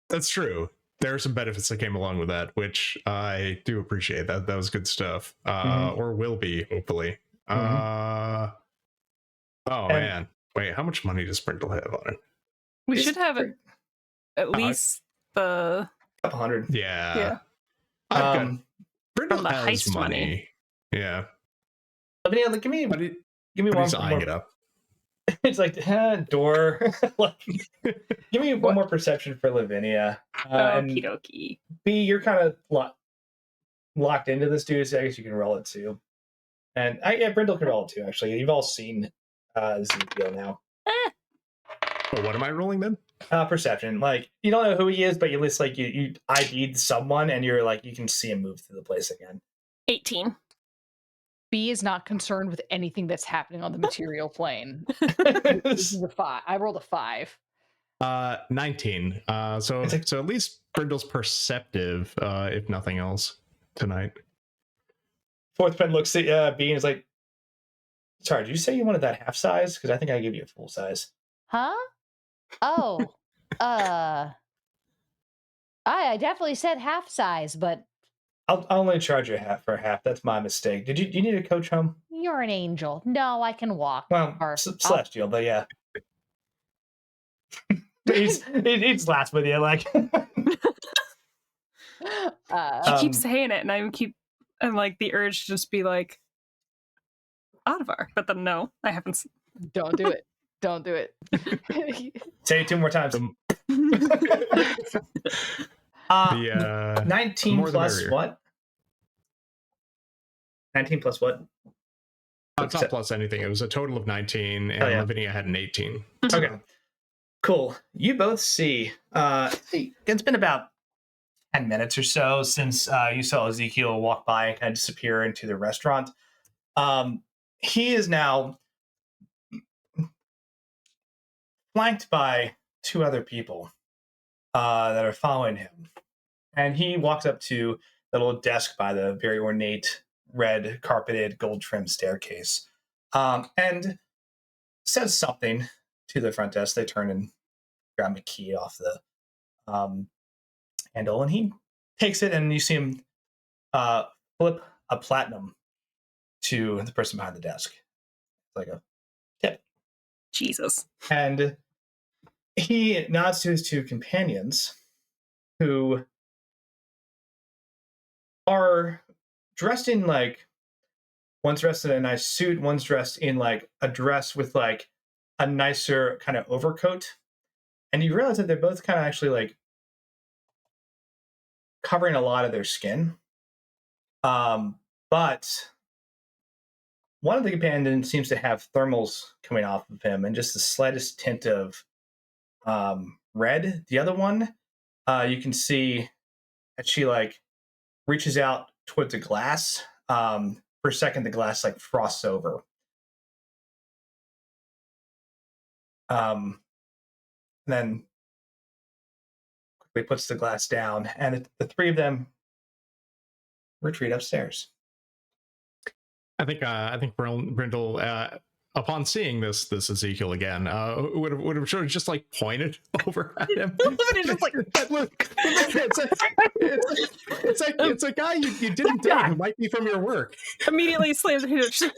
That's true. There are some benefits that came along with that, which I do appreciate. That was good stuff. Or will be, hopefully. Oh man. Wait, how much money does Brindle have on it? We should have at least the couple hundred. Yeah. Brindle the has heist money. Yeah. Lavinia, give me one. He's eyeing it up. It's door. Give me one more perception for Lavinia. Okie dokie. B, you're kind of locked into this dude, so I guess you can roll it too. And Brindle can roll it too. Actually, you've all seen Ezekiel now. Oh, what am I rolling then? Perception. You don't know who he is, but you list you ID'd someone, and you're you can see him move through the place again. 18. B is not concerned with anything that's happening on the material plane. This is a 5. I rolled a 5. 19. So at least Brindle's perceptive, if nothing else, tonight. Fourth Pen looks at B and is like, sorry, did you say you wanted that half size? Because I think I gave you a full size. Huh? Oh. I definitely said half size, but I'll only charge you half for half. That's my mistake. Do you need a coach home? you're an angel. No, I can walk. Well, Or celestial, but yeah. He just laughs with you like. You keep saying it, and I'm like the urge to just be like, Ottavar, but then no, I haven't. Don't do it. Don't do it. Say it 2 more times. The 19 more the plus merrier. what? 19 plus what? It's not plus anything. It was a total of 19, and Lavinia had an 18. Okay. Cool. You both see. It's been about 10 minutes or so since you saw Ezekiel walk by and kind of disappear into the restaurant. He is now flanked by 2 other people that are following him. And he walks up to the little desk by the very ornate, red carpeted, gold trimmed staircase and says something to the front desk. They turn and grab a key off the handle, and he takes it, and you see him flip a platinum to the person behind the desk. It's like a tip. Jesus. And he nods to his 2 companions who are dressed in like, one's dressed in a nice suit, one's dressed in like a dress with like a nicer kind of overcoat. And you realize that they're both kind of actually like covering a lot of their skin. But one of the companions seems to have thermals coming off of him and just the slightest tint of red. The other one, you can see that she like reaches out towards a glass. For a second, the glass like frosts over. Then quickly puts the glass down, and the 3 of them retreat upstairs. I think Brindle, upon seeing this Ezekiel again, would have sort of just like pointed over at him. Just like, Look, it's a guy you didn't date who might be from your work. immediately slams her. She's like,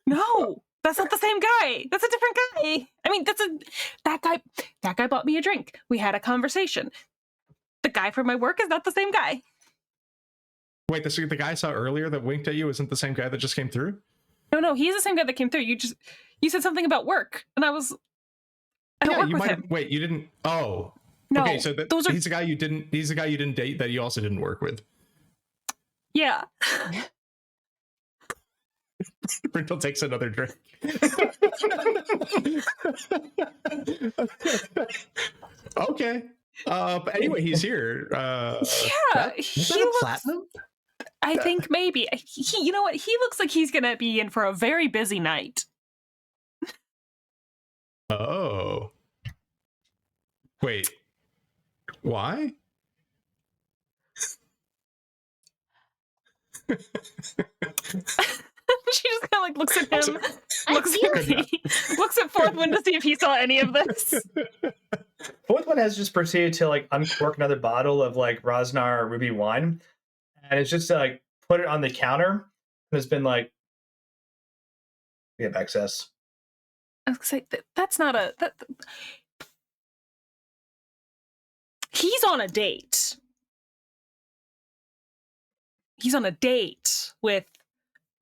no, that's not the same guy. That's a different guy. I mean, that guy bought me a drink. We had a conversation. The guy from my work is not the same guy. Wait, the guy I saw earlier that winked at you isn't the same guy that just came through? No, he's the same guy that came through. You said something about work, and I don't work with him. Wait, you didn't. Oh, no. Okay, so he's the guy you didn't. He's the guy you didn't date that you also didn't work with. Yeah. Brindle takes another drink. Okay. But anyway, he's here. He looks platinum. I think maybe. You know what? He looks like he's going to be in for a very busy night. Oh. Wait. Why? She just kind of like looks at him, looks at Fourth One to see if he saw any of this. Fourth One has just proceeded to like uncork another bottle of like Rosnar ruby wine, and it's just to, like put it on the counter, and it's been like, we have excess. I was gonna say that's not a. He's on a date. He's on a date with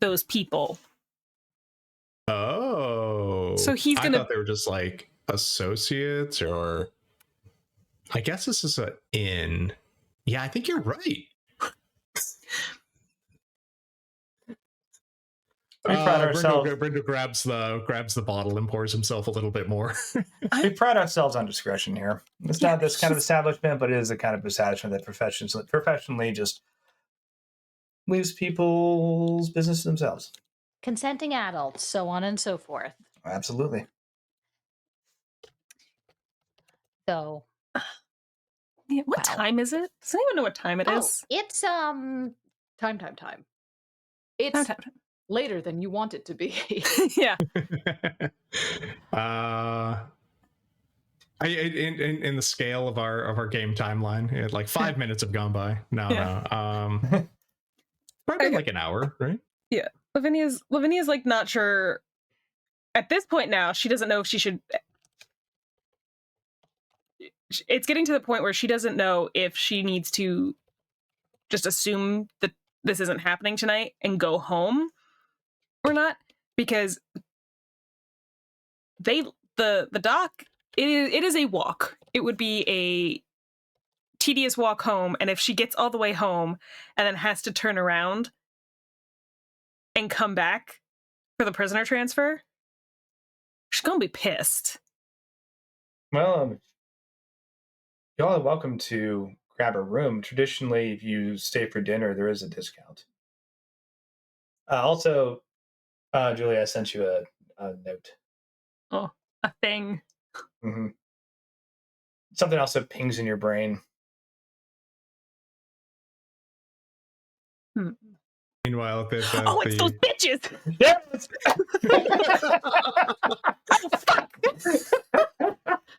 those people. Oh. So he's gonna. I thought they were just like associates, or I guess this is an inn. Yeah, I think you're right. We pride ourselves. Brindle grabs the bottle and pours himself a little bit more. We pride ourselves on discretion here. It's not this kind of establishment, but it is a kind of establishment that professionally just leaves people's business to themselves. Consenting adults, so on and so forth. Absolutely. So, Yeah, what time is it? Does anyone know what time it is? It's Time. It's Time. later than you want it to be. Yeah. In the scale of our game timeline, like 5 minutes have gone by. No. Probably been like an hour, right? Yeah. Lavinia's like not sure at this point now. She doesn't know if she should. It's getting to the point where she doesn't know if she needs to just assume that this isn't happening tonight and go home or not, because the dock, it is a walk. It would be a tedious walk home, and if she gets all the way home and then has to turn around and come back for the prisoner transfer, she's gonna be pissed. Well, y'all are welcome to grab a room. Traditionally, if you stay for dinner, there is a discount. Also, Julia, I sent you a note. Oh, a thing. Mm-hmm. Something else that pings in your brain. Meanwhile, it's those bitches! Yes!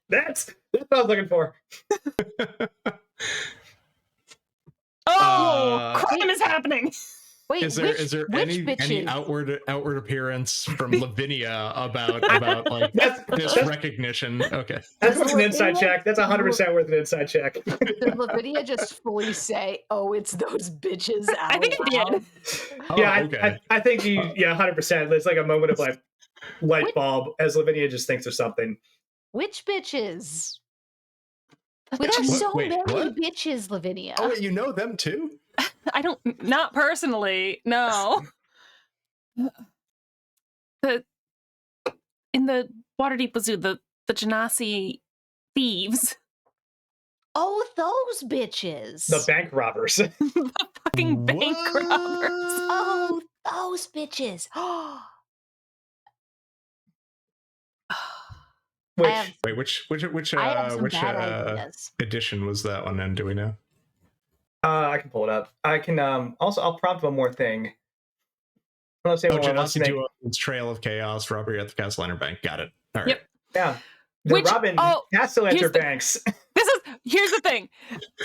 That's what I was looking for. Crime is happening! Wait, is there any outward appearance from Lavinia about like this recognition? Okay, that's worth an inside check. That's 100% worth an inside check. Did Lavinia just fully say, "Oh, it's those bitches"? I think I did. Yeah, okay. I think you. Yeah, 100%. There's like a moment of like light bulb as Lavinia just thinks of something. Which bitches? We have so many bitches, Lavinia. Oh, you know them too? I don't, not personally, no. In the Waterdeep Bazoo, the Genasi thieves. Oh, those bitches. The bank robbers. The fucking bank robbers. Oh, those bitches. Which I have some bad ideas. edition was that one in? Do we know? I can pull it up. I can also I'll prompt one more thing. Genasi Duo's Trail of Chaos, robbery at the Castle Lantern Bank. Got it. All right. Yep. Yeah. The Robin Castle Lantern Banks. Here's the thing.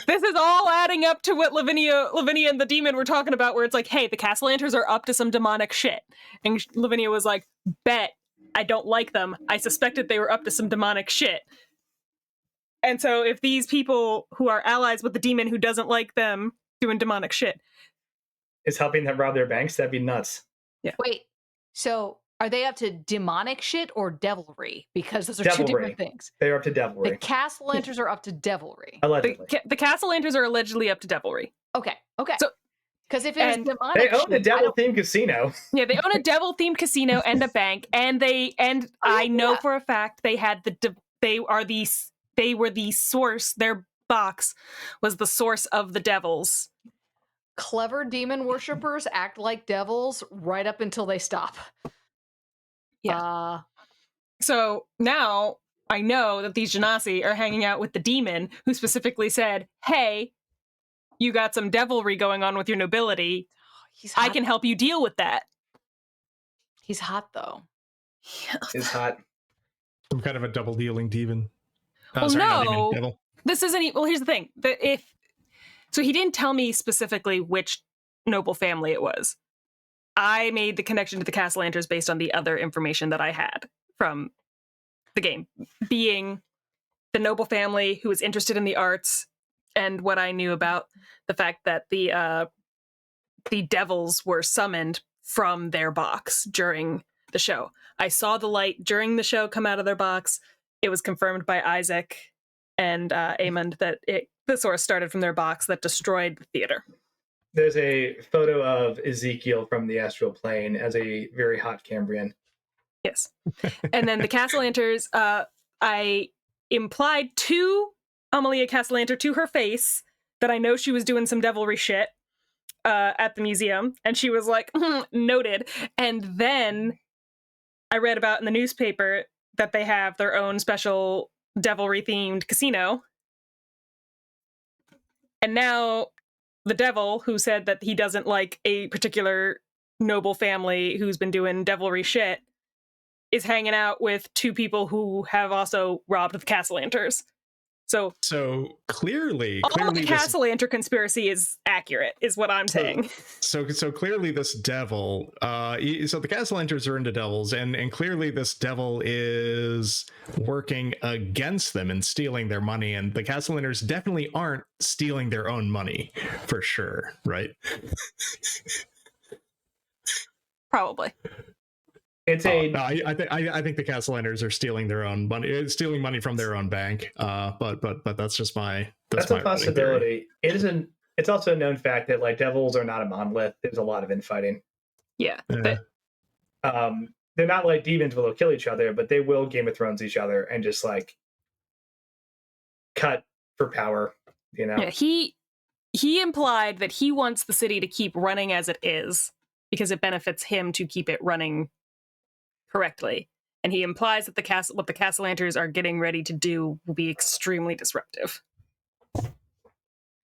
This is all adding up to what Lavinia and the demon were talking about, where it's like, hey, the Castle Lanterns are up to some demonic shit. And Lavinia was like, bet. I don't like them. I suspected they were up to some demonic shit. And so if these people who are allies with the demon who doesn't like them doing demonic shit is helping them rob their banks, that'd be nuts. Yeah. Wait, so are they up to demonic shit or devilry? Because those are Devilry. two different things. They're up to devilry. The Castle Lanterns are up to devilry. Allegedly. The Castle Lanterns are allegedly up to devilry. Okay. So, because if it was demonic, they own a devil-themed casino. Yeah, they own a devil-themed casino and a bank, and I know for a fact they were the source. Their box was the source of the devils. Clever demon worshippers act like devils right up until they stop. Yeah. So now I know that these Genasi are hanging out with the demon who specifically said, hey, you got some devilry going on with your nobility. I can help you deal with that. He's hot, though. He's hot. Some kind of a double dealing demon. Well, no. Devil. This isn't... Well, here's the thing. So he didn't tell me specifically which noble family it was. I made the connection to the Castle Lanterns based on the other information that I had from the game, being the noble family who was interested in the arts, and what I knew about the fact that the devils were summoned from their box during the show. I saw the light during the show come out of their box. It was confirmed by Isaac and Amund that the source started from their box that destroyed the theater. There's a photo of Ezekiel from the astral plane as a very hot Cambrian. Yes. And then the Castle Lanterns, I implied to Amalia Castellanter, to her face, that I know she was doing some devilry shit at the museum. And she was like, noted. And then I read about in the newspaper that they have their own special devilry-themed casino. And now the devil, who said that he doesn't like a particular noble family who's been doing devilry shit, is hanging out with two people who have also robbed the Castellanters. So clearly all the this, Castellanter conspiracy is accurate, is what I'm saying. So clearly this devil, so the Castellanters are into devils, and clearly this devil is working against them and stealing their money, and the Castellanters definitely aren't stealing their own money, for sure, right? Probably. It's No, I think the Castellanters are stealing their own money, stealing money from their own bank. But that's just my that's my a possibility. It's also a known fact that like devils are not a monolith. There's a lot of infighting. Yeah. theory. They're not like demons will kill each other, but they will Game of Thrones each other and just like cut for power. You know. Yeah, he implied that he wants the city to keep running as it is because it benefits him to keep it running correctly. And he implies that what the Castellanters are getting ready to do will be extremely disruptive.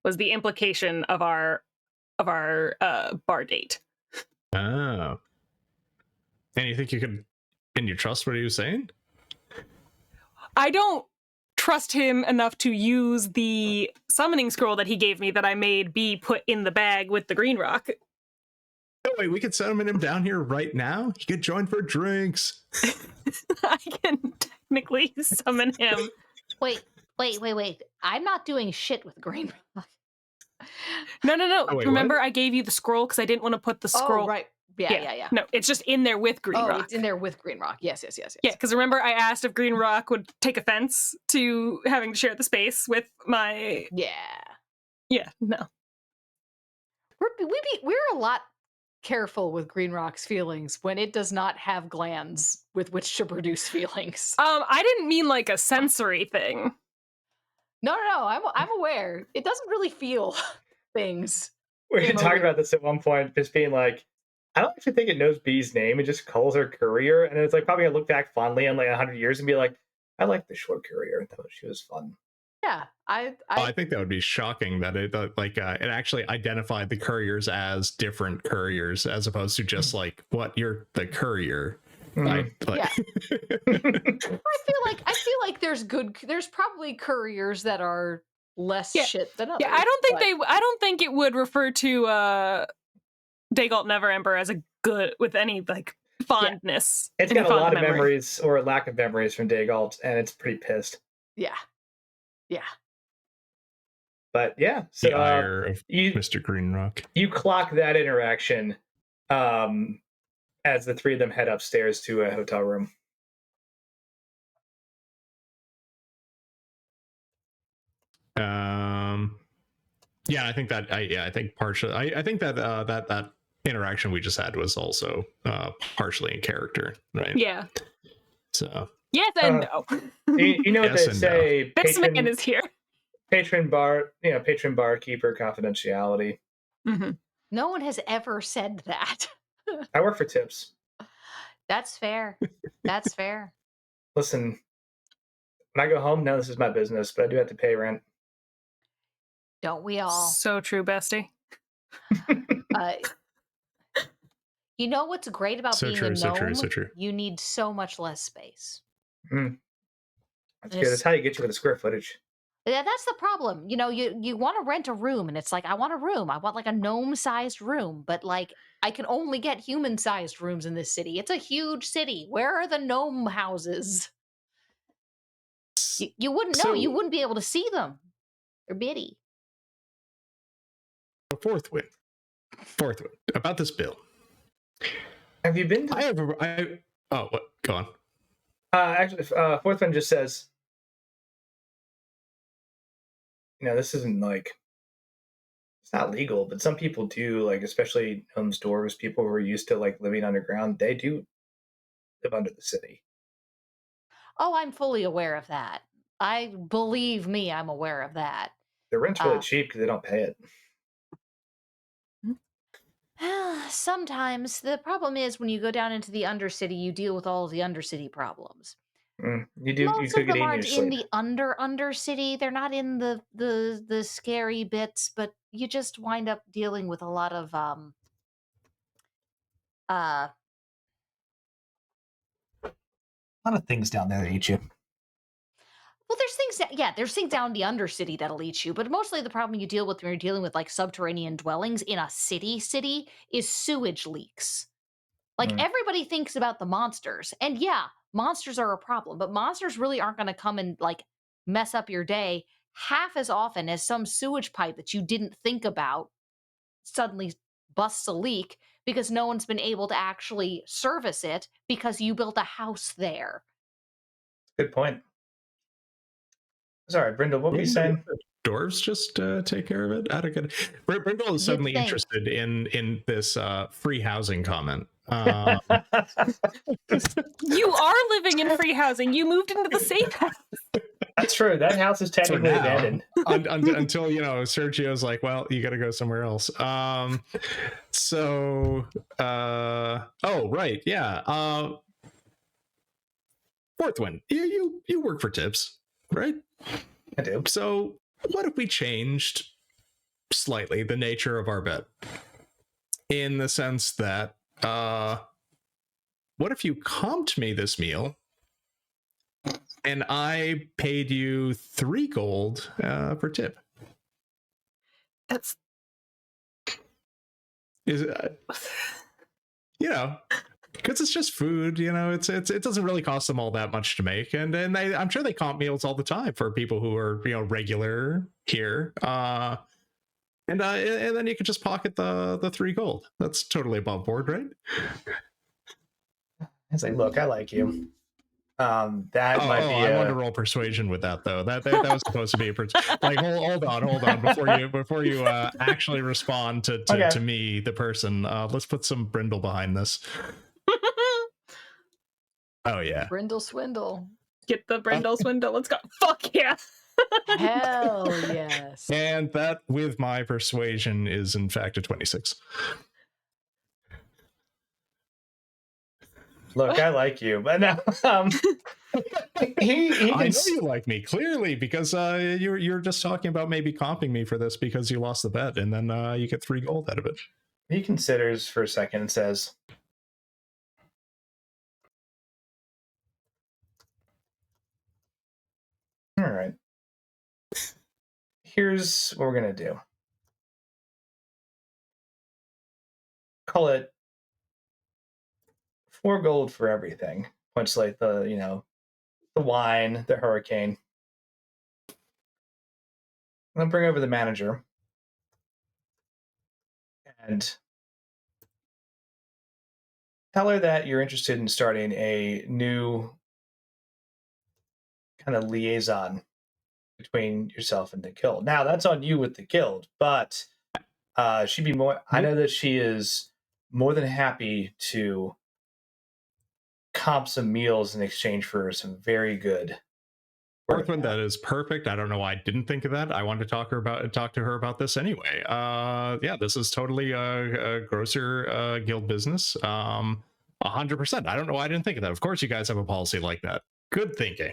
Was the implication of our bar date. Oh. And you think can you trust what he was saying? I don't trust him enough to use the summoning scroll that he gave me that I made be put in the bag with the green rock. Oh wait, we could summon him down here right now. He could join for drinks. I can technically summon him. Wait. I'm not doing shit with green rock. No. Oh, wait, Remember, what? I gave you the scroll because I didn't want to put the scroll. Oh, right. Yeah. No, it's just in there with green rock. It's in there with green rock. Yes. Yeah, because remember, I asked if green rock would take offense to having to share the space with my. Yeah. No. We're a lot careful with green rock's feelings when it does not have glands with which to produce feelings. I didn't mean like a sensory thing. No. I'm aware. It doesn't really feel things. We were talking about this at one point, just being like, I don't actually think it knows Bee's name. It just calls her Courier, and it's like probably gonna look back fondly in like 100 years and be like, I like the short Courier. I thought she was fun. Yeah, I think that would be shocking that it it actually identified the couriers as different couriers as opposed to just like what you're the courier. Yeah. I feel like there's probably couriers that are less shit than others. Yeah, I don't think it would refer to Dagalt Neverember as a good with any like fondness. Yeah. It's got a lot of memories or a lack of memories from Dagalt, and it's pretty pissed. Yeah. But yeah, so the ire of Mr. Greenrock. You clock that interaction as the three of them head upstairs to a hotel room. Yeah, I think that I think partially I think that that interaction we just had was also partially in character, right? Yeah. So yes and no. You know what they say? No. This man is here. Patron barkeeper confidentiality. Mm-hmm. No one has ever said that. I work for tips. That's fair. Listen, when I go home, no, this is my business, but I do have to pay rent. Don't we all? So true, bestie. You know what's great about being a gnome? So true. You need so much less space. That's good. That's how you get you with the square footage. Yeah, that's the problem. You know, you want to rent a room, and it's like, I want a room. I want like a gnome-sized room, but like I can only get human-sized rooms in this city. It's a huge city. Where are the gnome houses? You wouldn't know. You wouldn't be able to see them. They're bitty. Fourth win about this bill. Have you been to... what? Go on. Actually, fourth one just says, this isn't like, it's not legal, but some people do, like, especially gnomes, dwarves, people who are used to like living underground, they do live under the city. Oh, I'm fully aware of that. Believe me, I'm aware of that. The rent's really cheap because they don't pay it. Sometimes the problem is when you go down into the Undercity, you deal with all of the Undercity problems. You do. Most you could of them get aren't in in the Undercity. They're not in the scary bits, but you just wind up dealing with a lot of A lot of things down there that eat you. Well, there's things there's things down in the Undercity that'll eat you, but mostly the problem you deal with when you're dealing with like subterranean dwellings in a city is sewage leaks. Like Mm. everybody thinks about the monsters, and yeah, monsters are a problem, but monsters really aren't going to come and like mess up your day half as often as some sewage pipe that you didn't think about suddenly busts a leak because no one's been able to actually service it because you built a house there. Good point. Sorry, Brindle, what were you saying? Dwarves just take care of it. Out of good. Brindle is suddenly interested in this free housing comment. You are living in free housing. You moved into the safe house. That's true. That house is technically abandoned. Until Sergio's like, well, you got to go somewhere else. Oh right, yeah. Fourth one, you work for Tips, right? I do. So what if we changed slightly the nature of our bet, in the sense that what if you comped me this meal and I paid you 3 gold for tip? That's is because it's just food, it doesn't really cost them all that much to make, and I'm sure they comp meals all the time for people who are regular here, and then you could just pocket the 3 gold. That's totally above board, right? It's like, look, I like you. That might be. I want to roll persuasion with that, though. That was supposed to be like hold on before you actually respond to me, the person. Let's put some Brindle behind this. Oh yeah, Brindle swindle. Get the Brindle swindle. Let's go. Fuck yeah. Hell yes. And that with my persuasion is in fact a 26. Look, I like you, but now he I know you like me clearly, because you're just talking about maybe comping me for this because you lost the bet, and then you get 3 gold out of it. He considers for a second and says, all right, here's what we're gonna do. Call it 4 gold for everything, much like the wine, the hurricane. I'm gonna bring over the manager and tell her that you're interested in starting a new kind of liaison between yourself and the guild. Now, that's on you with the guild, but she'd be more. I know that she is more than happy to comp some meals in exchange for some very good. Northwind, that is perfect. I don't know why I didn't think of that. I wanted to talk to her about this anyway. Yeah, this is totally a grocer guild business. 100%. I don't know why I didn't think of that. Of course, you guys have a policy like that. Good thinking.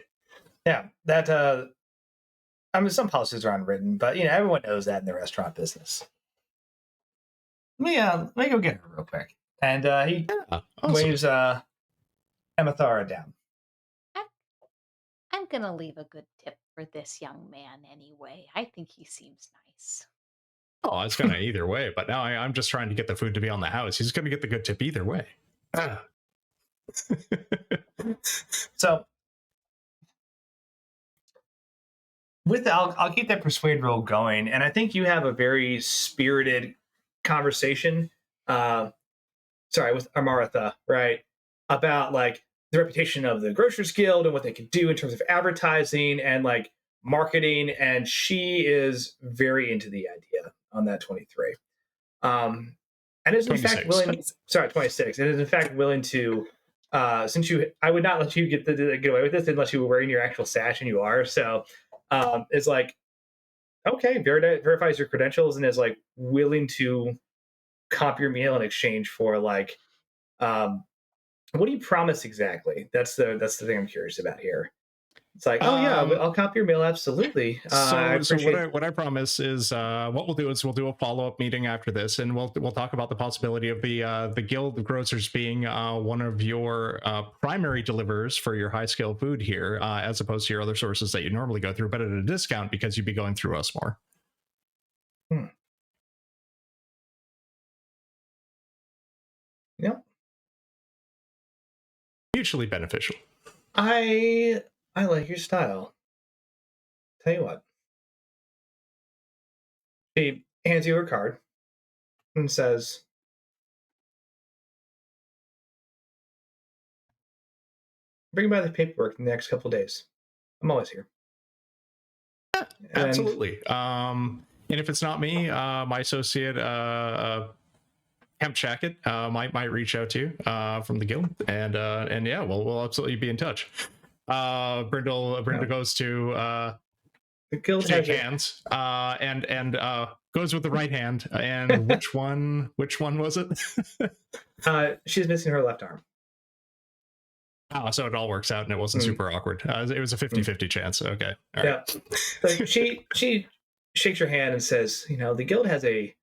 Yeah, that. I mean, some policies are unwritten, but everyone knows that in the restaurant business. Let me go get her real quick. And he waves Amathara down. I'm gonna leave a good tip for this young man anyway. I think he seems nice. Oh, it's gonna either way, but now I'm just trying to get the food to be on the house. He's gonna get the good tip either way. So I'll keep that persuade roll going, and I think you have a very spirited conversation. With Amaratha, right, about like the reputation of the Grocers Guild and what they could do in terms of advertising and like marketing, and she is very into the idea on that 23. And is in fact willing. 26. And is in fact willing to. Since I would not let you get away with this unless you were wearing your actual sash, and you are. So is like, okay, verifies your credentials and is like willing to comp your meal in exchange for like, what do you promise exactly? That's the thing I'm curious about here. It's like, oh yeah, I'll copy your mail, absolutely. I So appreciate. what I promise is what we'll do is we'll do a follow-up meeting after this, and we'll talk about the possibility of the guild of grocers being one of your primary deliverers for your high scale food here, as opposed to your other sources that you normally go through, but at a discount because you'd be going through us more. Yep. Mutually beneficial. I like your style. Tell you what. She hands you her card and says, bring by the paperwork in the next couple of days. I'm always here. Yeah, absolutely. And if it's not me, my associate Hemp Jacket might reach out to you from the guild, and yeah, we'll absolutely be in touch. Brindle goes to the guild shake has hands and goes with the right hand. And which one was it? She's missing her left arm. Oh, so it all works out and it wasn't super awkward. It was a 50-50 chance. Okay. All right. Like she shakes your hand and says, the guild has a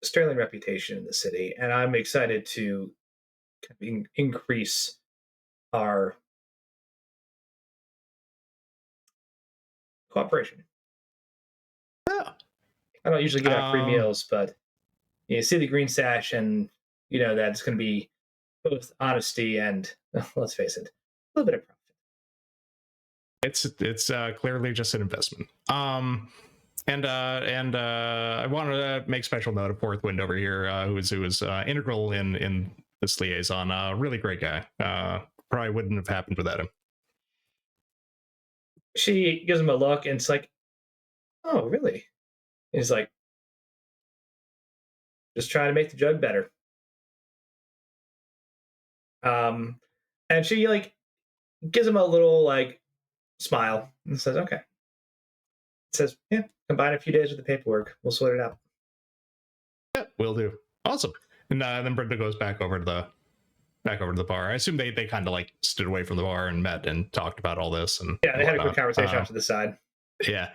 sterling reputation in the city, and I'm excited to increase our cooperation. Yeah. I don't usually give out free meals, but you see the green sash, and that it's going to be both honesty and, let's face it, a little bit of profit. It's clearly just an investment. And I wanted to make special note of Porthwind over here, who was integral in this liaison. Really great guy. Probably wouldn't have happened without him. She gives him a look, and it's like, oh, really? And he's like, just trying to make the jug better. And she gives him a little smile and says, okay. Says, yeah, combine a few days with the paperwork. We'll sort it out. Yeah, will do. Awesome. And then Brenda goes back over to the bar. I assume they kind of stood away from the bar and met and talked about all this. And yeah, they had a quick conversation off to the side. Yeah.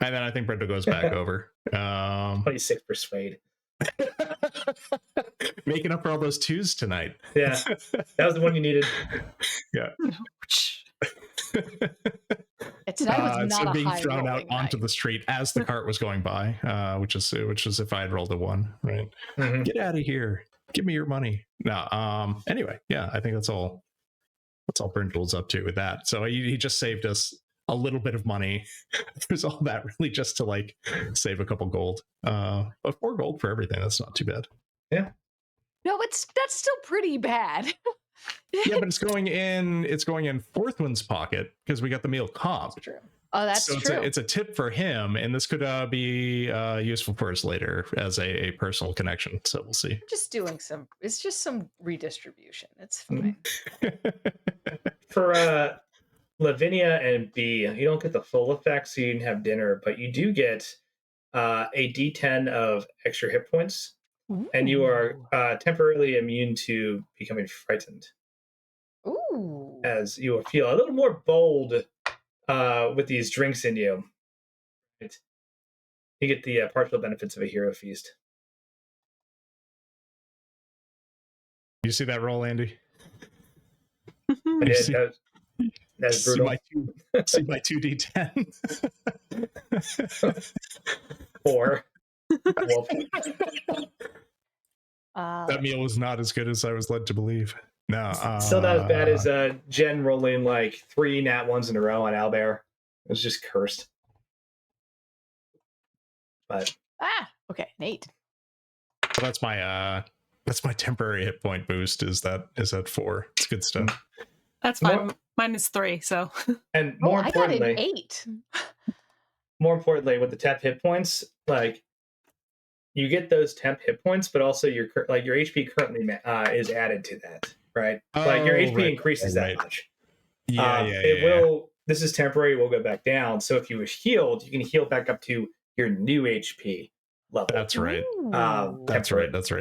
And then I think Brenda goes back over. 26 persuade. Making up for all those twos tonight. Yeah. That was the one you needed. Yeah. Tonight was not so a being high thrown out night. onto the street as the cart was going by, which is if I had rolled a 1, right? Mm-hmm. Get out of here! Give me your money. No. Anyway, yeah, I think that's all Brindle's up to with that. So he just saved us a little bit of money. There's all that really just to save a couple gold. But 4 gold for everything. That's not too bad. Yeah. No, that's still pretty bad. Yeah, but it's going in Forthwind's pocket because we got the meal comp. That's true. Oh, that's true. It's a tip for him, and this could be useful for us later as a personal connection. So we'll see. It's just some redistribution. It's fine. For Lavinia and B, you don't get the full effect, so you didn't have dinner, but you do get a D10 of extra hit points. Ooh. And you are temporarily immune to becoming frightened. Ooh. As you will feel a little more bold with these drinks in you. Right? You get the partial benefits of a hero feast. You see that roll, Andy? I did. That's brutal. See my 2d10. 4. That meal was not as good as I was led to believe. No, still not as bad as Jen rolling 3 nat 1s in a row on Owlbear. It was just cursed. But okay, Nate. So that's my temporary hit point boost. Is that 4? It's good stuff. That's fine. Mine is 3. So. And more importantly, I got an 8. More importantly, with the temp hit points, you get those temp hit points, but also your HP currently is added to that, right? Your HP increases that much. Yeah, it will. This is temporary. It will go back down. So if you were healed, you can heal back up to your new HP level. That's right. That's right. But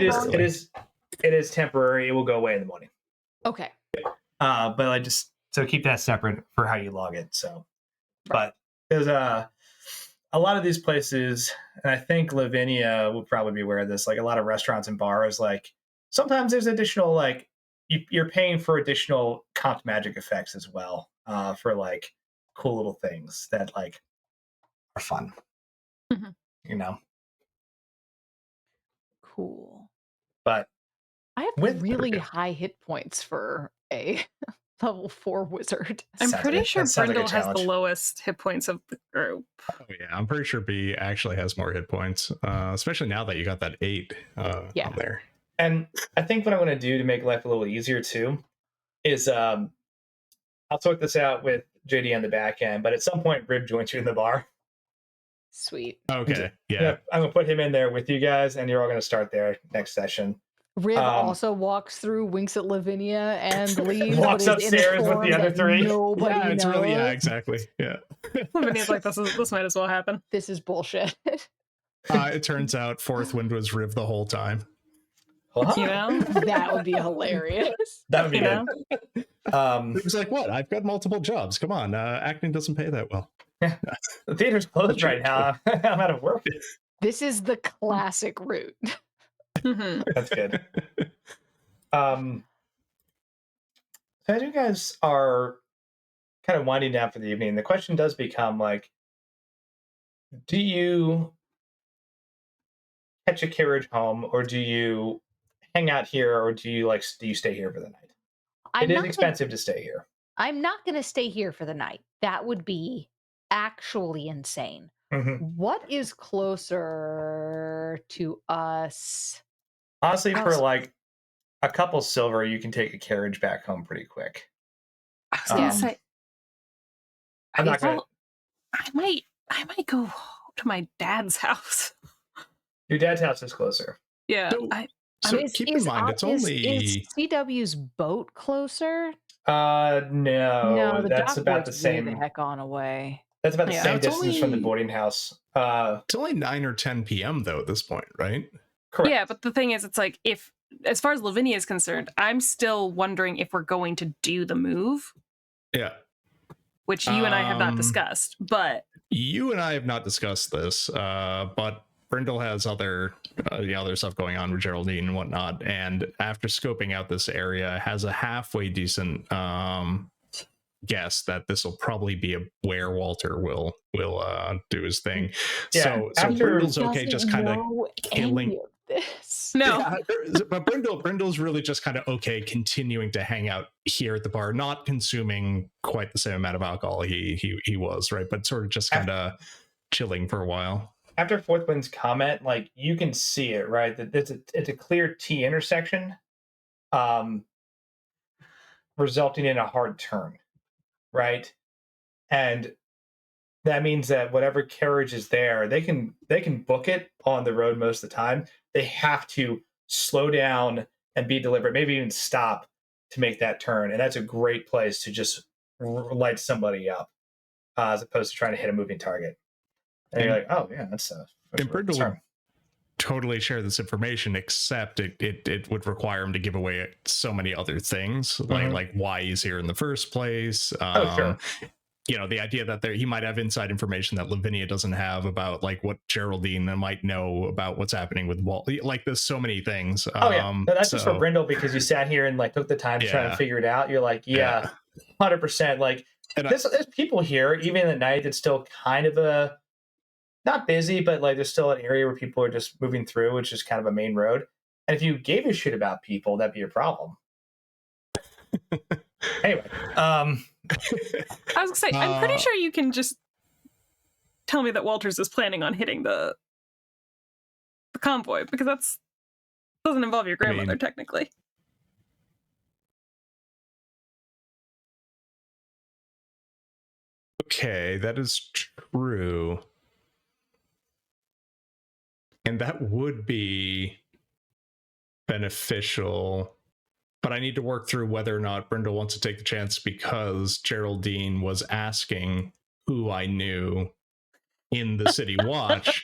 it is temporary. It will go away in the morning. Okay. But So keep that separate for how you log it. So, but there's a lot of these places, and I think Lavinia will probably be aware of this. Like a lot of restaurants and bars, like sometimes there's additional like you're paying for additional comp magic effects as well for like cool little things that like are fun. You know. Cool. But I have with really high hit points for a level 4 wizard. I'm Sounds pretty like sure that sounds like a Brindle has the challenge. lowest hit points of the group. Oh yeah, I'm pretty sure B actually has more hit points, especially now that you got that 8 Yeah. on there. And I think what I'm going to do to make life a little easier too is I'll sort this out with JD on the back end, but at some point Rib joins you in the bar. Sweet. Okay, yeah. I'm going to put him in there with you guys, and you're all going to start there next session. Riv also walks through, winks at Lavinia, and leaves. Walks but is in upstairs with form the other that 3. Nobody Yeah, it's knows. really, yeah, exactly. Yeah. Lavinia's like, this might as well happen. This is bullshit. It turns out Fourth Wind was Riv the whole time. You know? That would be hilarious. That would be You know? good. It was like, what? I've got multiple jobs. Come on, acting doesn't pay that well. The theater's closed right now. I'm out of work. This is the classic route. That's good. So as you guys are kind of winding down for the evening, the question does become like, do you catch a carriage home, or do you hang out here, or do you stay here for the night? It is expensive to stay here. I'm not going to stay here for the night. That would be actually insane. What is closer to us? Honestly, for like a couple silver, you can take a carriage back home pretty quick. I was gonna say, I'm not gonna. I might go to my dad's house. Your dad's house is closer. Yeah. So keep in mind, it's only is CW's boat closer? No, the that's dock about boat's the way same. the heck on away. That's about the same it's distance from the only- boarding house. it's only 9 or 10 p.m. though at this point, right? Correct. Yeah, but the thing is, it's like, if, as far as Lavinia is concerned, I'm still wondering if we're going to do the move, Yeah. which you and I have not discussed, but You and I have not discussed this, but Brindle has other stuff going on with Geraldine and whatnot, and after scoping out this area, has a halfway decent guess that this will probably be where Walter will do his thing. Yeah, So after- Brindle's okay, just kind of killing. This. no. Yeah, but Brindle's really just kind of okay continuing to hang out here at the bar, not consuming quite the same amount of alcohol he was, right? But sort of just kind of chilling for a while. After Fourth Wind's comment, like you can see it, right? That it's a clear T intersection, resulting in a hard turn, right? And that means that whatever carriage is there, they can book it on the road most of the time. They have to slow down and be deliberate, maybe even stop to make that turn. And that's a great place to just light somebody up, as opposed to trying to hit a moving target. And you're like, oh yeah, that's And Brindle would totally share this information, except it would require him to give away so many other things, like why he's here in the first place. Sure. You know, the idea that he might have inside information that Lavinia doesn't have about like what Geraldine might know about what's happening with Walt. Like there's so many things. Oh yeah, no, that's just for Brindle because you sat here and like took the time to try to figure it out. You're like, 100%. Like there's people here even at night. It's still kind of not busy, but like there's still an area where people are just moving through, which is kind of a main road. And if you gave a shit about people, that'd be a problem. Anyway, I was gonna say, I'm pretty sure you can just tell me that Walters is planning on hitting the convoy, because that's doesn't involve your grandmother technically. Okay, that is true. And that would be beneficial. But I need to work through whether or not Brindle wants to take the chance, because Geraldine was asking who I knew in the City Watch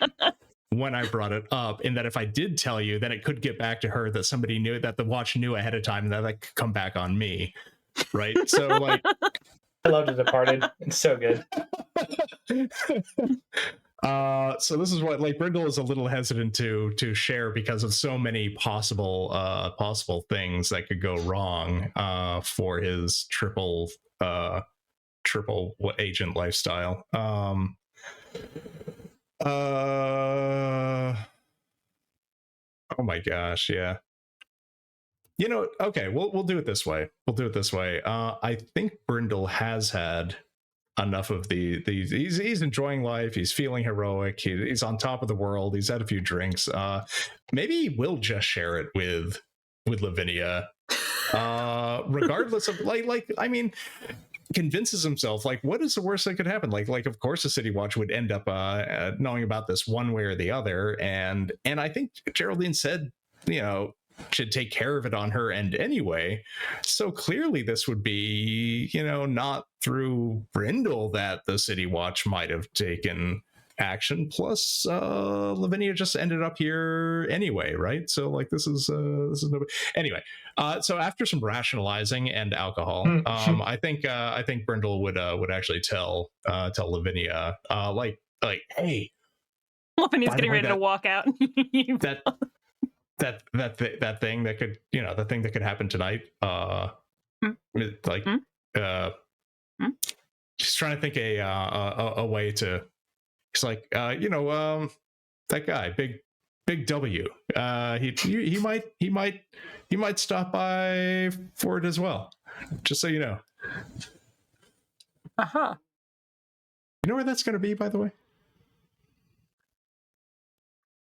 when I brought it up. And that if I did tell you, then it could get back to her that somebody knew, that the Watch knew ahead of time, and that could come back on me. right? So like, I love The Departed. It's so good. So this is what like Brindle is a little hesitant to share because of so many possible things that could go wrong for his triple agent lifestyle. Oh my gosh, yeah. Okay, we'll do it this way. I think Brindle has had enough of he's enjoying life, he's feeling heroic, he's on top of the world, he's had a few drinks. Maybe we'll just share it with Lavinia, regardless of like I mean, convinces himself like what is the worst that could happen, like of course the City Watch would end up knowing about this one way or the other, and I think Geraldine said should take care of it on her end anyway. So clearly this would be, not through Brindle that the City Watch might have taken action. Plus, Lavinia just ended up here anyway, right? So like this is no anyway. So after some rationalizing and alcohol, I think Brindle would actually tell Lavinia like hey, Lavinia's getting ready to walk out. that thing that could the thing that could happen tonight she's trying to think a way to, it's like that guy big W, he might stop by for it as well, just so you know. Uh-huh. You know where that's going to be, by the way?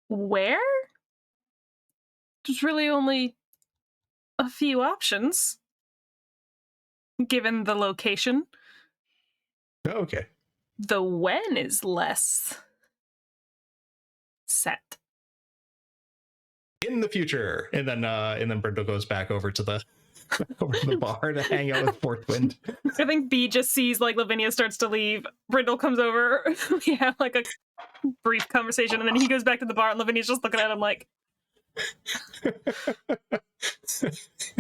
Where? There's really only a few options, given the location. Okay. The when is less set. In the future, and then Brindle goes back over to the bar to hang out with Portwind. I think B just sees like Lavinia starts to leave. Brindle comes over. We have like a brief conversation, and then he goes back to the bar, and Lavinia's just looking at him like.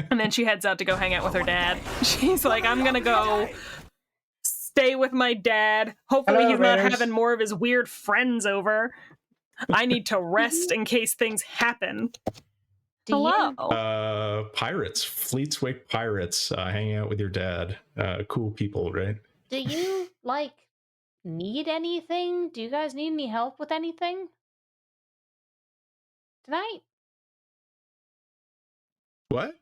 And then she heads out to go hang out with her dad. She's like, I'm gonna go stay with my dad. Hopefully he's not having more of his weird friends over. I need to rest in case things happen. Hello. Pirates, Fleetswick pirates, hanging out with your dad. Cool people, right? Do you like need anything? Do you guys need any help with anything tonight? What?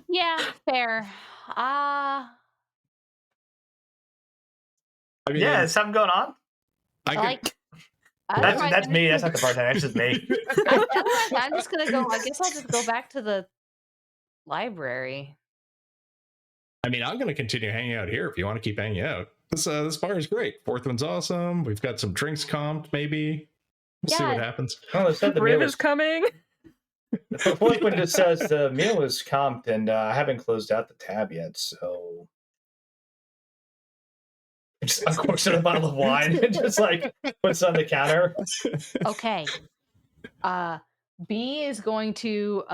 Yeah, fair. I mean, yeah, is something going on? That's me. That's not the bartender. That's just me. I'm just gonna go. I guess I'll just go back to the library. I mean, I'm gonna continue hanging out here if you want to keep hanging out. This bar is great. Fourth one's awesome. We've got some drinks comped. Maybe we'll see what happens. Oh, it said the Riv is coming. The fourth one just says the meal is comped, and I haven't closed out the tab yet, so. Just uncorks a bottle of wine and just like puts it on the counter. Okay. B is going to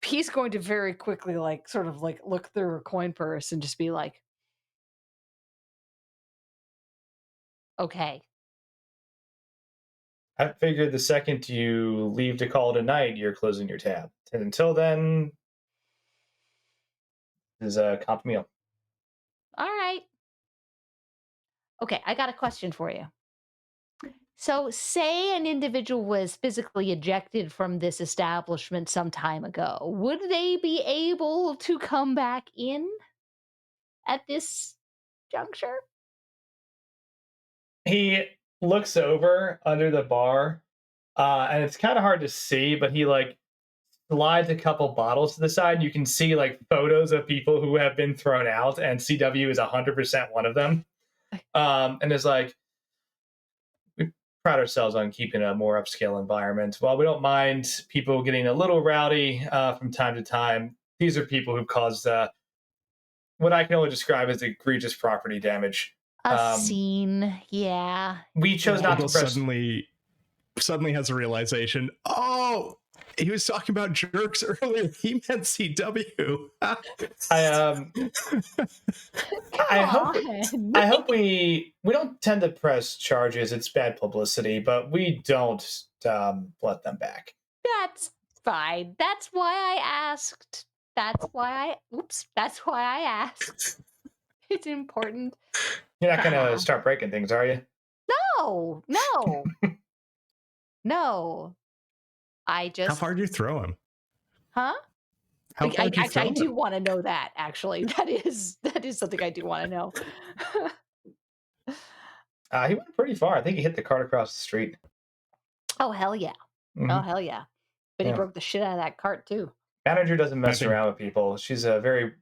B's going to very quickly like sort of like look through her coin purse and just be like, okay. I figured the second you leave to call it a night, you're closing your tab. And until then, this is a comp meal. All right. Okay, I got a question for you. So, say an individual was physically ejected from this establishment some time ago. Would they be able to come back in at this juncture? He looks over under the bar, and it's kind of hard to see, but he like slides a couple bottles to the side. You can see like photos of people who have been thrown out, and CW is 100% one of them. And it's like, we pride ourselves on keeping a more upscale environment. While we don't mind people getting a little rowdy from time to time, these are people who caused what I can only describe as egregious property damage. A scene, yeah. We chose not to press. Suddenly has a realization. Oh, he was talking about jerks earlier. He meant CW. I hope on. I hope we don't tend to press charges. It's bad publicity, but we don't let them back. That's fine. That's why I asked. That's why I asked. It's important. You're not gonna start breaking things, are you? No. No. I just How far do you throw him? Huh? How far do you throw I do him? want to know that, actually. That is something I do want to know. He went pretty far. I think he hit the cart across the street. Oh hell yeah. Mhm. Oh hell yeah. But he Yeah. broke the shit out of that cart too. Manager doesn't mess I think- around with people. She's a very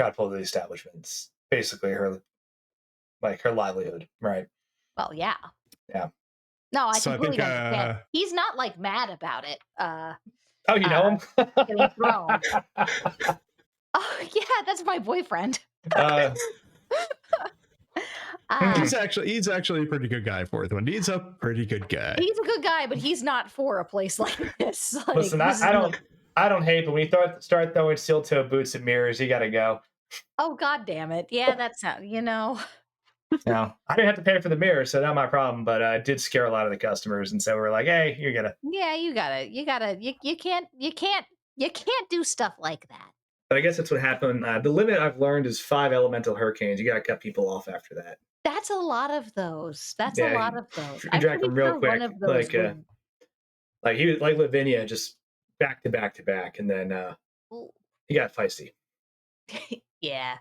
proudful of the establishment. It's basically her livelihood, right? Well, yeah. Yeah. No, I So I completely think, understand. He's not like mad about it. Oh, you know him? Getting thrown. Oh yeah, that's my boyfriend. He's actually a pretty good guy, Fourth Wind. He's a pretty good guy. He's a good guy, but he's not for a place like this. Like, Listen, this is I not- don't hate, but when you start throwing steel toe boots at mirrors, you gotta go. Oh god damn it! Yeah, that's not. No, I didn't have to pay for the mirror, so not my problem. But it did scare a lot of the customers, and so we're like, "Hey, you're gonna." Yeah, you can't do stuff like that. But I guess that's what happened. The limit I've learned is 5 elemental hurricanes. You gotta cut people off after that. That's a lot of those. That's Yeah, a lot of those. you can drag them real quick, One of those Like he was like Lavinia, just back to back to back, and then he got feisty. yeah.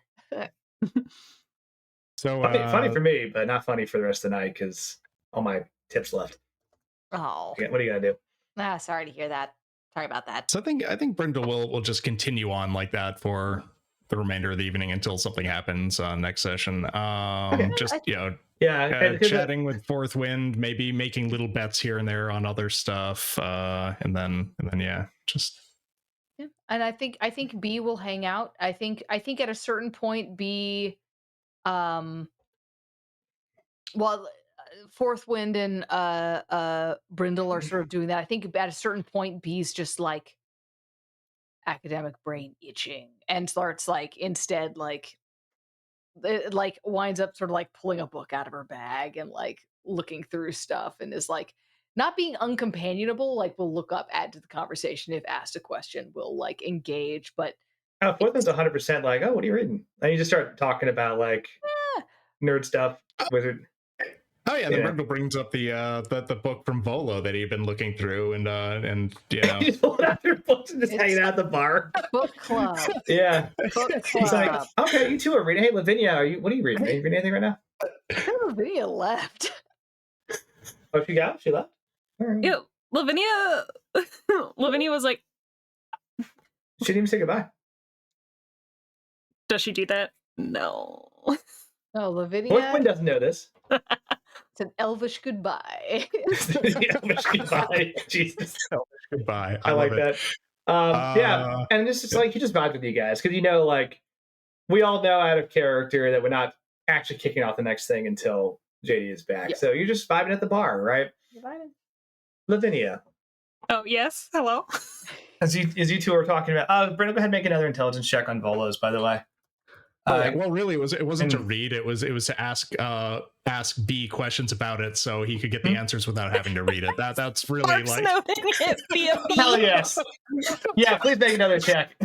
So Funny for me, but not funny for the rest of the night because all my tips left. Oh. What are you gonna do? Sorry to hear that. Sorry about that. So I think Brindle will just continue on like that for the remainder of the evening until something happens next session. Just Yeah, chatting with Fourth Wind, maybe making little bets here and there on other stuff, and then yeah, just. Yeah. And I think B will hang out. I think at a certain point B Fourth Wind and Brindle are sort of doing that. I think at a certain point B's just like academic brain itching and starts like instead like it like winds up sort of like pulling a book out of her bag and like looking through stuff and is like not being uncompanionable, like will look up, add to the conversation if asked a question, will like engage, but Fourth Wind's 100% like, oh, what are you reading? And you just start talking about like nerd stuff, wizard. Oh yeah, then Brindle brings up the book from Volo that he'd been looking through, and you know, you just pull out their books and just hanging out at the bar. book club. Yeah, Book he's like, club. okay, you two are reading. Hey, Lavinia, what are you reading? Are you reading anything right now? Lavinia left. Oh, she got? She left? All right. Yeah, Lavinia was like, She didn't even say goodbye. does she do that? No. No, Lavinia. Fourth Wind doesn't know this. It's an elvish goodbye. Yeah, goodbye. Jesus. goodbye. I like love that. Yeah, and it's just like he just vibes with you guys because like we all know out of character that we're not actually kicking off the next thing until JD is back. Yeah. So you're just vibing at the bar, right? Lavinia, Oh, yes. Hello. as you two are talking about, Brenda, go ahead and make another intelligence check on Volos, by the way. well, really, it wasn't to read. It was to ask B questions about it so he could get the answers without having to read it. That's really Sparks like. noting it via B. Hell yes. Yeah, please make another check.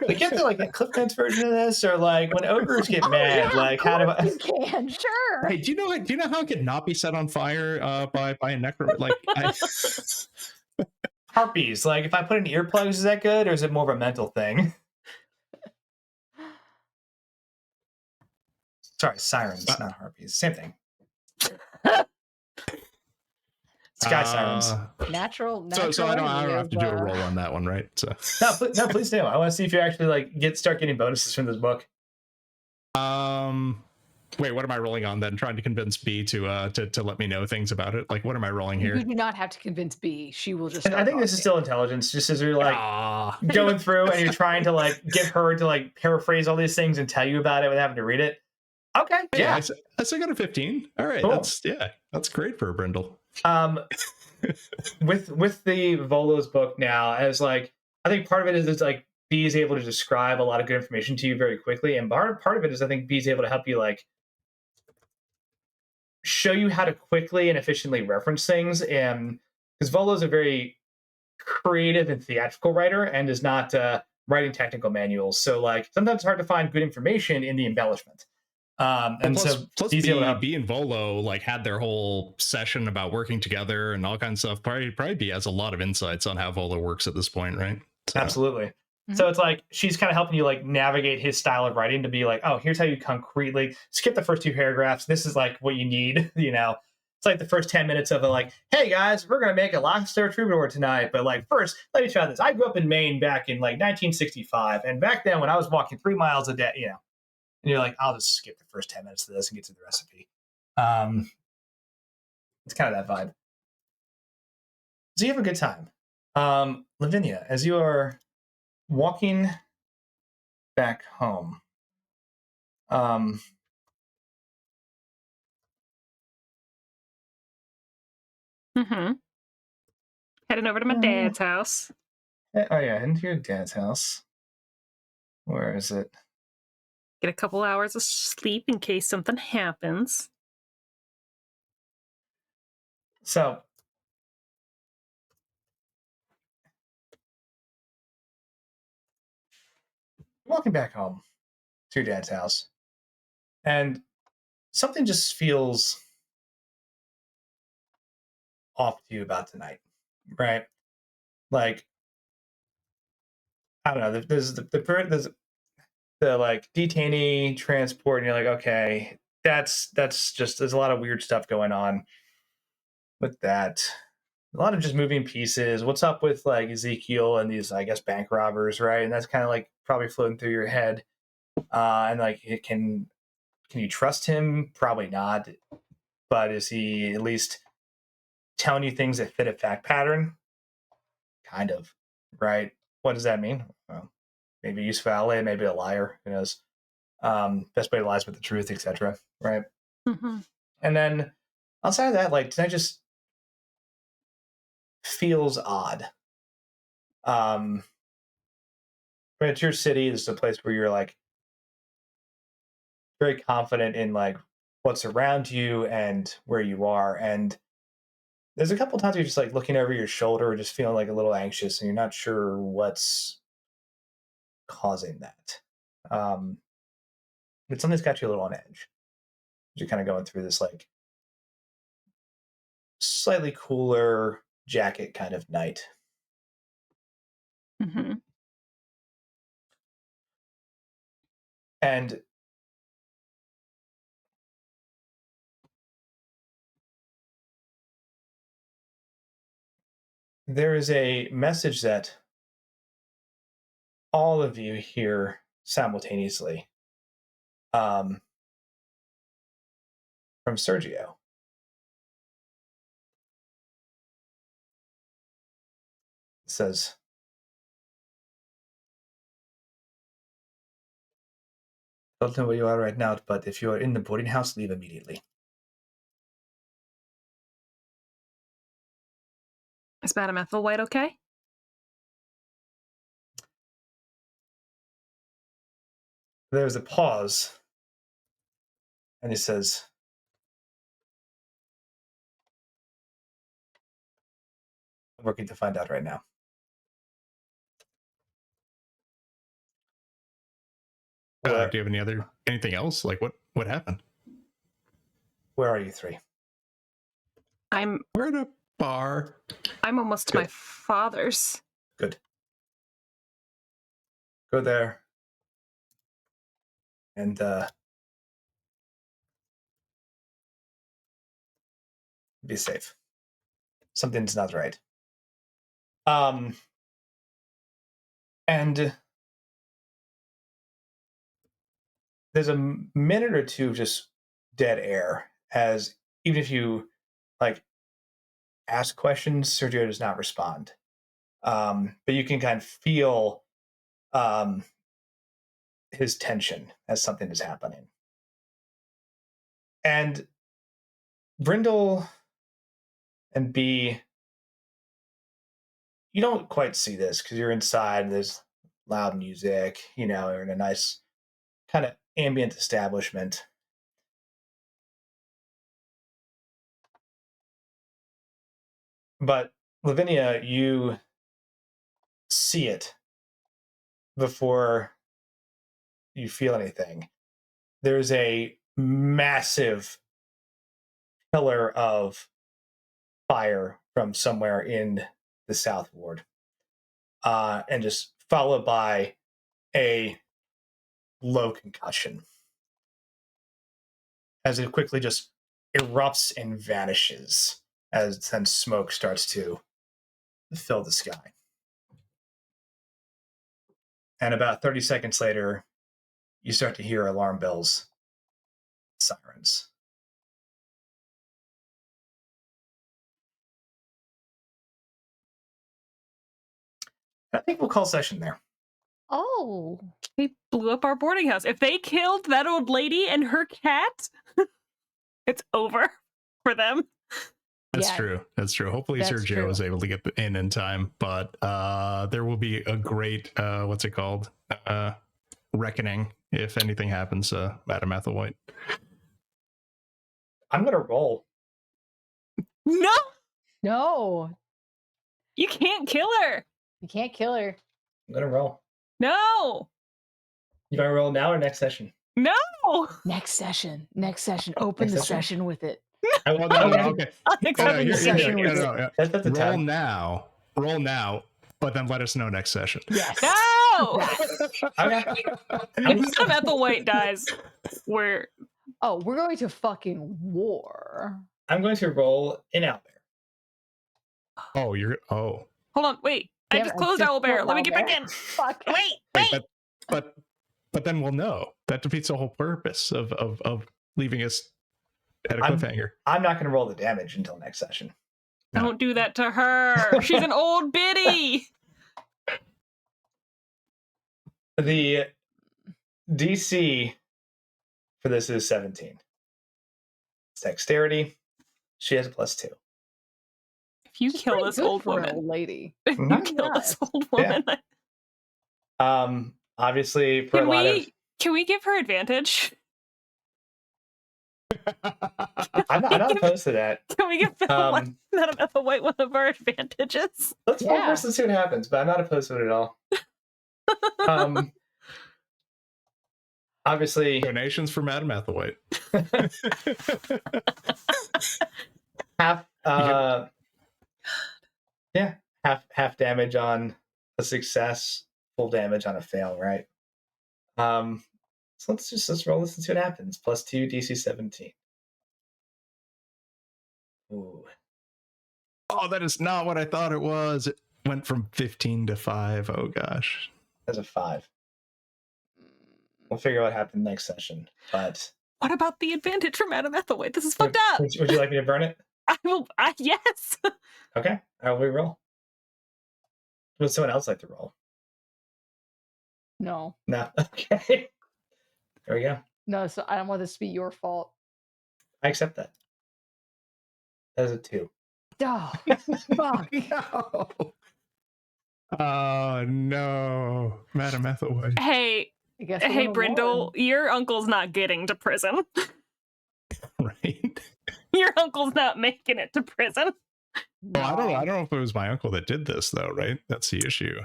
We get to like a Cliff Notes version of this, or like when ogres get mad, like how do I? You can, sure. Hey, do you know how it could not be set on fire by a necro? Like Harpies. Like if I put in earplugs, is that good, or is it more of a mental thing? Sorry, sirens, not harpies. Same thing. Sky sirens. Natural. So I don't have to do a is, roll on that one, right? So. No, please do. I want to see if you actually like start getting bonuses from this book. Wait, what am I rolling on then? Trying to convince B to let me know things about it. Like, what am I rolling here? You do not have to convince B. She will just. And I think this is still intelligence, just as you're like going through and you're trying to like get her to like paraphrase all these things and tell you about it without having to read it. Okay, yeah. I still got a 15. All right, Cool. that's great for a Brindle. With the Volo's book now, as like I think part of it is like B is able to describe a lot of good information to you very quickly, and part of it is I think B is able to help you like show you how to quickly and efficiently reference things, and because Volo's a very creative and theatrical writer and is not writing technical manuals, so like sometimes it's hard to find good information in the embellishment. And plus, so plus B's able to help. B and Volo like had their whole session about working together and all kinds of stuff. Probably B has a lot of insights on how Volo works at this point, right? So. Absolutely. So it's like she's kind of helping you like navigate his style of writing to be like, oh, here's how you concretely skip the first 2 paragraphs. This is like what you need, you know. It's like the first 10 minutes of it, like, hey guys, we're gonna make a Lockster Troubadour tonight, but like first, let me try this. I grew up in Maine back in like 1965, and back then when I was walking 3 miles a day, you know, and you're like, I'll just skip the first 10 minutes of this and get to the recipe. It's kind of that vibe. So you have a good time. Lavinia, as you are walking back home, Heading over to my dad's house. oh yeah, into your dad's house. Where is it? Get a couple hours of sleep in case something happens. So walking back home to your dad's house, and something just feels off to you about tonight, right? Like, I don't know. There's the like detainee transport, and you're like, okay, that's just there's a lot of weird stuff going on with that. A lot of just moving pieces. What's up with like Ezekiel and these, I guess, bank robbers, right? And that's kind of like probably floating through your head. And like, can you trust him? Probably not. But is he at least telling you things that fit a fact pattern? Kind of, right? What does that mean? Well, maybe useful ally, maybe a liar. Who knows? Best way to lies with the truth, etc. Right? And then outside of that, like tonight just feels odd. But it's your city. It's a place where you're like very confident in like what's around you and where you are. And there's a couple times you're just like looking over your shoulder, just feeling like a little anxious, and you're not sure what's causing that. But something's got you a little on edge. You're kind of going through this like slightly cooler jacket kind of night. And there is a message that all of you hear simultaneously from Sergio. It says, I don't know where you are right now, but if you are in the boarding house, leave immediately. Is Madam Ethelwhite okay? There's a pause, and he says, I'm working to find out right now. Do you have anything else? Like what happened? Where are you three? We're at a bar. I'm almost to my father's. Good. Go there. And be safe. Something's not right. And there's a minute or two of just dead air, as even if you like ask questions, Sergio does not respond. But you can kind of feel his tension as something is happening. And Brindle, and B, you don't quite see this because you're inside. There's loud music. You're in a nice kind of ambient establishment. But Lavinia, you see it before you feel anything. There's a massive pillar of fire from somewhere in the South Ward, and just followed by a low concussion as it quickly just erupts and vanishes as then smoke starts to fill the sky. And about 30 seconds later, you start to hear alarm bells, sirens. I think we'll call session there. Oh, They blew up our boarding house. If they killed that old lady and her cat, it's over for them. That's Yeah. true. That's true. Hopefully That's Sergio true. was able to get in time, but there will be a great what's it called? Reckoning if anything happens to Madam Athelwhite. I'm gonna roll. No, no. you can't kill her. You can't kill her. I'm gonna roll. No, You want to roll now or next session? no. Next session. Open Next the session? session with it. Oh, no, okay. Unacceptable. No, session yeah, with no, yeah. That's the Roll time. now, but then let us know next session. Yes. No. Okay. If Madam Athelwhite dies, we're Oh, we're going to fucking war. I'm going to roll an owlbear. Oh, hold on. Wait, I Damn just it, closed Owlbear. Let me get back in. Fuck. Wait. but then we'll know. That defeats the whole purpose of leaving us at a I'm- cliffhanger. I'm not going to roll the damage until next session. Don't do that to her. She's an old biddy. The DC for this is 17. It's dexterity. She has a +2. If you kill Pretty this good old for an woman, old lady. if you Mhm. kill this old Yeah. woman, Obviously, for can a lot of, can we give her advantage? I'm not opposed to that. Can we give Madam Um, Athelwhite one of our advantages? let's roll Yeah. first and see what happens, but I'm not opposed to it at all. Obviously, Donations for Madam Athelwhite. half half damage on a success, full damage on a fail, right? So let's roll this and see what happens. +2 DC 17. Ooh. Oh, that is not what I thought it was. It went from 15 to 5. Oh gosh. That's a 5. We'll figure out what happened next session. But What about the advantage for Madam Athelwhite? This is fucked up. would you like me to burn it? I will. Yes. Okay, I'll re-roll. Would someone else like to roll? No. No. Okay. There we go. No, so I don't want this to be your fault. I accept that. That is a 2. Oh, fuck. No. Oh no, Madam Ethelwhite. Hey, I guess we're hey, gonna Brindle, war. your uncle's not getting to prison. Right? Your uncle's not making it to prison. Well, I don't know if it was my uncle that did this though, right? That's the issue.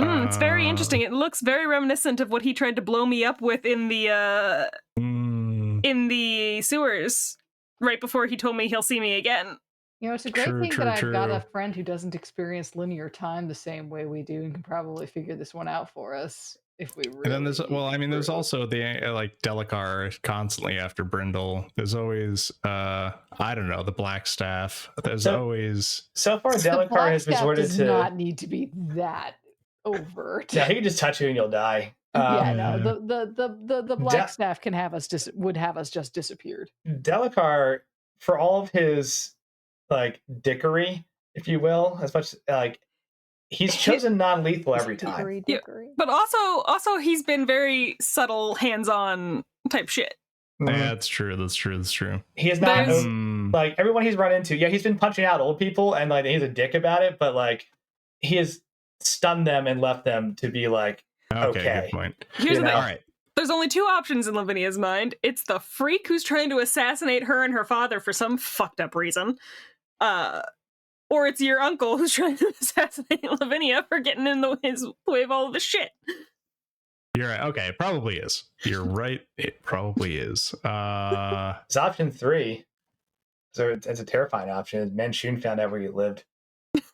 It's very interesting. It looks very reminiscent of what he tried to blow me up with in the sewers right before he told me he'll see me again. You know, it's a great True, thing true, that I've got a true. friend who doesn't experience linear time the same way we do and can probably figure this one out for us if we really And then there's, well, I mean, there's need to. also the like Delacar constantly after Brindle. There's always, I don't know, the Black Staff. There's always. So far, The Delacar Black has Staff resorted does to. not need to be that overt. Yeah, he can just touch you and you'll die. Yeah, no, Yeah. the Black Staff can have us would have us just disappeared. Delacar, for all of his like dickery, if you will, as much like he's chosen non-lethal every time. Dickery. But also he's been very subtle, hands-on type shit. Yeah, that's true. That's true. That's true. He is not. There's- Like everyone he's run into, yeah, he's been punching out old people and like he's a dick about it, but like he has stunned them and left them to be like, okay. Good point. Here's the thing. All right. There's only two options in Lavinia's mind. It's the freak who's trying to assassinate her and her father for some fucked up reason. Or it's your uncle who's trying to assassinate Lavinia for getting in his way of all of the shit. You're right. Okay, it probably is. You're right. It probably is. It's option 3. So it's a terrifying option. Manchun found out where you lived.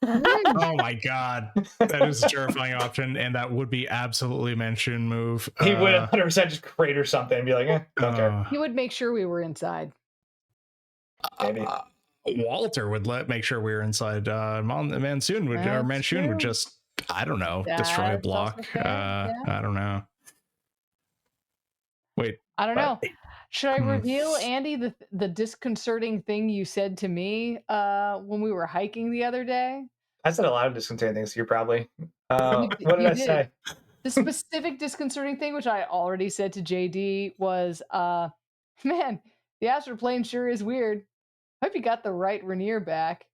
Oh my god, that is a terrifying option, and that would be absolutely Manchun move. He would 100% just crater something and be like, don't care. He would make sure we were inside. Maybe. Walter would make sure we were inside. Manchun would, or Manchun would just, I don't know, destroy a That's block. also fair, I don't know. Wait, I don't know. Should I Hmm. reveal, Andy, the disconcerting thing you said to me when we were hiking the other day? I said a lot of disconcerting things to you, probably. You What did I did. say? The specific disconcerting thing, which I already said to JD, was, man, the astroplane sure is weird. Hope you got the right Rainier back.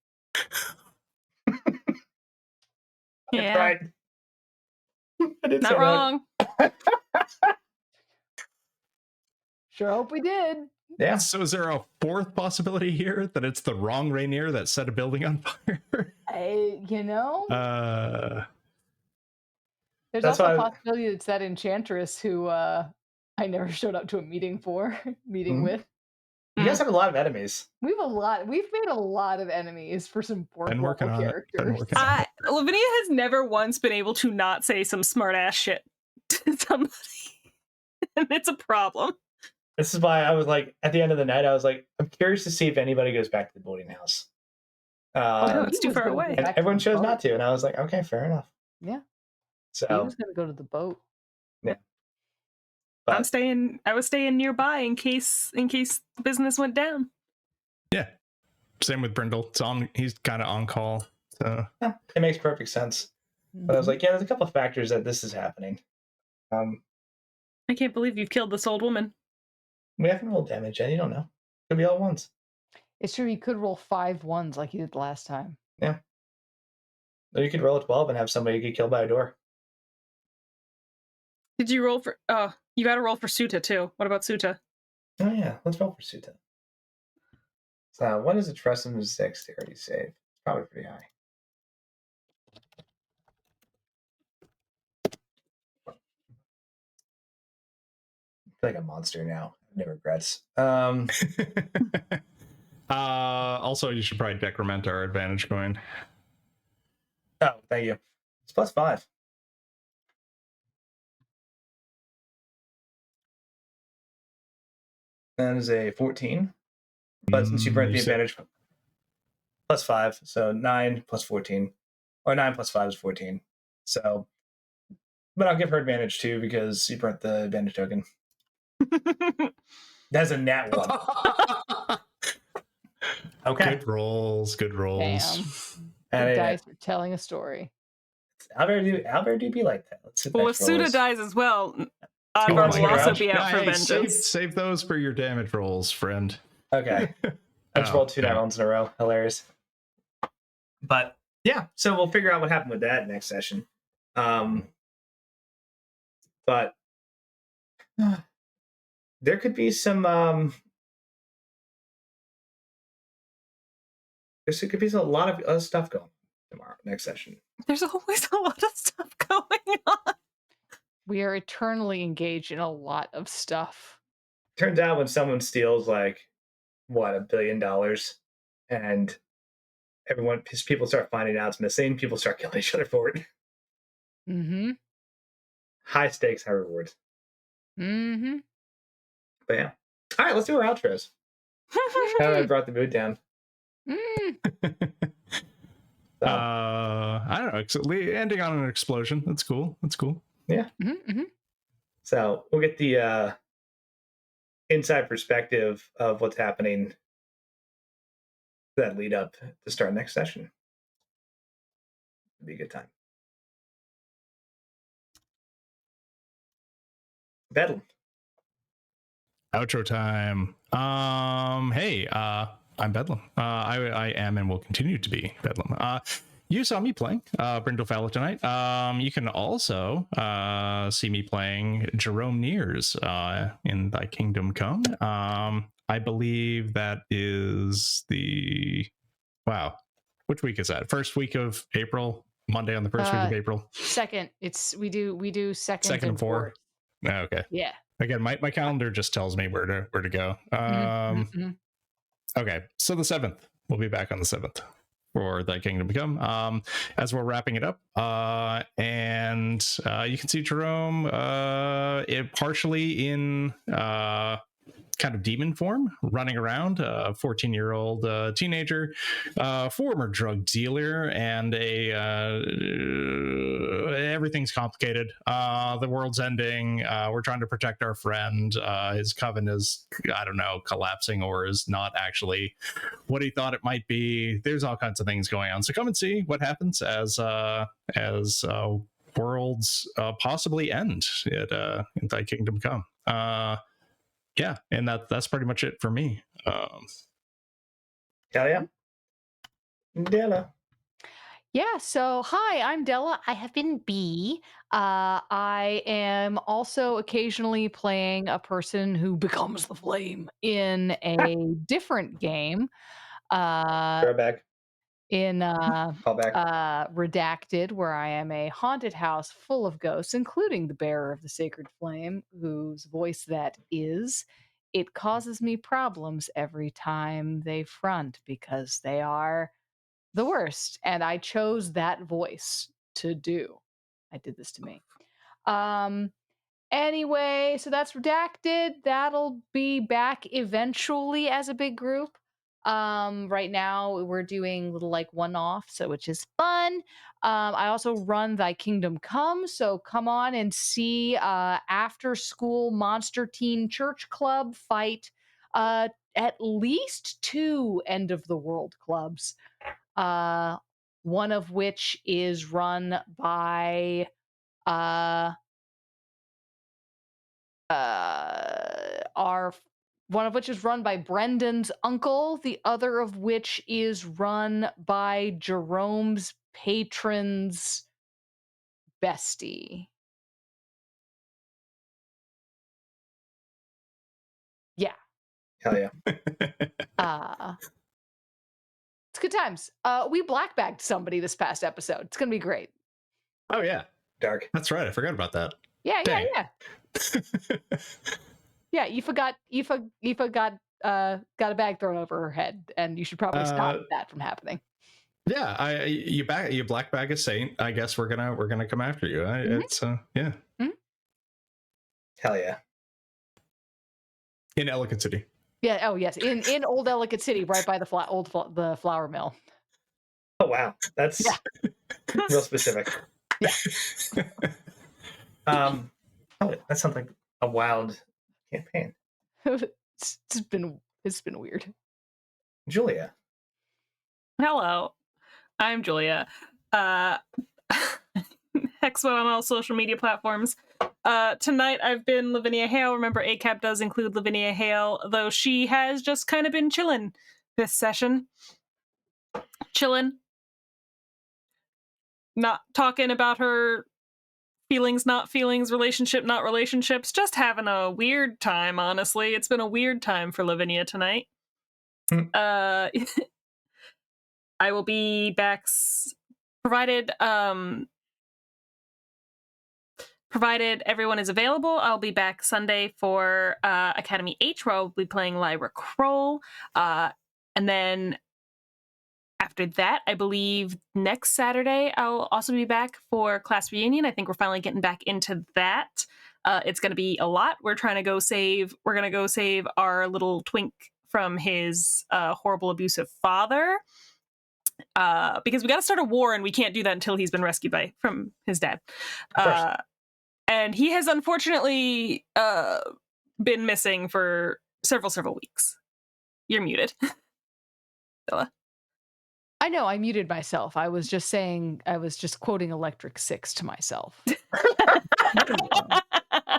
Yeah. Right. I did say Not that. wrong. Sure hope we did. Yeah. so is there a fourth possibility here that it's the wrong Rainier that set a building on fire? You know? There's That's also a why- possibility it's that enchantress who I never showed up to a meeting Mhm. with. You guys have a lot of enemies. We've made a lot of enemies for some fourth Been working level on it. Been characters. working on it. Lavinia has never once been able to not say some smart ass shit to somebody. And it's a problem. This is why I was like, at the end of the night, I was like, I'm curious to see if anybody goes back to the boarding house. no, it's He too was far gonna go away. And back to everyone the chose boat. not to, and I was like, okay, fair enough. Yeah. He So, was gonna go to the boat. but I was staying nearby in case the business went down. Yeah. Same with Brindle. He's kind of on call. So yeah, it makes perfect sense. But I was like, yeah, there's a couple of factors that this is happening. I can't believe you've killed this old woman. We haven't rolled damage yet. You don't know. Could be all ones. It's true. You could roll 5 ones like you did last time. Or you could roll a 12 and have somebody get killed by a door. Did you roll for you gotta roll for Suta too. What about Suta? Oh yeah, let's roll for Suta. So what is a trust and dexterity save? It's probably pretty high. I feel like a monster now. No regrets. also, you should probably decrement our advantage coin. Oh, thank you. It's +5. That is a 14. But since you burnt the advantage, +5, so 9 plus 14, or 9 plus 5 is 14. So, but I'll give her advantage too because you burnt the advantage token. That's a nat 1. Okay. Good rolls. Good rolls. Damn. And The dice are telling a story. Albert do be like that. Let's see Well, if dice rolls. Suda dies as well, Oh Advar my will also gosh. be out for Hey, vengeance. save those for your damage rolls, friend. Okay. I just Oh, rolled 2 yeah. nat ones in a row. Hilarious. But yeah, so we'll figure out what happened with that next session. But there could be some there could be a lot of other stuff going on tomorrow, next session. There's always a lot of stuff going on. We are eternally engaged in a lot of stuff. Turns out when someone steals like $1 billion and people start finding out it's missing, people start killing each other for it. Mm-hmm. High stakes, high rewards. Mm-hmm. But yeah. All right, let's do our outros. Now that I brought the mood down. Mm. So, I don't know. Ending on an explosion. That's cool. That's cool. Mm-hmm. Mm-hmm. so we'll get the inside perspective of what's happening that lead up to start next session. It'll be a good time. Bedlam. Outro time. Hey, I'm Bedlam. I am and will continue to be Bedlam. You saw me playing Brindle Fallow tonight. You can also see me playing Jerome Nears in Thy Kingdom Come. I believe that is the... Wow. Which week is that? First week of April? Monday on the first week of April? Second. We do second and fourth. Okay. Yeah. Again, my calendar just tells me where to go. Okay, so the 7th. We'll be back on the 7th for Thy Kingdom Come. As we're wrapping it up, and you can see Jerome partially in kind of demon form, running around, a 14-year-old teenager, former drug dealer, and everything's complicated. The world's ending. We're trying to protect our friend. His coven is, I don't know, collapsing, or is not actually what he thought it might be. There's all kinds of things going on. So come and see what happens as worlds possibly end in Thy Kingdom Come. Yeah, and that's pretty much it for me. Hell yeah. Della. Yeah, so hi, I'm Della. I have been B. I am also occasionally playing a person who becomes the flame in a different game. Throwback. In Callback. Redacted, where I am a haunted house full of ghosts, including the bearer of the sacred flame, whose voice that is. It causes me problems every time they front because they are the worst, and I chose that voice to do. I did this to me. Anyway, so that's Redacted. That'll be back eventually as a big group. Right now we're doing little like one-off, so which is fun. I also run Thy Kingdom Come, so come on and see after school Monster Teen Church Club fight at least 2 end of the world clubs. One of which is run by one of which is run by Brendan's uncle, the other of which is run by Jerome's patron's bestie. Yeah. Hell yeah. It's good times. We black bagged somebody this past episode. It's gonna be great. Oh yeah, Dark. that's right. I forgot about that. Yeah, Dang. yeah. Yeah, Aoife got got a bag thrown over her head, and you should probably stop that from happening. Yeah, you black bag a saint. I guess we're gonna come after you. It's yeah. Hell yeah. In Ellicott City. Yeah. Oh yes, in Old Ellicott City, right by the the flour mill. Oh wow, that's real specific. Yeah. Oh, that sounds like a wild campaign. It's been weird. Julia. Hello, I'm Julia. Hexmo on all social media platforms. Tonight I've been Lavinia Hale. Remember, ACAP does include Lavinia Hale, though she has just kind of been chilling this session. Chilling. Not talking about her feelings, not feelings, relationship, not relationships. Just having a weird time, honestly. It's been a weird time for Lavinia tonight. I will be back provided everyone is available. I'll be back Sunday for Academy H, where I'll be playing Lyra Kroll. And then after that, I believe next Saturday, I'll also be back for class reunion. I think we're finally getting back into that. It's going to be a lot. We're going to go save our little twink from his horrible, abusive father. Because we got to start a war, and we can't do that until he's been rescued from his dad. And he has unfortunately been missing for several weeks. You're muted. Della. I know, I muted myself. I was just quoting Electric Six to myself.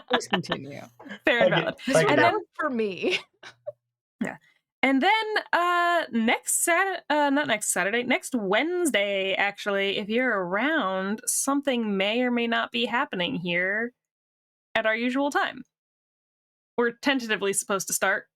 Please continue. Fair and valid. Like And that. then for me. Yeah. And then next Wednesday, actually, if you're around, something may or may not be happening here at our usual time. We're tentatively supposed to start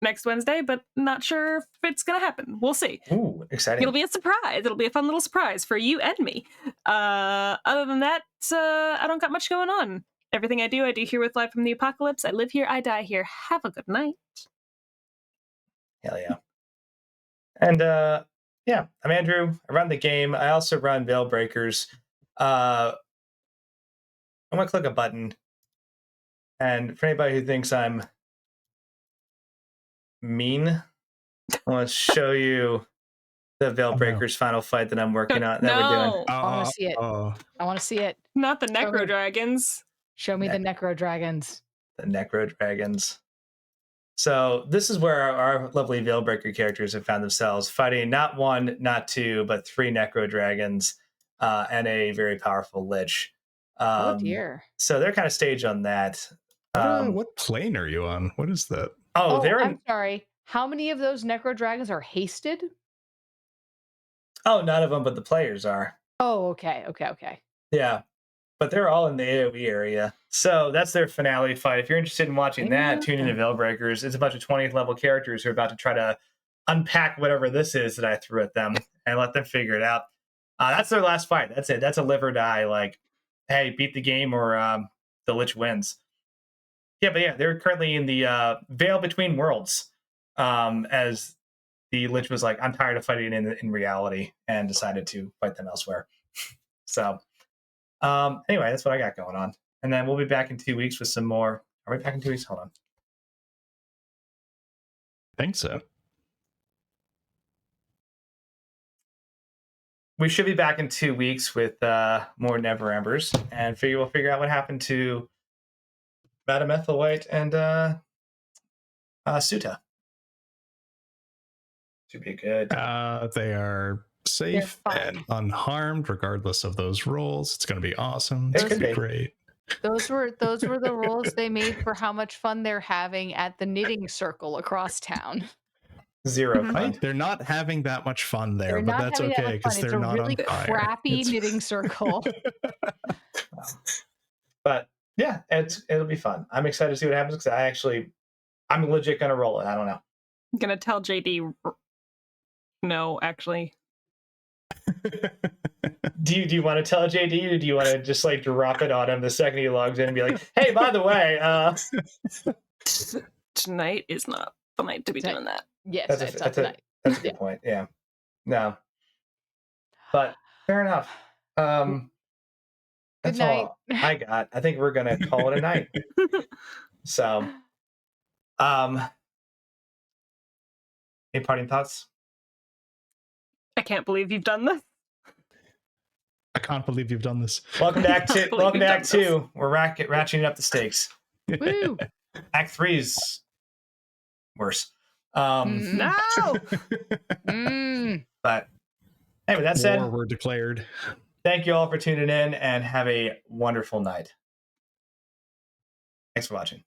next Wednesday, but not sure if it's gonna happen. We'll see. Ooh, exciting. It'll be a surprise. It'll be a fun little surprise for you and me. Other than that, I don't got much going on. Everything I do here with Live from the Apocalypse. I live here, I die here. Have a good night. Hell yeah. And yeah, I'm Andrew. I run the game. I also run Veil Breakers. I'm gonna click a button. And for anybody who thinks I'm mean, I want to show you the Veil Breakers final fight that I'm working on. That we're doing. I want to see it. I want to see it. Not the Necro Dragons. Show me the Necro Dragons. The Necro Dragons. So this is where our lovely Veilbreaker characters have found themselves fighting not one, not two, but 3 Necro Dragons and a very powerful Lich. Oh dear. So they're kind of staged on that. What plane are you on? What is that? Oh, they're I'm sorry. How many of those Necro Dragons are hasted? Oh, none of them, but the players are. Oh, okay. Yeah. But they're all in the AoE area. So that's their finale fight. If you're interested in watching that, tune into Veilbreakers. It's a bunch of 20th level characters who are about to try to unpack whatever this is that I threw at them and let them figure it out. That's their last fight. That's it. That's a live or die. Like, hey, beat the game or the Lich wins. Yeah, but yeah, they're currently in the Veil Between Worlds as the Lich was like, I'm tired of fighting in reality and decided to fight them elsewhere. So... anyway, that's what I got going on. And then we'll be back in 2 weeks with some more. Are we back in 2 weeks? Hold on. I think so. We should be back in 2 weeks with more Neverembers, and we'll figure out what happened to Madam Ethelwhite and Suta. Should be good. They are safe and unharmed regardless of those rolls. It's going to be awesome. It's going to be great. Those were the rules they made for how much fun they're having at the knitting circle across town. 0 fun. Right? They're not having that much fun there, but that's okay because they're not really on fire. Crappy knitting circle. But yeah, it'll be fun. I'm excited to see what happens because I'm legit gonna roll it. I don't know. I'm gonna tell JD. No, actually. Do you want to tell JD, or do you want to just like drop it on him the second he logs in and be like, hey, by the way, tonight is not the night to be doing that. Yes, that's a good point. Yeah. No. But fair enough. That's good night. all I got. I think we're gonna call it a night. So any parting thoughts? I can't believe you've done this. I can't believe you've done this. Welcome to Act 2. Welcome to Act 2. We're ratcheting up the stakes. Woo! Act 3's worse. No. But anyway, that said, War were declared. Thank you all for tuning in and have a wonderful night. Thanks for watching.